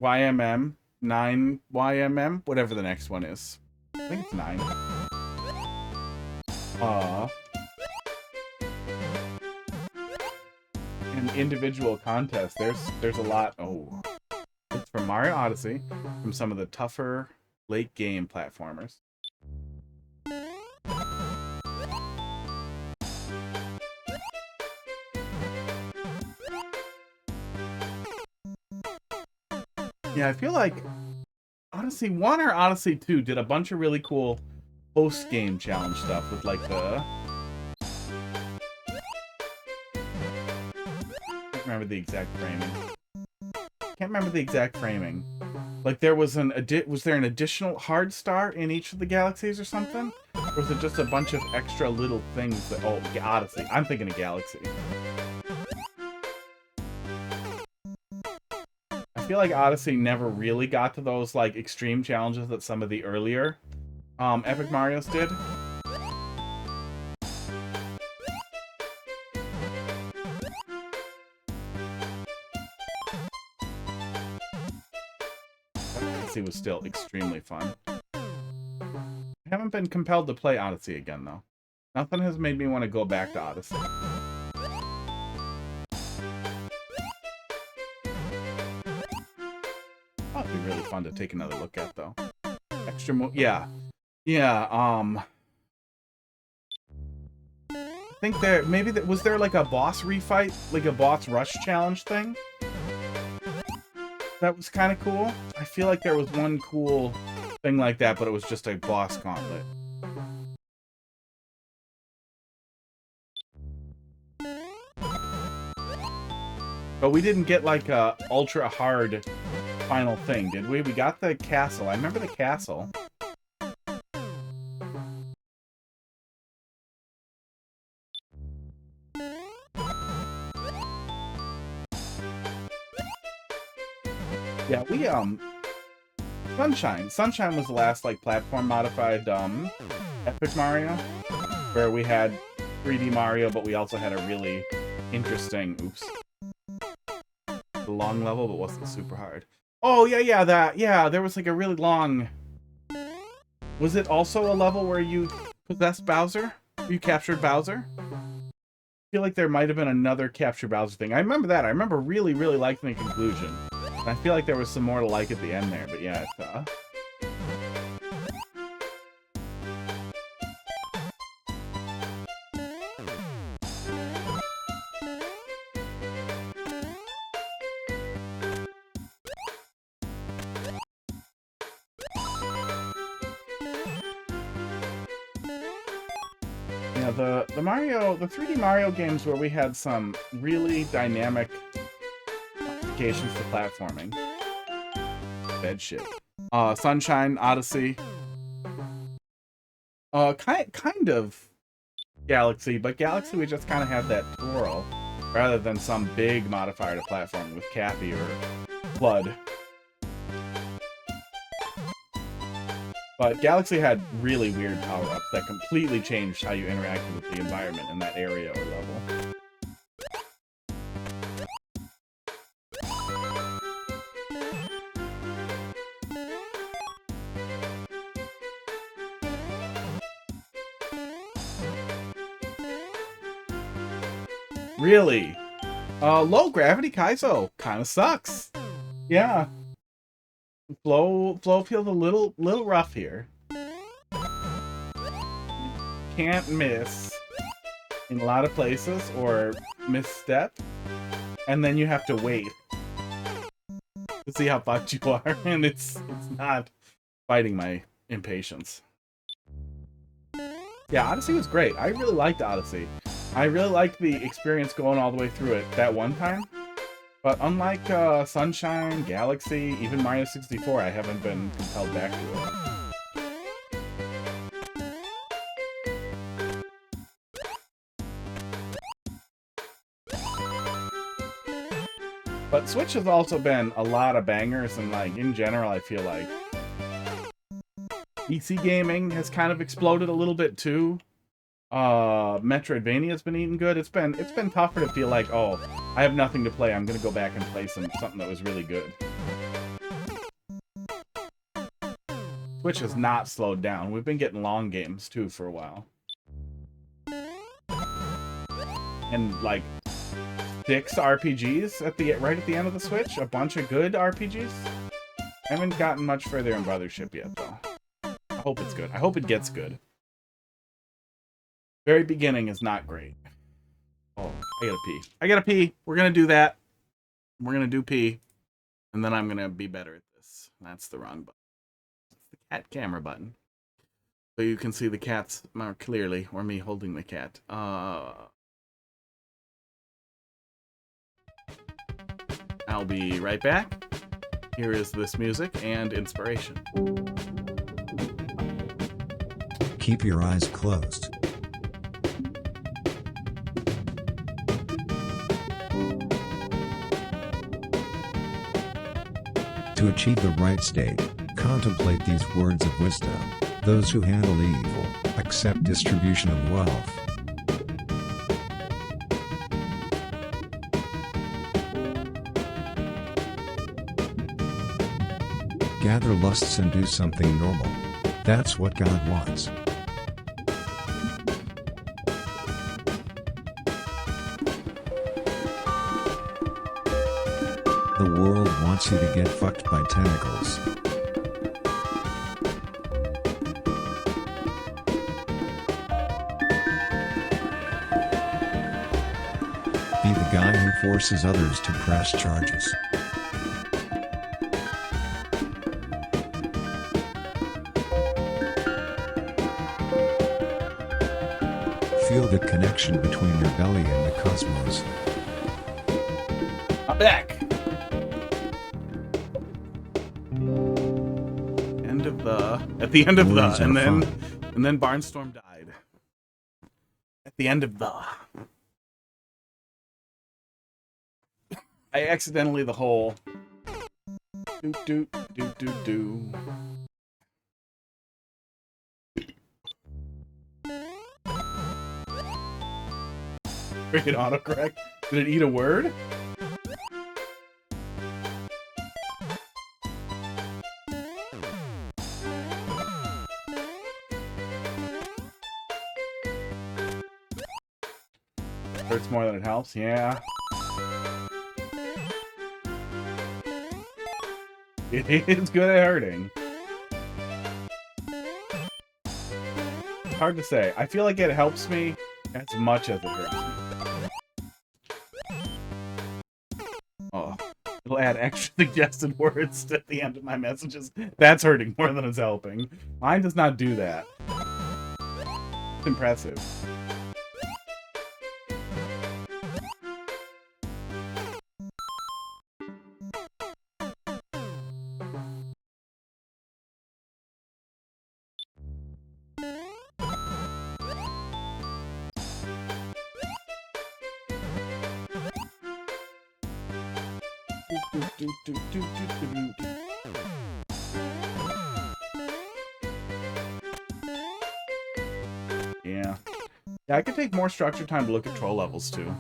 YMM, 9YMM, whatever the next one is. I think it's 9. And individual contests, there's a lot. Oh, it's from Mario Odyssey, from some of the tougher late game platformers. Yeah, I feel like Odyssey 1 or Odyssey 2 did a bunch of really cool post-game challenge stuff with, like, the... I can't remember the exact framing. Can't remember the exact framing. Like, there was was there an additional hard star in each of the galaxies or something? Or was it just a bunch of extra little things that... Oh, Odyssey. I'm thinking of Galaxy. I feel like Odyssey never really got to those, like, extreme challenges that some of the earlier Epic Marios did. Odyssey was still extremely fun. I haven't been compelled to play Odyssey again, though. Nothing has made me want to go back to Odyssey. That'd be really fun to take another look at, though. Yeah. Yeah, I think there, maybe was there like a boss refight, like a boss rush challenge thing? That was kind of cool. I feel like there was one cool thing like that, but it was just a boss gauntlet. But we didn't get like a ultra hard final thing, did we? We got the castle. I remember the castle. Yeah, we Sunshine was the last like platform modified Epic Mario, where we had 3D Mario, but we also had a really interesting the long level, but wasn't super hard. Oh yeah, there was like a really long Was it also a level where you possessed Bowser? You captured Bowser? I feel like there might have been another capture Bowser thing. I remember that. I remember really, really liking the conclusion. And I feel like there was some more to like at the end there, but yeah, it's, yeah, the 3D Mario games where we had some really dynamic applications to platforming. Bad shit. Sunshine, Odyssey. Kind of Galaxy, but Galaxy we just kind of had that twirl rather than some big modifier to platform with Cappy or Flood. But Galaxy had really weird power-ups that completely changed how you interacted with the environment in that area or level. Really? Low gravity Kaizo kind of sucks. Yeah. Flow feels a little rough here. Can't miss in a lot of places or misstep, and then you have to wait to see how fucked you are, and it's not fighting my impatience. Yeah, Odyssey was great. I really liked Odyssey. I really liked the experience going all the way through it that one time. But unlike Sunshine, Galaxy, even Mario 64, I haven't been compelled back to it. But Switch has also been a lot of bangers, and like in general, I feel like PC gaming has kind of exploded a little bit too. Metroidvania's been eating good. It's been tougher to feel like, oh, I have nothing to play. I'm gonna go back and play something that was really good. Switch has not slowed down. We've been getting long games too for a while. And like 6 RPGs right at the end of the Switch. A bunch of good RPGs. I haven't gotten much further in Brothership yet though. I hope it's good. I hope it gets good. Very beginning is not great. Oh, I gotta pee. I gotta pee. We're gonna do that. We're gonna do pee. And then I'm gonna be better at this. That's the wrong button. It's the cat camera button. So you can see the cats more clearly, or me holding the cat. I'll be right back. Here is this music and inspiration. Keep your eyes closed. To achieve the right state, contemplate these words of wisdom. Those who handle evil, accept distribution of wealth. Gather lusts and do something normal. That's what God wants. The world wants you to get fucked by tentacles. Be the guy who forces others to press charges. Feel the connection between your belly and the cosmos. I'm back. At the end of the, and then Barnstorm died. At the end of the. I accidentally the whole. Do. Freaking autocorrect. Did it eat a word? Hurts more than it helps, yeah. It is good at hurting. It's hard to say. I feel like it helps me as much as it hurts me. Oh, it'll add extra suggested words at the end of my messages. That's hurting more than it's helping. Mine does not do that. It's impressive. Yeah. Yeah, I could take more structure time to look at troll levels too.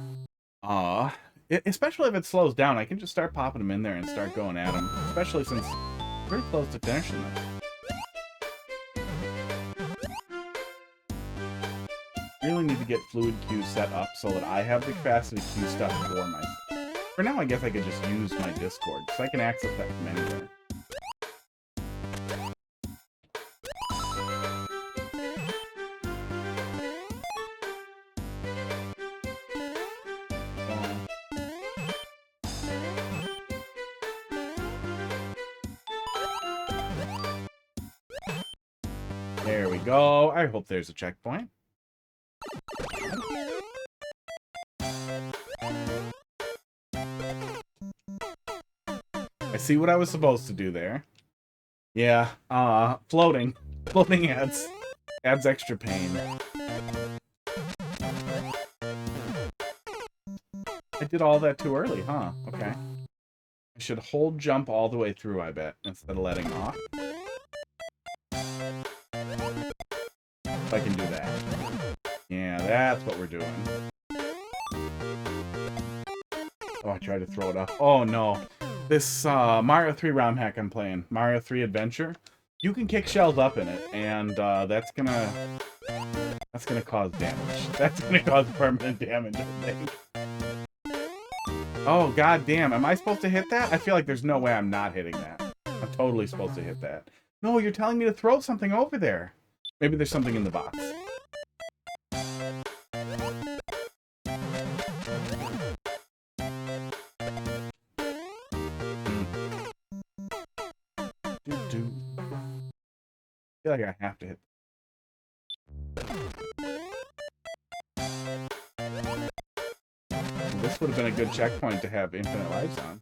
Especially if it slows down, I can just start popping them in there and start going at them. Especially since we're pretty close to finishing them. Really need to get fluid queue set up so that I have the capacity to queue stuff for myself. For now, I guess I could just use my Discord, because I can access that from anywhere. There we go. I hope there's a checkpoint. I see what I was supposed to do there. Yeah, floating. Floating adds extra pain. I did all that too early, huh? Okay. I should hold jump all the way through, I bet, instead of letting off. If I can do that. Yeah, that's what we're doing. Oh, I tried to throw it up. Oh, no. This Mario 3 ROM hack I'm playing, Mario 3 Adventure, you can kick shells up in it, and that's gonna cause damage. That's gonna cause permanent damage, I think. Oh, god damn. Am I supposed to hit that? I feel like there's no way I'm not hitting that. I'm totally supposed to hit that. No, you're telling me to throw something over there. Maybe there's something in the box. I feel like I have to hit. This would have been a good checkpoint to have infinite lives on.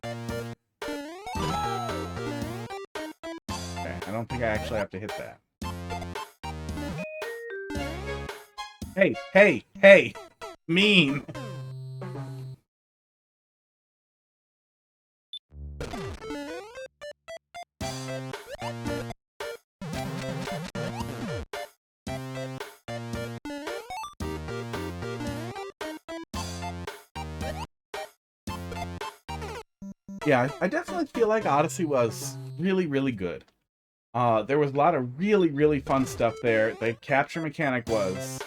Okay, I don't think I actually have to hit that. Hey, hey, hey! Mean! Yeah, I definitely feel like Odyssey was really, really good. There was a lot of really, really fun stuff there. The capture mechanic was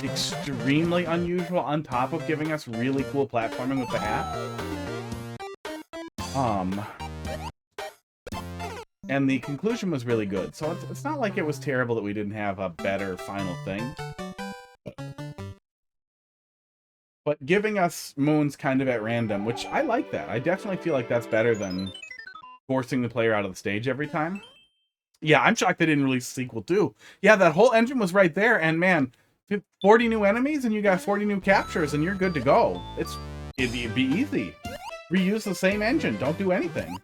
extremely unusual, on top of giving us really cool platforming with the hat. And the conclusion was really good. So it's not like it was terrible that we didn't have a better final thing. But giving us moons kind of at random, which I like that. I definitely feel like that's better than forcing the player out of the stage every time. Yeah, I'm shocked they didn't release a sequel too. Yeah, that whole engine was right there, and man, 40 new enemies and you got 40 new captures and you're good to go. It'd be easy. Reuse the same engine, don't do anything.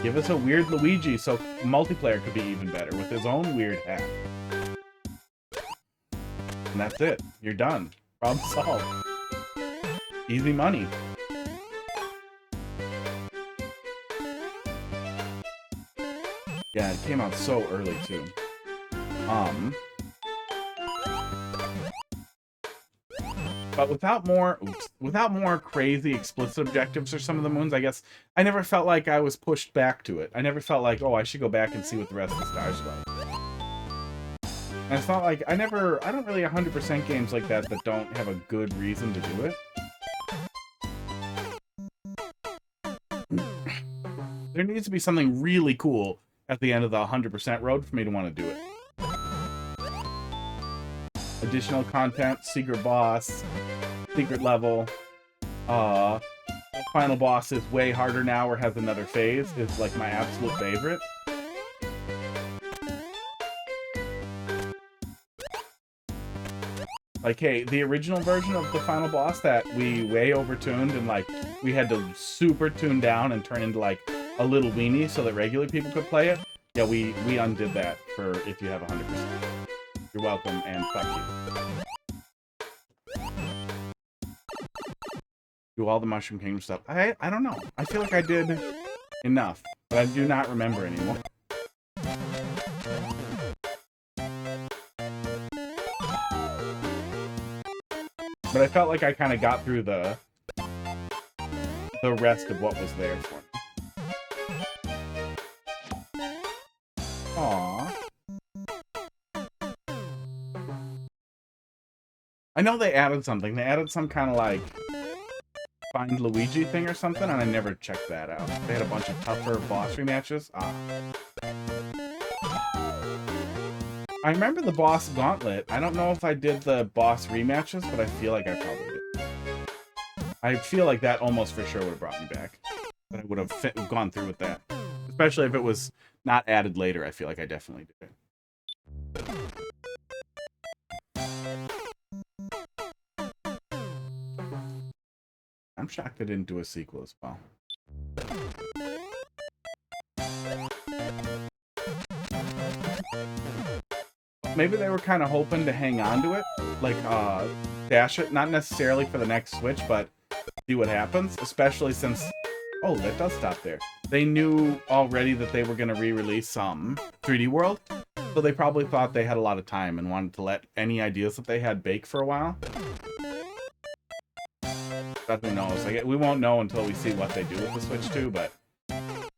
Give us a weird Luigi so multiplayer could be even better with his own weird hat. And that's it. You're done. Problem solved. Easy money. Yeah, it came out so early too. But without more crazy explicit objectives for some of the moons, I guess I never felt like I was pushed back to it. I never felt like, oh, I should go back and see what the rest of the stars are like. And it's not like I don't really 100% games like that that don't have a good reason to do it. There needs to be something really cool at the end of the 100% road for me to want to do it. Additional content, secret boss, secret level, final boss is way harder now or has another phase is like my absolute favorite. Like, hey, the original version of the final boss that we way overtuned and like we had to super tune down and turn into like a little weenie so that regular people could play it. Yeah, we undid that for if you have 100%. You're welcome and fuck you. Do all the Mushroom Kingdom stuff. I don't know. I feel like I did enough, but I do not remember anymore. But I felt like I kind of got through the rest of what was there for me. Aww. I know they added something. They added some kind of like Find Luigi thing or something, and I never checked that out. They had a bunch of tougher boss rematches. Ah. I remember the boss gauntlet. I don't know if I did the boss rematches, but I feel like I probably did. I feel like that almost for sure would have brought me back. But I would have gone through with that. Especially if it was not added later, I feel like I definitely did it. I'm shocked they didn't do a sequel as well. Maybe they were kind of hoping to hang on to it, like dash it, not necessarily for the next Switch, but see what happens, especially since, oh, that does stop there. They knew already that they were going to re-release 3D World, so they probably thought they had a lot of time and wanted to let any ideas that they had bake for a while. But who knows? Like, we won't know until we see what they do with the Switch 2, but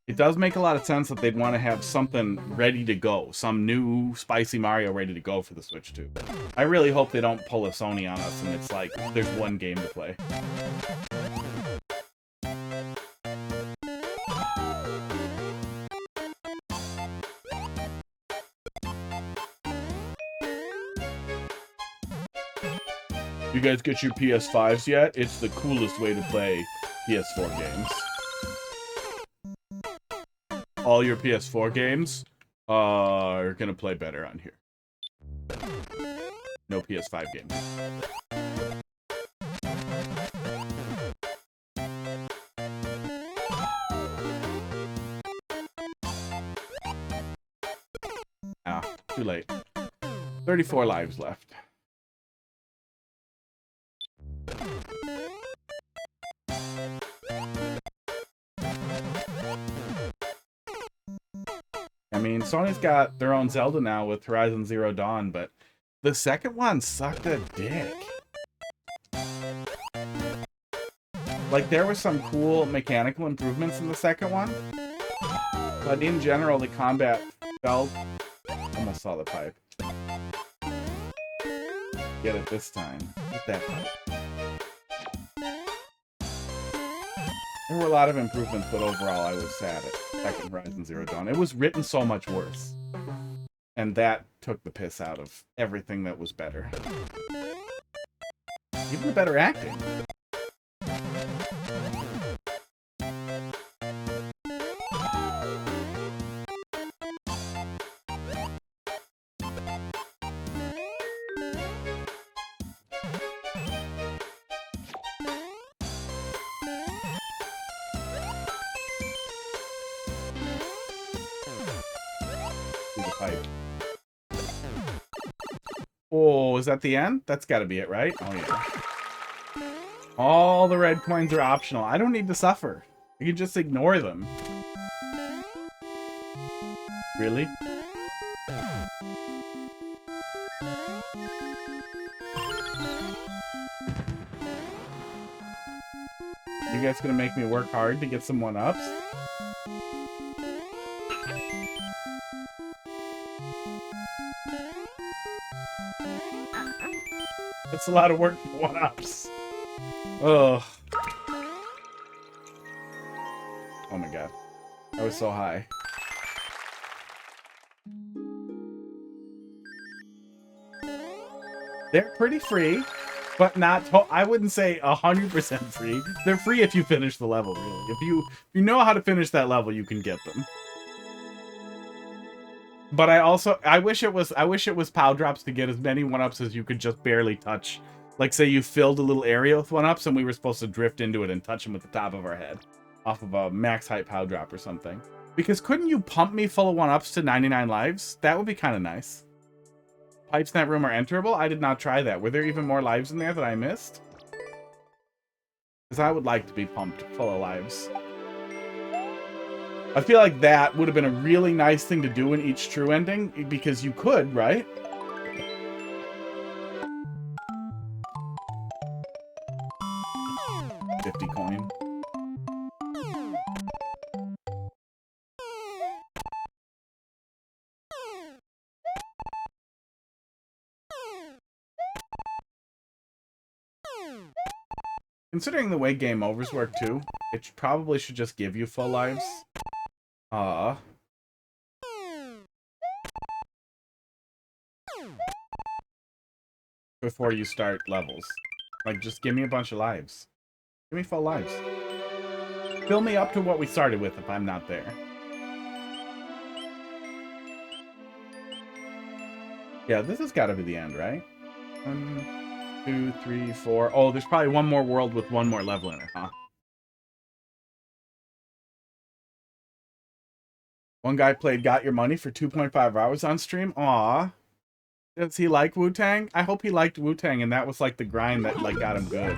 it does make a lot of sense that they'd want to have something ready to go. Some new spicy Mario ready to go for the Switch 2. I really hope they don't pull a Sony on us and it's like, there's one game to play. You guys get your PS5s yet? It's the coolest way to play PS4 games. All your PS4 games are gonna play better on here. No PS5 games. Ah, too late. 34 lives left. I mean, Sony's got their own Zelda now with Horizon Zero Dawn, but the second one sucked a dick. Like, there were some cool mechanical improvements in the second one, but in general, the combat felt... Almost saw the pipe. Get it this time. Get that pipe. There were a lot of improvements, but overall I was sad at second Horizon Zero Dawn. It was written so much worse. And that took the piss out of everything that was better. Even the better acting. Oh, is that the end? That's got to be it, right? Oh, yeah. All the red coins are optional. I don't need to suffer. I can just ignore them. Really? You guys gonna make me work hard to get some one-ups? It's a lot of work for one-ups. Ugh. Oh my god. I was so high. They're pretty free, but not. I wouldn't say 100% free. They're free if you finish the level. Really, if you know how to finish that level, you can get them. But I wish it was POW drops to get as many 1-ups as you could just barely touch. Like say you filled a little area with 1-ups and we were supposed to drift into it and touch them with the top of our head, off of a max height POW drop or something. Because couldn't you pump me full of 1-ups to 99 lives? That would be kind of nice. Pipes in that room are enterable? I did not try that. Were there even more lives in there that I missed? Because I would like to be pumped full of lives. I feel like that would have been a really nice thing to do in each true ending, because you could, right? $50 coin. Considering the way game overs work too, it probably should just give you full lives. Before you start levels. Like, just give me a bunch of lives. Give me full lives. Fill me up to what we started with if I'm not there. Yeah, this has got to be the end, right? 1, 2, 3, 4. Oh, there's probably one more world with one more level in it, huh? One guy played Got Your Money for 2.5 hours on stream. Aw. Does he like Wu-Tang? I hope he liked Wu-Tang and that was like the grind that like got him good.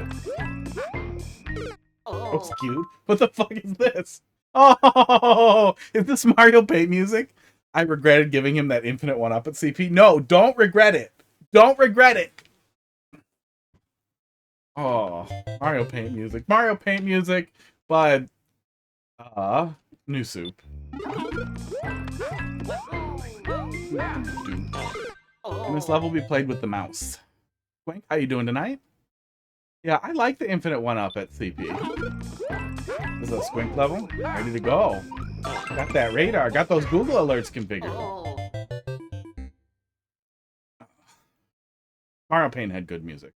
Oh, it's cute. What the fuck is this? Oh, is this Mario Paint music? I regretted giving him that infinite 1-up at CP. No, don't regret it. Don't regret it. Oh, Mario Paint music. Mario Paint music, but new soup. And this level will be played with the mouse. Squink, how you doing tonight? Yeah, I like the infinite 1-up at CP. This is a Squink level. Ready to go. Got that radar. Got those Google alerts configured. Mario Paint had good music.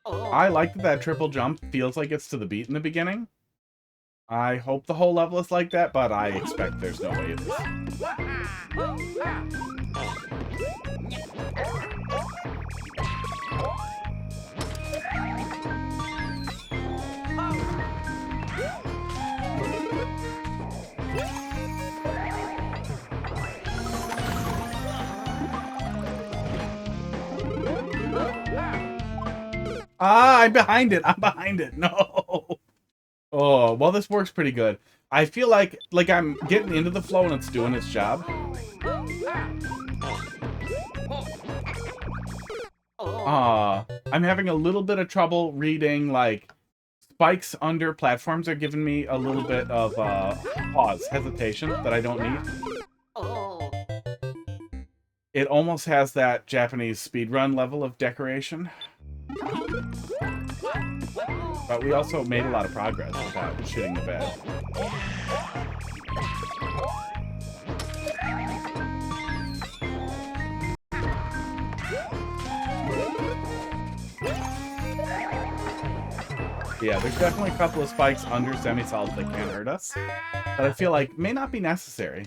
I like that triple jump feels like it's to the beat in the beginning. I hope the whole level is like that, but I expect there's no way it is. Ah, I'm behind it. I'm behind it. No. Oh, well, this works pretty good. I feel like I'm getting into the flow and it's doing its job. I'm having a little bit of trouble reading, like, spikes under platforms are giving me a little bit of pause, hesitation that I don't need. It almost has that Japanese speedrun level of decoration. But we also made a lot of progress without shitting the bed. Yeah, there's definitely a couple of spikes under semi-solids that can't hurt us, that I feel like may not be necessary.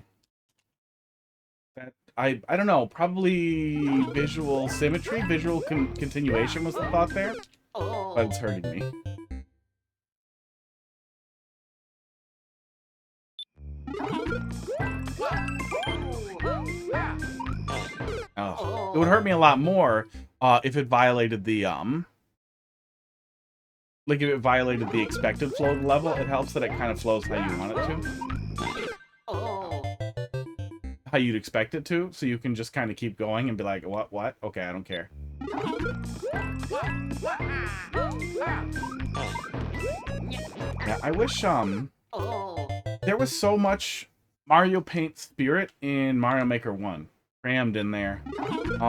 That I don't know, probably visual symmetry, visual continuation was the thought there, but it's hurting me. Oh, it would hurt me a lot more if it violated the like if it violated the expected flow of the level. It helps that it kind of flows how you want it to. How you'd expect it to, so you can just kind of keep going and be like, what? Okay, I don't care. Yeah, I wish there was so much Mario Paint Spirit in Mario Maker 1. Crammed in there. And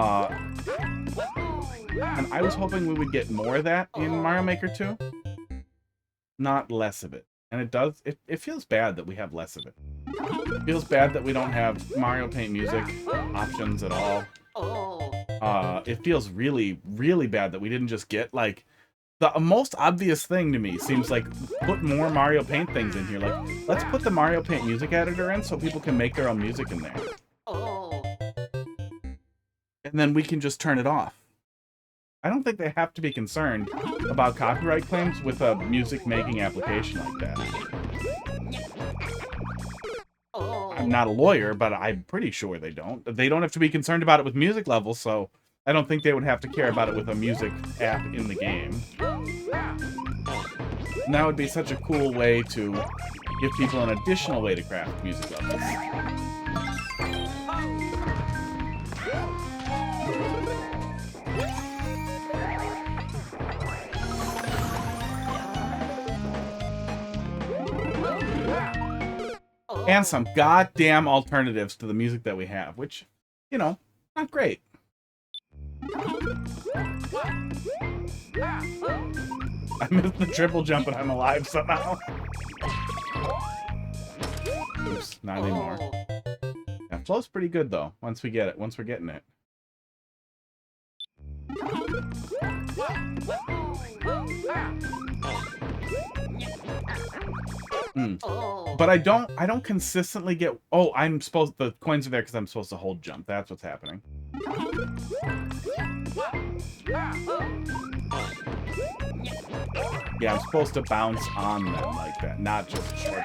I was hoping we would get more of that in Mario Maker 2. Not less of it. And it feels bad that we have less of it. It feels bad that we don't have Mario Paint music options at all. It feels really, really bad that we didn't just get, like, the most obvious thing to me seems like put more Mario Paint things in here. Like, let's put the Mario Paint music editor in so people can make their own music in there. And then we can just turn it off. I don't think they have to be concerned about copyright claims with a music-making application like that. I'm not a lawyer, but I'm pretty sure they don't. They don't have to be concerned about it with music levels, so I don't think they would have to care about it with a music app in the game. And that would be such a cool way to give people an additional way to craft music levels. And some goddamn alternatives to the music that we have, which, you know, not great. I missed the triple jump and I'm alive somehow. Oops, not anymore. Yeah, flow's pretty good though, once we get it, once we're getting it. But I don't consistently get... Oh, the coins are there because I'm supposed to hold jump. That's what's happening. Yeah, I'm supposed to bounce on them like that, not just short.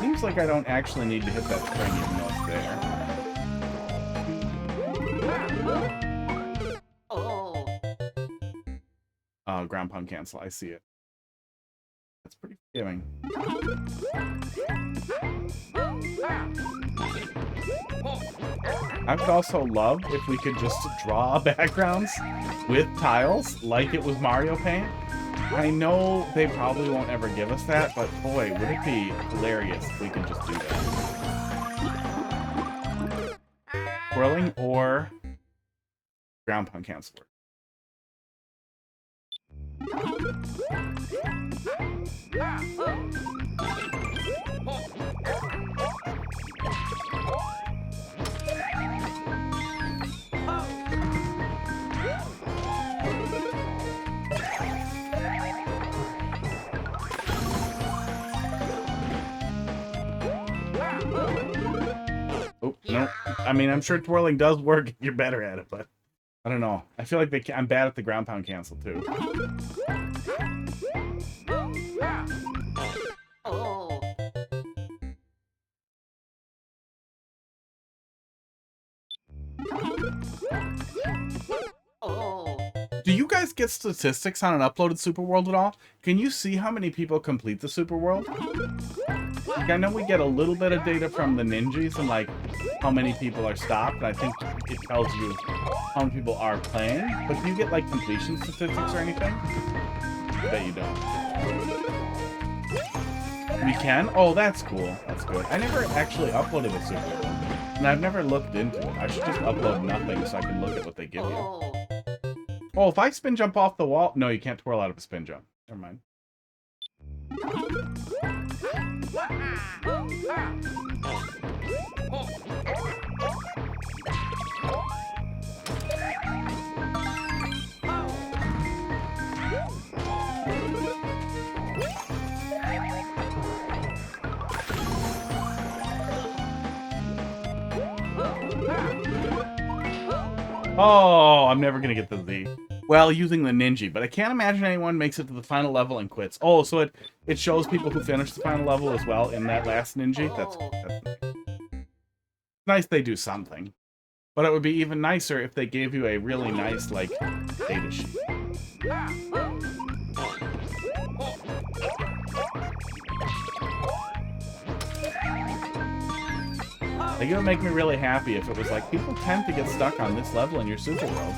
Seems like I don't actually need to hit that spring even though it's there. Ground pound cancel. I see it. That's pretty forgiving. I would also love if we could just draw backgrounds with tiles like it was Mario Paint. I know they probably won't ever give us that, but boy, would it be hilarious if we could just do that. Twirling or ground pound cancel. Oh, no. I mean, I'm sure twirling does work if you're better at it, but I don't know. I feel like I'm bad at the ground pound cancel, too. Do you guys get statistics on an uploaded Super World at all? Can you see how many people complete the Super World? Like, I know we get a little bit of data from the ninjas and like how many people are stopped. And I think it tells you how many people are playing. But do you get like completion statistics or anything? I bet you don't. We can? Oh, that's cool. That's good. I never actually uploaded a Super World. And I've never looked into it. I should just upload nothing so I can look at what they give you. Oh, if I spin jump off the wall... No, you can't twirl out of a spin jump. Never mind. Oh, I'm never gonna get the Z. Well, using the ninja, but I can't imagine anyone makes it to the final level and quits. Oh, so it shows people who finished the final level as well in that last ninja. That's nice they do something. But it would be even nicer if they gave you a really nice, like, data sheet. Like, it would make me really happy if it was like, people tend to get stuck on this level in your super world.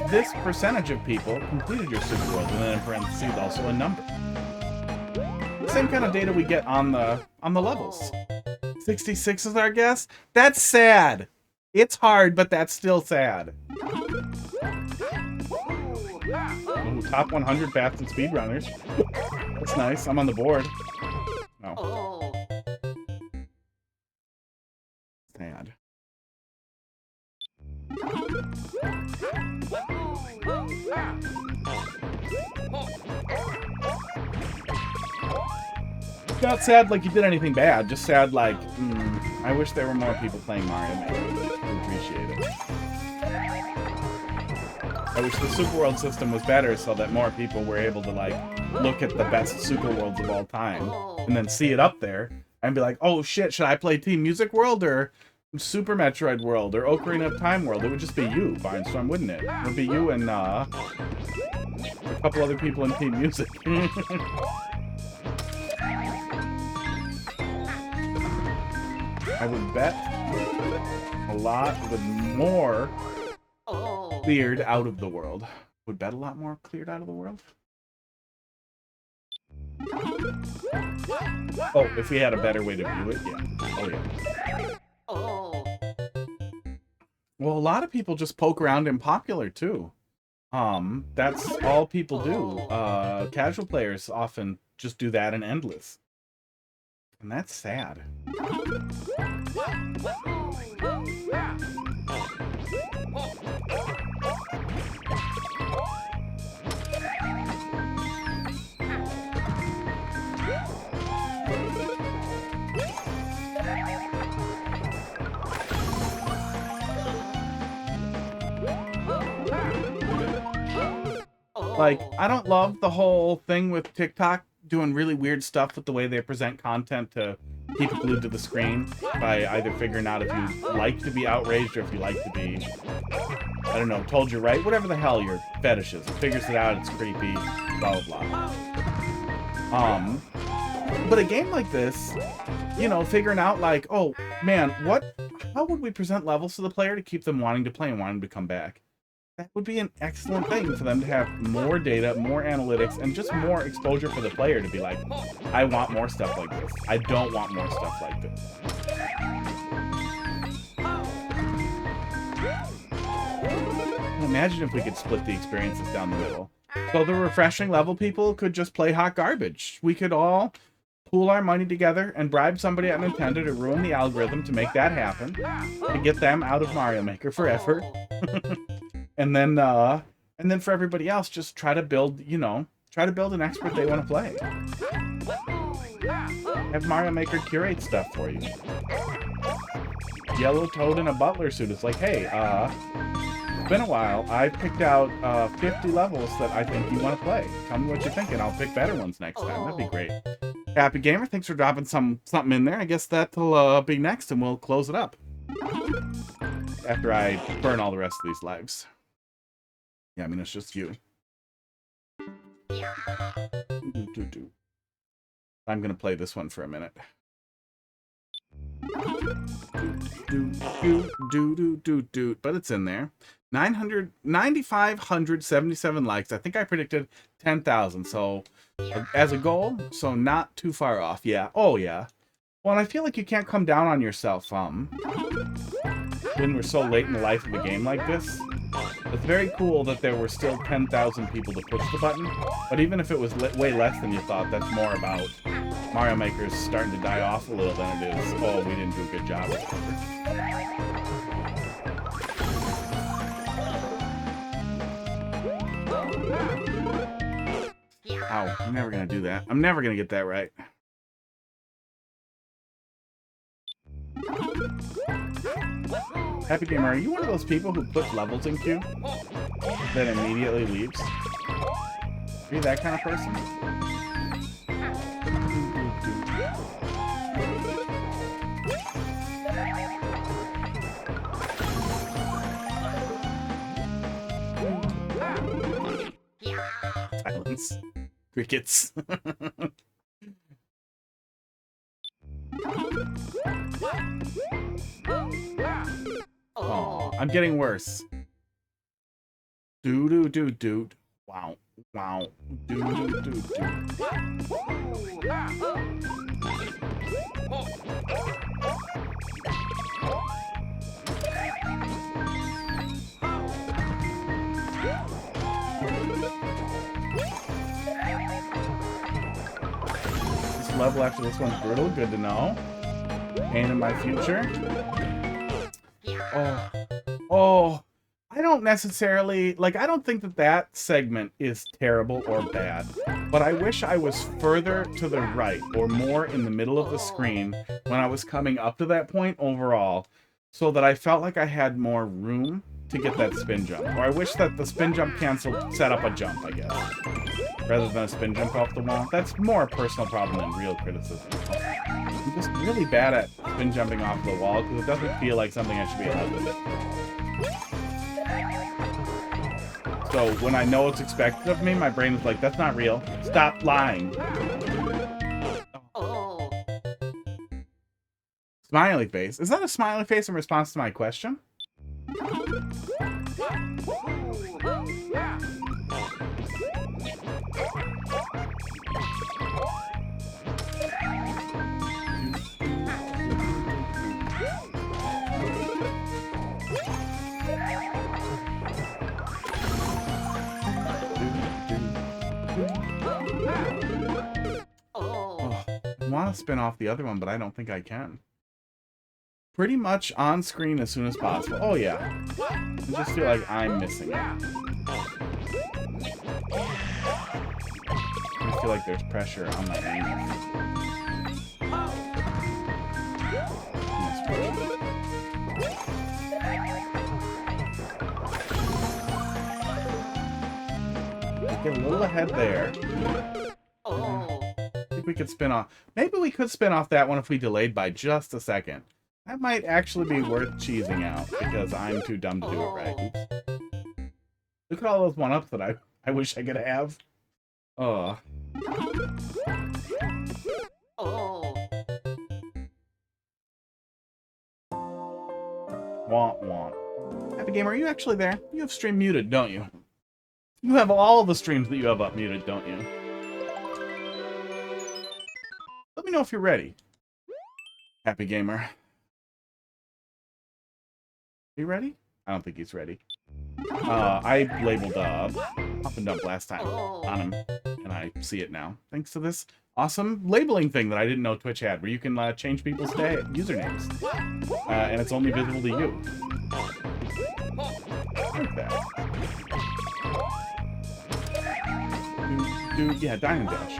This percentage of people completed your super world, and then in parentheses also a number. Same kind of data we get on the levels. 66 is our guess? That's sad. It's hard, but that's still sad. Ooh, top 100 fast and speedrunners. That's nice. I'm on the board. No. Sad. Not sad like you did anything bad, just sad like, I wish there were more people playing Mario Maker. I appreciate it. I wish the Super World system was better so that more people were able to, like, look at the best Super Worlds of all time and then see it up there and be like, oh shit, should I play Team Music World or Super Metroid World or Ocarina of Time World? It would just be you, Barnstorm, wouldn't it? It would be you and a couple other people in Team Music. I would bet a lot with more cleared out of the world. Would bet a lot more cleared out of the world? Oh, if we had a better way to view it, yeah. Oh, yeah. Well, a lot of people just poke around in popular, too. That's all people do. Casual players often just do that in endless. And that's sad. Like, I don't love the whole thing with TikTok doing really weird stuff with the way they present content to keep it glued to the screen by either figuring out if you like to be outraged or if you like to be, I don't know, told you're right, whatever the hell your fetish is. It figures it out, it's creepy, blah, blah, blah. But a game like this, you know, figuring out like, oh, man, how would we present levels to the player to keep them wanting to play and wanting to come back? That would be an excellent thing for them to have more data, more analytics, and just more exposure for the player to be like, I want more stuff like this. I don't want more stuff like this. Imagine if we could split the experiences down the middle. So the refreshing level people could just play hot garbage. We could all pool our money together and bribe somebody at Nintendo to ruin the algorithm to make that happen, to get them out of Mario Maker forever. And then for everybody else, just try to build, you know, try to build an expert they want to play. Have Mario Maker curate stuff for you. Yellow Toad in a butler suit. It's like, hey, it's been a while. I picked out 50 levels that I think you want to play. Tell me what you think, and I'll pick better ones next time. That'd be great. Happy Gamer, thanks for dropping something in there. I guess that'll be next, and we'll close it up. After I burn all the rest of these lives. Yeah, I mean, it's just you. I'm gonna play this one for a minute. But it's in there. 9,577 likes. I think I predicted 10,000. So, as a goal, so not too far off. Yeah. Oh, yeah. Well, and I feel like you can't come down on yourself, when we're so late in the life of a game like this. It's very cool that there were still 10,000 people to push the button, but even if it was way less than you thought, that's more about Mario Maker's starting to die off a little than it is, oh, we didn't do a good job with it. Ow, I'm never gonna do that. I'm never gonna get that right. Happy Gamer, are you one of those people who puts levels in queue then immediately leaves? Are you that kind of person? Silence. Crickets. I'm getting worse. Do. Wow. Do. This level after this one's brutal. Good to know. Pain in my future. Oh. I don't necessarily, like, I don't think that segment is terrible or bad, but I wish I was further to the right or more in the middle of the screen when I was coming up to that point overall, so that I felt like I had more room to get that spin jump. Or I wish that the spin jump canceled set up a jump, I guess, rather than a spin jump off the wall. That's more a personal problem than real criticism. I'm just really bad at spin jumping off the wall because it doesn't feel like something I should be allowed to do. So when I know it's expected of me, my brain is like, that's not real. Stop lying. Oh. Smiley face. Is that a smiley face in response to my question? I want to spin off the other one, but I don't think I can. Pretty much on screen as soon as possible. Oh yeah. I just feel like I'm missing it. I feel like there's pressure on my anus. Get a little ahead there. We could spin off. Maybe we could spin off that one if we delayed by just a second. That might actually be worth cheesing out because I'm too dumb to do it right. Oops. Look at all those one-ups that I wish I could have. Oh. Womp. Happy Gamer, are you actually there? You have stream muted, don't you? You have all the streams that you have up muted, don't you? Let me know if you're ready. Happy Gamer. You ready? I don't think he's ready. I labeled up and dump last time on him, and I see it now. Thanks to this awesome labeling thing that I didn't know Twitch had, where you can change people's usernames. And it's only visible to you. Like that. Dude, yeah, Diamond Dash.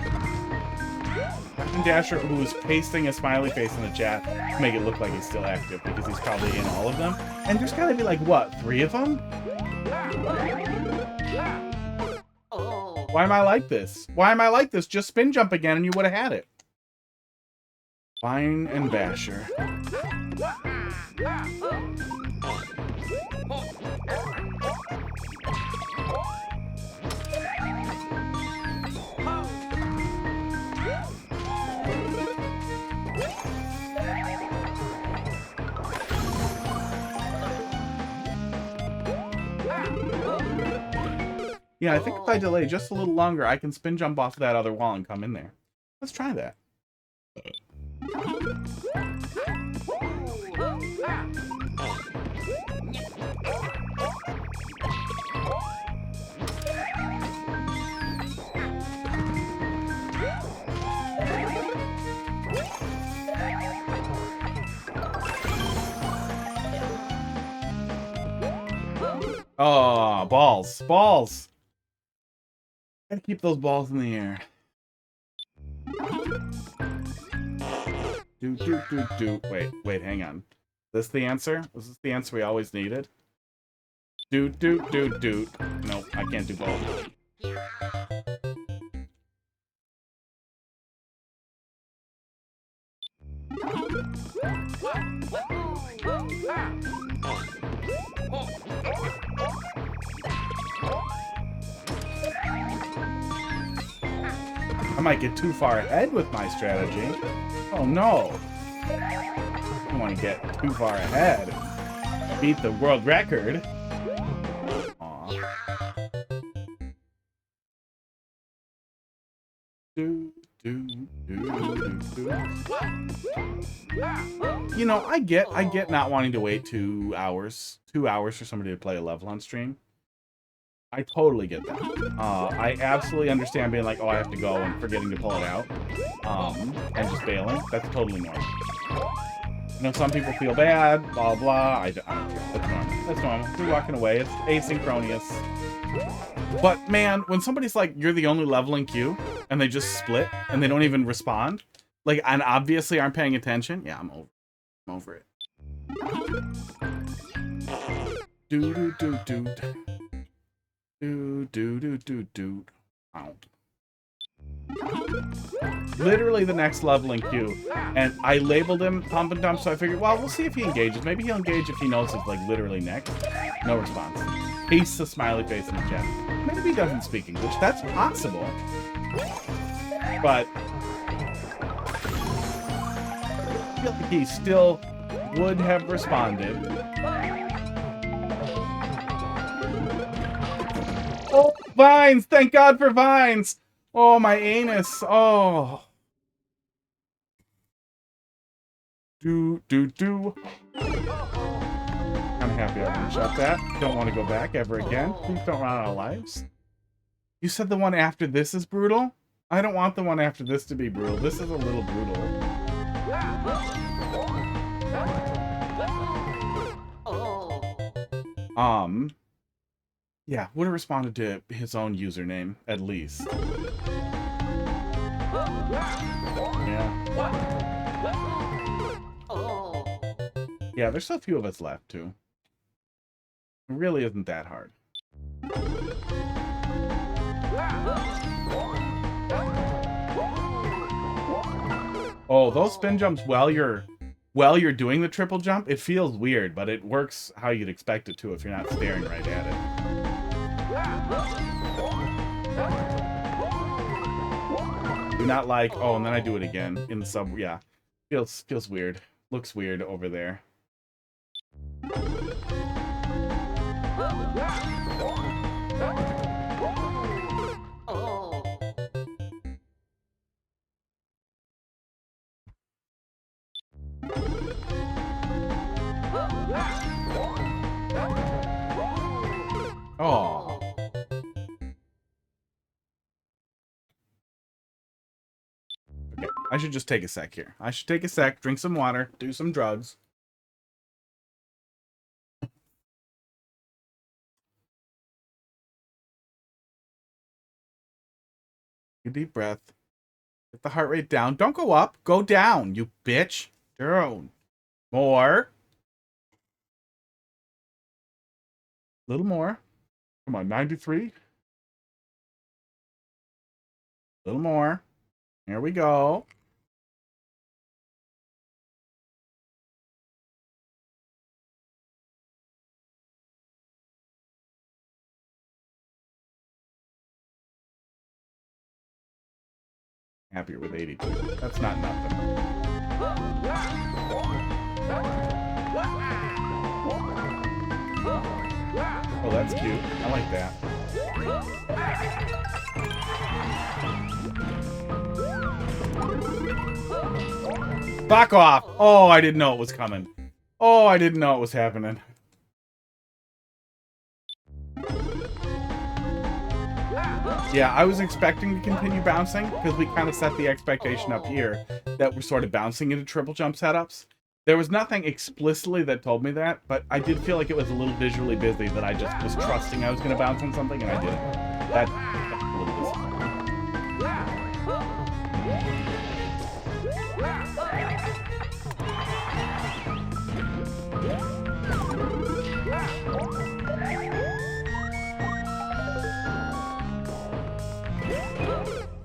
Diamond Dasher, who is pasting a smiley face in the chat to make it look like he's still active, because he's probably in all of them. And there's gotta be like, what, 3 of them? Why am I like this? Why am I like this? Just spin jump again and you would have had it. Vine and Basher. Yeah, I think if I delay just a little longer, I can spin jump off that other wall and come in there. Let's try that. Oh, balls. Balls! Gotta keep those balls in the air. Do. Wait, hang on. Is this the answer? Was this the answer we always needed? Do. Nope, I can't do both. I might get too far ahead with my strategy. Oh no. I don't want to get too far ahead. beat the world record. Aw. You know, I get not wanting to wait 2 hours for somebody to play a level on stream. I totally get that. I absolutely understand being like, oh, I have to go and forgetting to pull it out, and just bailing. That's totally normal. You know, some people feel bad, blah, blah. I don't care. That's normal. That's normal. You're walking away. It's asynchronous. But, man, when somebody's like, you're the only level in queue, and they just split, and they don't even respond, like, and obviously aren't paying attention, yeah, I'm over it. Do-do-do-do. Do-do-do-do-do. Ow. Literally the next level in queue, and I labeled him Pump and Dump, so I figured, well, we'll see if he engages. Maybe he'll engage if he knows it's, like, literally next. No response. He's a smiley face in the chat. Maybe he doesn't speak English. That's possible. But I feel like he still would have responded. Oh, vines! Thank God for vines! Oh, my anus. Oh. I'm happy I one-shot that. Don't want to go back ever again. Please don't run out of lives. You said the one after this is brutal? I don't want the one after this to be brutal. This is a little brutal. Yeah, would have responded to his own username, at least. Yeah, there's so few of us left, too. It really isn't that hard. Oh, those spin jumps while you're doing the triple jump, it feels weird, but it works how you'd expect it to if you're not staring right at it. Do not like, oh, and then I do it again in the sub, yeah. Feels weird. Looks weird over there. Oh. Okay, I should just take a sec here. I should take a sec, drink some water, do some drugs. Take a deep breath. Get the heart rate down. Don't go up. Go down, you bitch. Down. More. A little more. Come on, 93. A little more. Here we go. Happier with 82. That's not nothing. Oh, that's cute. I like that. Back off! Oh, I didn't know it was coming. Oh, I didn't know it was happening. Yeah, I was expecting to continue bouncing because we kind of set the expectation up here that we're sort of bouncing into triple jump setups. There was nothing explicitly that told me that, but I did feel like it was a little visually busy that I just was trusting I was going to bounce on something, and I didn't. That's a little disappointing.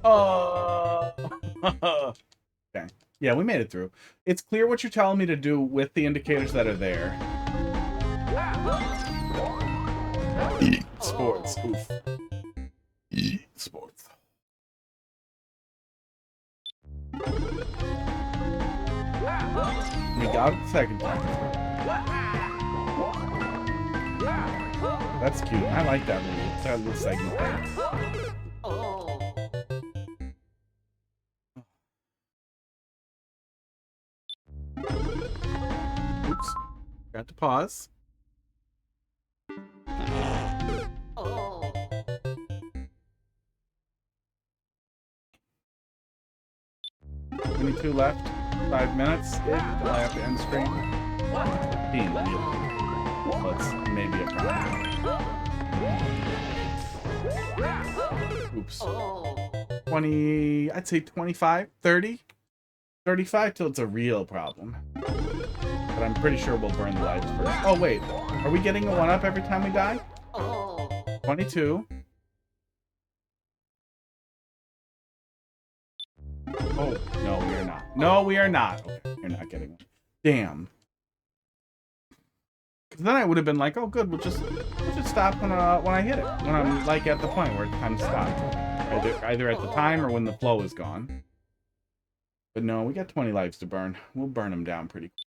Oh. Okay. Yeah, we made it through. It's clear what you're telling me to do with the indicators that are there. Sports. Oof. Sports. We got it the second time. That's cute. I like that little segment there. Oops. Got to pause. Oh. 22 left. 5 minutes. Do I have to end screen? 15, really. Well, it's maybe a problem. Oops. 20, I'd say 25, 30? 35 till it's a real problem. But I'm pretty sure we'll burn the lights first. Oh, wait. Are we getting a 1-up every time we die? 22. Oh, no, we are not. No, we are not. Okay, you're not getting one. Damn. Because then I would have been like, oh, good, we'll just stop when I hit it. When I'm, like, at the point where it's time to stop. Either at the time or when the flow is gone. But no, we got 20 lives to burn. We'll burn them down pretty quick.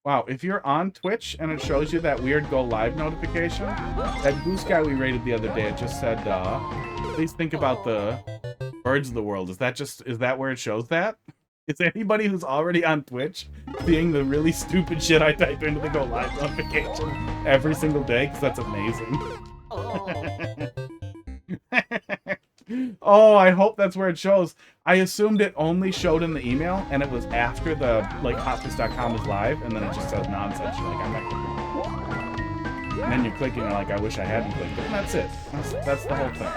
Wow, if you're on Twitch and it shows you that weird go live notification, that goose guy we raided the other day, it just said, please think about the birds of the world. Is that where it shows that? Is anybody who's already on Twitch seeing the really stupid shit I type into the go live notification every single day? Because that's amazing. Oh, I hope that's where it shows. I assumed it only showed in the email, and it was after the, like, hotfix.com is live, and then it just says nonsense. You're like, I'm not clicking. And then you click, and you're like, I wish I hadn't clicked it. And that's it. That's the whole thing.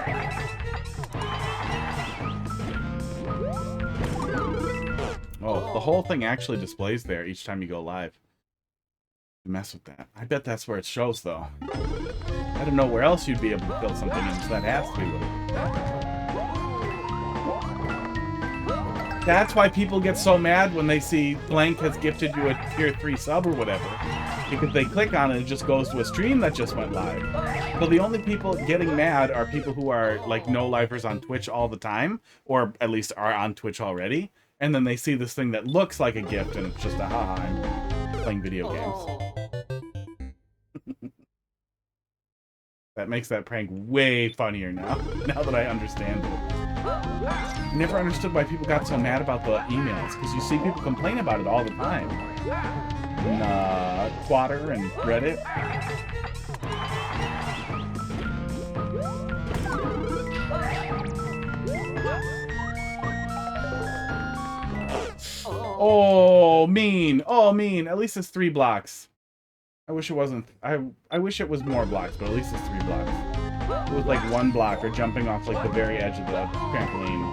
Oh, the whole thing actually displays there each time you go live. Mess with that. I bet that's where it shows, though. I don't know where else you'd be able to fill something in, so that has to be what it is. That's why people get so mad when they see Blank has gifted you a tier 3 sub or whatever. Because they click on it, it just goes to a stream that just went live. So the only people getting mad are people who are, like, no-lifers on Twitch all the time, or at least are on Twitch already. And then they see this thing that looks like a gift, and it's just a haha, I'm playing video games. That makes that prank way funnier now that I understand it. I never understood why people got so mad about the emails, because you see people complain about it all the time. In Quatter and Reddit. Oh, mean. Oh, mean. At least it's 3 blocks. I wish it wasn't. I wish it was more blocks, but at least it's 3 blocks. It was like 1 block or jumping off like the very edge of the trampoline.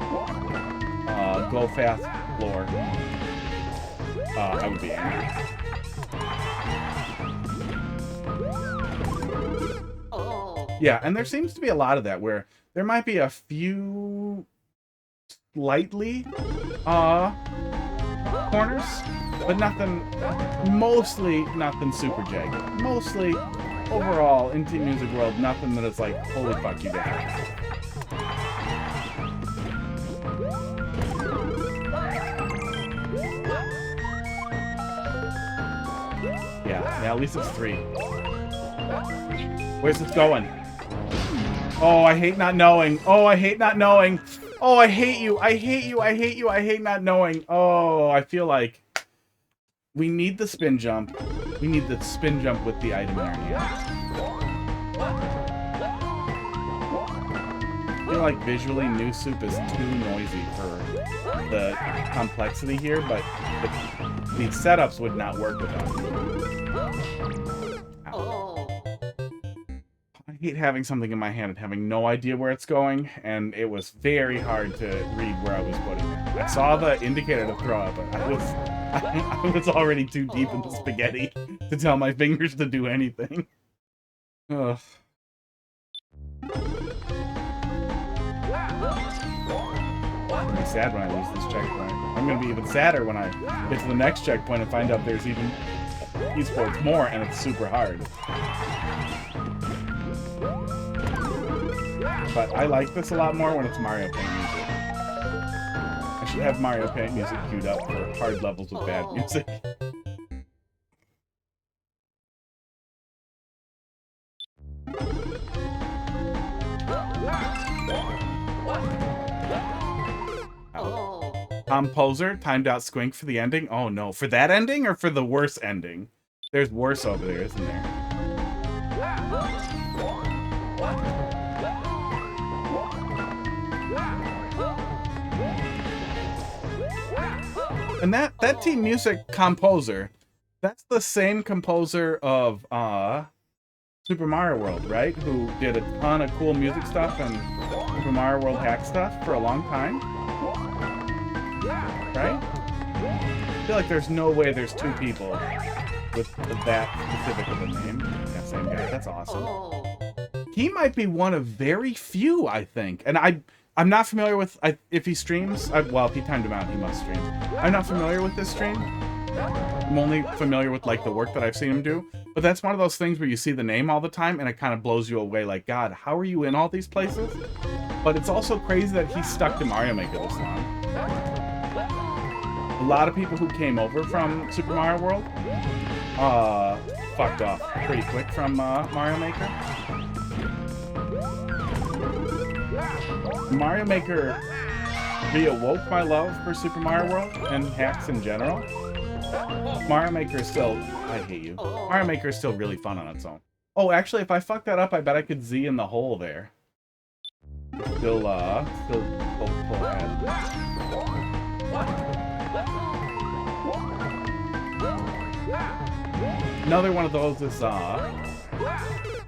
Go fast floor. I would be angry. Yeah, and there seems to be a lot of that where there might be a few slightly corners, but nothing, mostly nothing super jagged. Mostly, overall, in Team Music World, nothing that is like, holy fuck, you guys. Yeah, at least it's 3. Where's this going? Oh, I hate not knowing. Oh, I hate not knowing. Oh, I hate you. I hate you. I hate you. I hate not knowing. Oh, I feel like we need the spin jump. We need the spin jump with the item in our hand. I feel like visually New Soup is too noisy for the complexity here, but the setups would not work without it. I hate having something in my hand and having no idea where it's going, and it was very hard to read where I was putting it. I saw the indicator to throw it, but I was already too deep in the spaghetti to tell my fingers to do anything. Ugh. I'm gonna be sad when I lose this checkpoint. I'm gonna be even sadder when I get to the next checkpoint and find out there's even esports more, and it's super hard. But I like this a lot more when it's Mario Paint music. I should have Mario Paint music queued up for hard levels with bad music. Composer timed out Squink for the ending. Oh no, for that ending or for the worse ending? There's worse over there, isn't there? And that Team Music composer, that's the same composer of Super Mario World, right? Who did a ton of cool music stuff and Super Mario World hack stuff for a long time. Right? I feel like there's no way there's two people with that specific of a name. That same guy. That's awesome. He might be one of very few, I think. And I'm not familiar with if he streams. Well, if he timed him out, he must stream. I'm not familiar with this stream. I'm only familiar with like the work that I've seen him do. But that's one of those things where you see the name all the time and it kind of blows you away. Like, God, how are you in all these places? But it's also crazy that he stuck to Mario Maker this long. A lot of people who came over from Super Mario World fucked off pretty quick from Mario Maker. Mario Maker reawoke my love for Super Mario World and hacks in general. Mario Maker is still... I hate you. Mario Maker is still really fun on its own. Oh, actually, if I fuck that up, I bet I could Z in the hole there. Still pull ahead. Another one of those is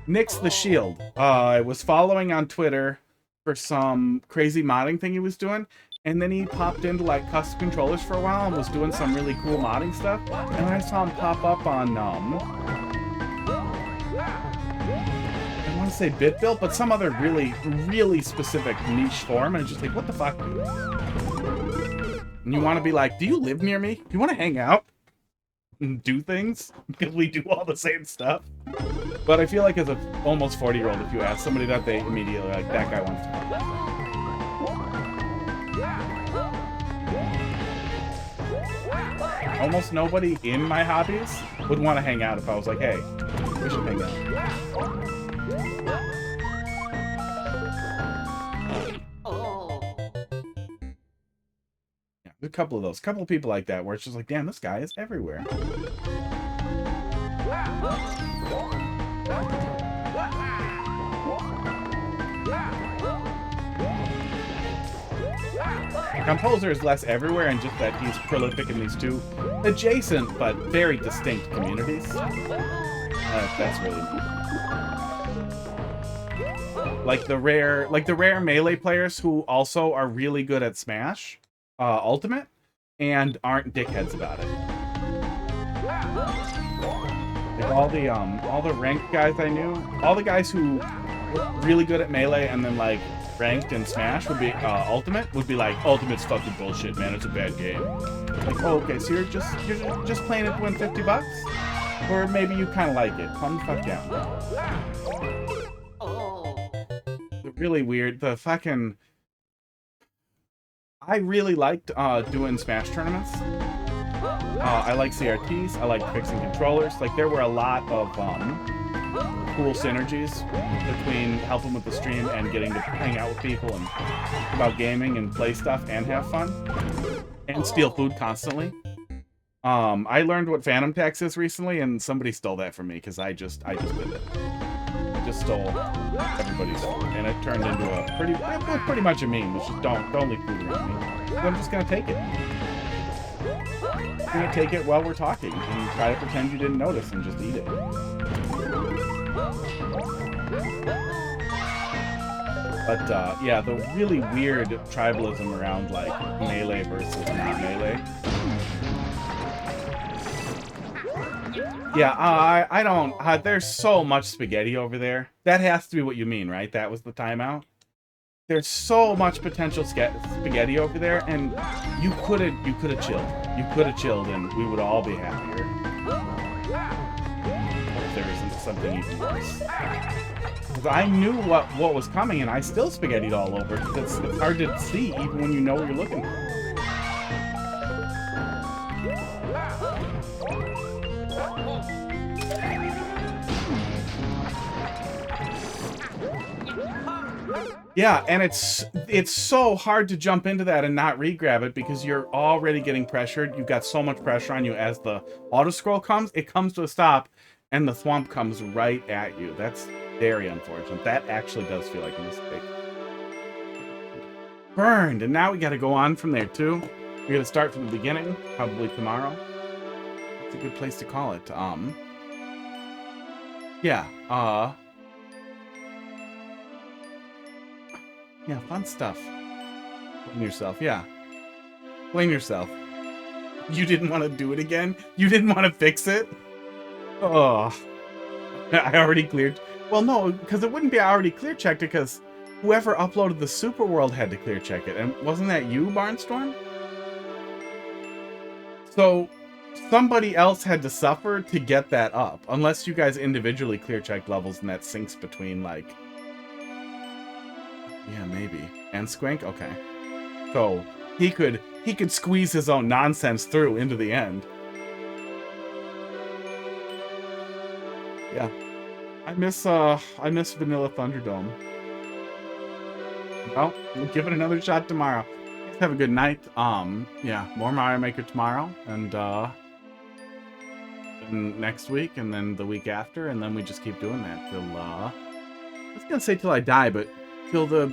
Nix the Shield. I was following on Twitter for some crazy modding thing he was doing, and then he popped into like custom controllers for a while and was doing some really cool modding stuff. And I saw him pop up on I want to say BitBuilt, but some other really specific niche form, and it's just like, what the fuck, dude? And you want to be like, do you live near me? Do you want to hang out and do things? Because we do all the same stuff. But I feel like as a almost 40-year-old, if you ask somebody that, they immediately like, that guy wants to talk. Almost nobody in my hobbies would want to hang out if I was like, hey, we should hang out. Yeah, there's a couple of those. A couple of people like that where it's just like, damn, this guy is everywhere. Composer is less everywhere, and just that he's prolific in these two adjacent but very distinct communities. That's really neat. Like the rare melee players who also are really good at Smash Ultimate and aren't dickheads about it. Like all the ranked guys I knew, all the guys who were really good at melee and then like ranked in Smash would be Ultimate would be like, Ultimate's fucking bullshit, man. It's a bad game. Like, oh, okay, so you're just playing it to win $50, or maybe you kind of like it. Calm the fuck down. The really weird. The fucking. I really liked doing Smash tournaments. I like CRTs. I like fixing controllers. Like there were a lot of cool synergies between helping with the stream and getting to hang out with people and talk about gaming and play stuff and have fun and steal food constantly. I learned what Phantom Tax is recently, and somebody stole that from me because I just did it. I just stole everybody's food, and it turned into a pretty much a meme. Which is don't leave food around me. So I'm just gonna take it. I'm gonna take it while we're talking and try to pretend you didn't notice and just eat it. But yeah, the really weird tribalism around like melee versus not melee. Yeah, I don't. There's so much spaghetti over there. That has to be what you mean, right? That was the timeout. There's so much potential spaghetti over there, and you could have chilled. You could have chilled, and we would all be happier. If there isn't something even worse. Because I knew what was coming, and I still spaghettied all over. It's hard to see even when you know what you're looking for. Yeah, and it's so hard to jump into that and not re-grab it because you're already getting pressured. You've got so much pressure on you as the auto-scroll comes. It comes to a stop, and the thwomp comes right at you. That's very unfortunate. That actually does feel like a mistake. Burned, and now we got to go on from there, too. We're going to start from the beginning, probably tomorrow. That's a good place to call it. Yeah, yeah, fun stuff. Blame yourself, yeah. Blame yourself. You didn't want to do it again? You didn't want to fix it? Oh. I already cleared... Well, no, because it wouldn't be I already clear checked it, because whoever uploaded the Super World had to clear check it. And wasn't that you, Barnstorm? So, somebody else had to suffer to get that up. Unless you guys individually clear checked levels and that syncs between, like... Yeah, maybe. And Squink? Okay. So, he could squeeze his own nonsense through into the end. Yeah. I miss Vanilla Thunderdome. Well, we'll give it another shot tomorrow. Have a good night. Yeah, more Mario Maker tomorrow, and next week, and then the week after, and then we just keep doing that till, I was gonna say till I die, but till the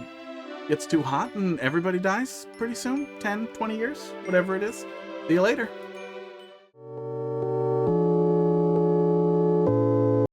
gets too hot and everybody dies pretty soon, 10, 20 years, whatever it is. See you later.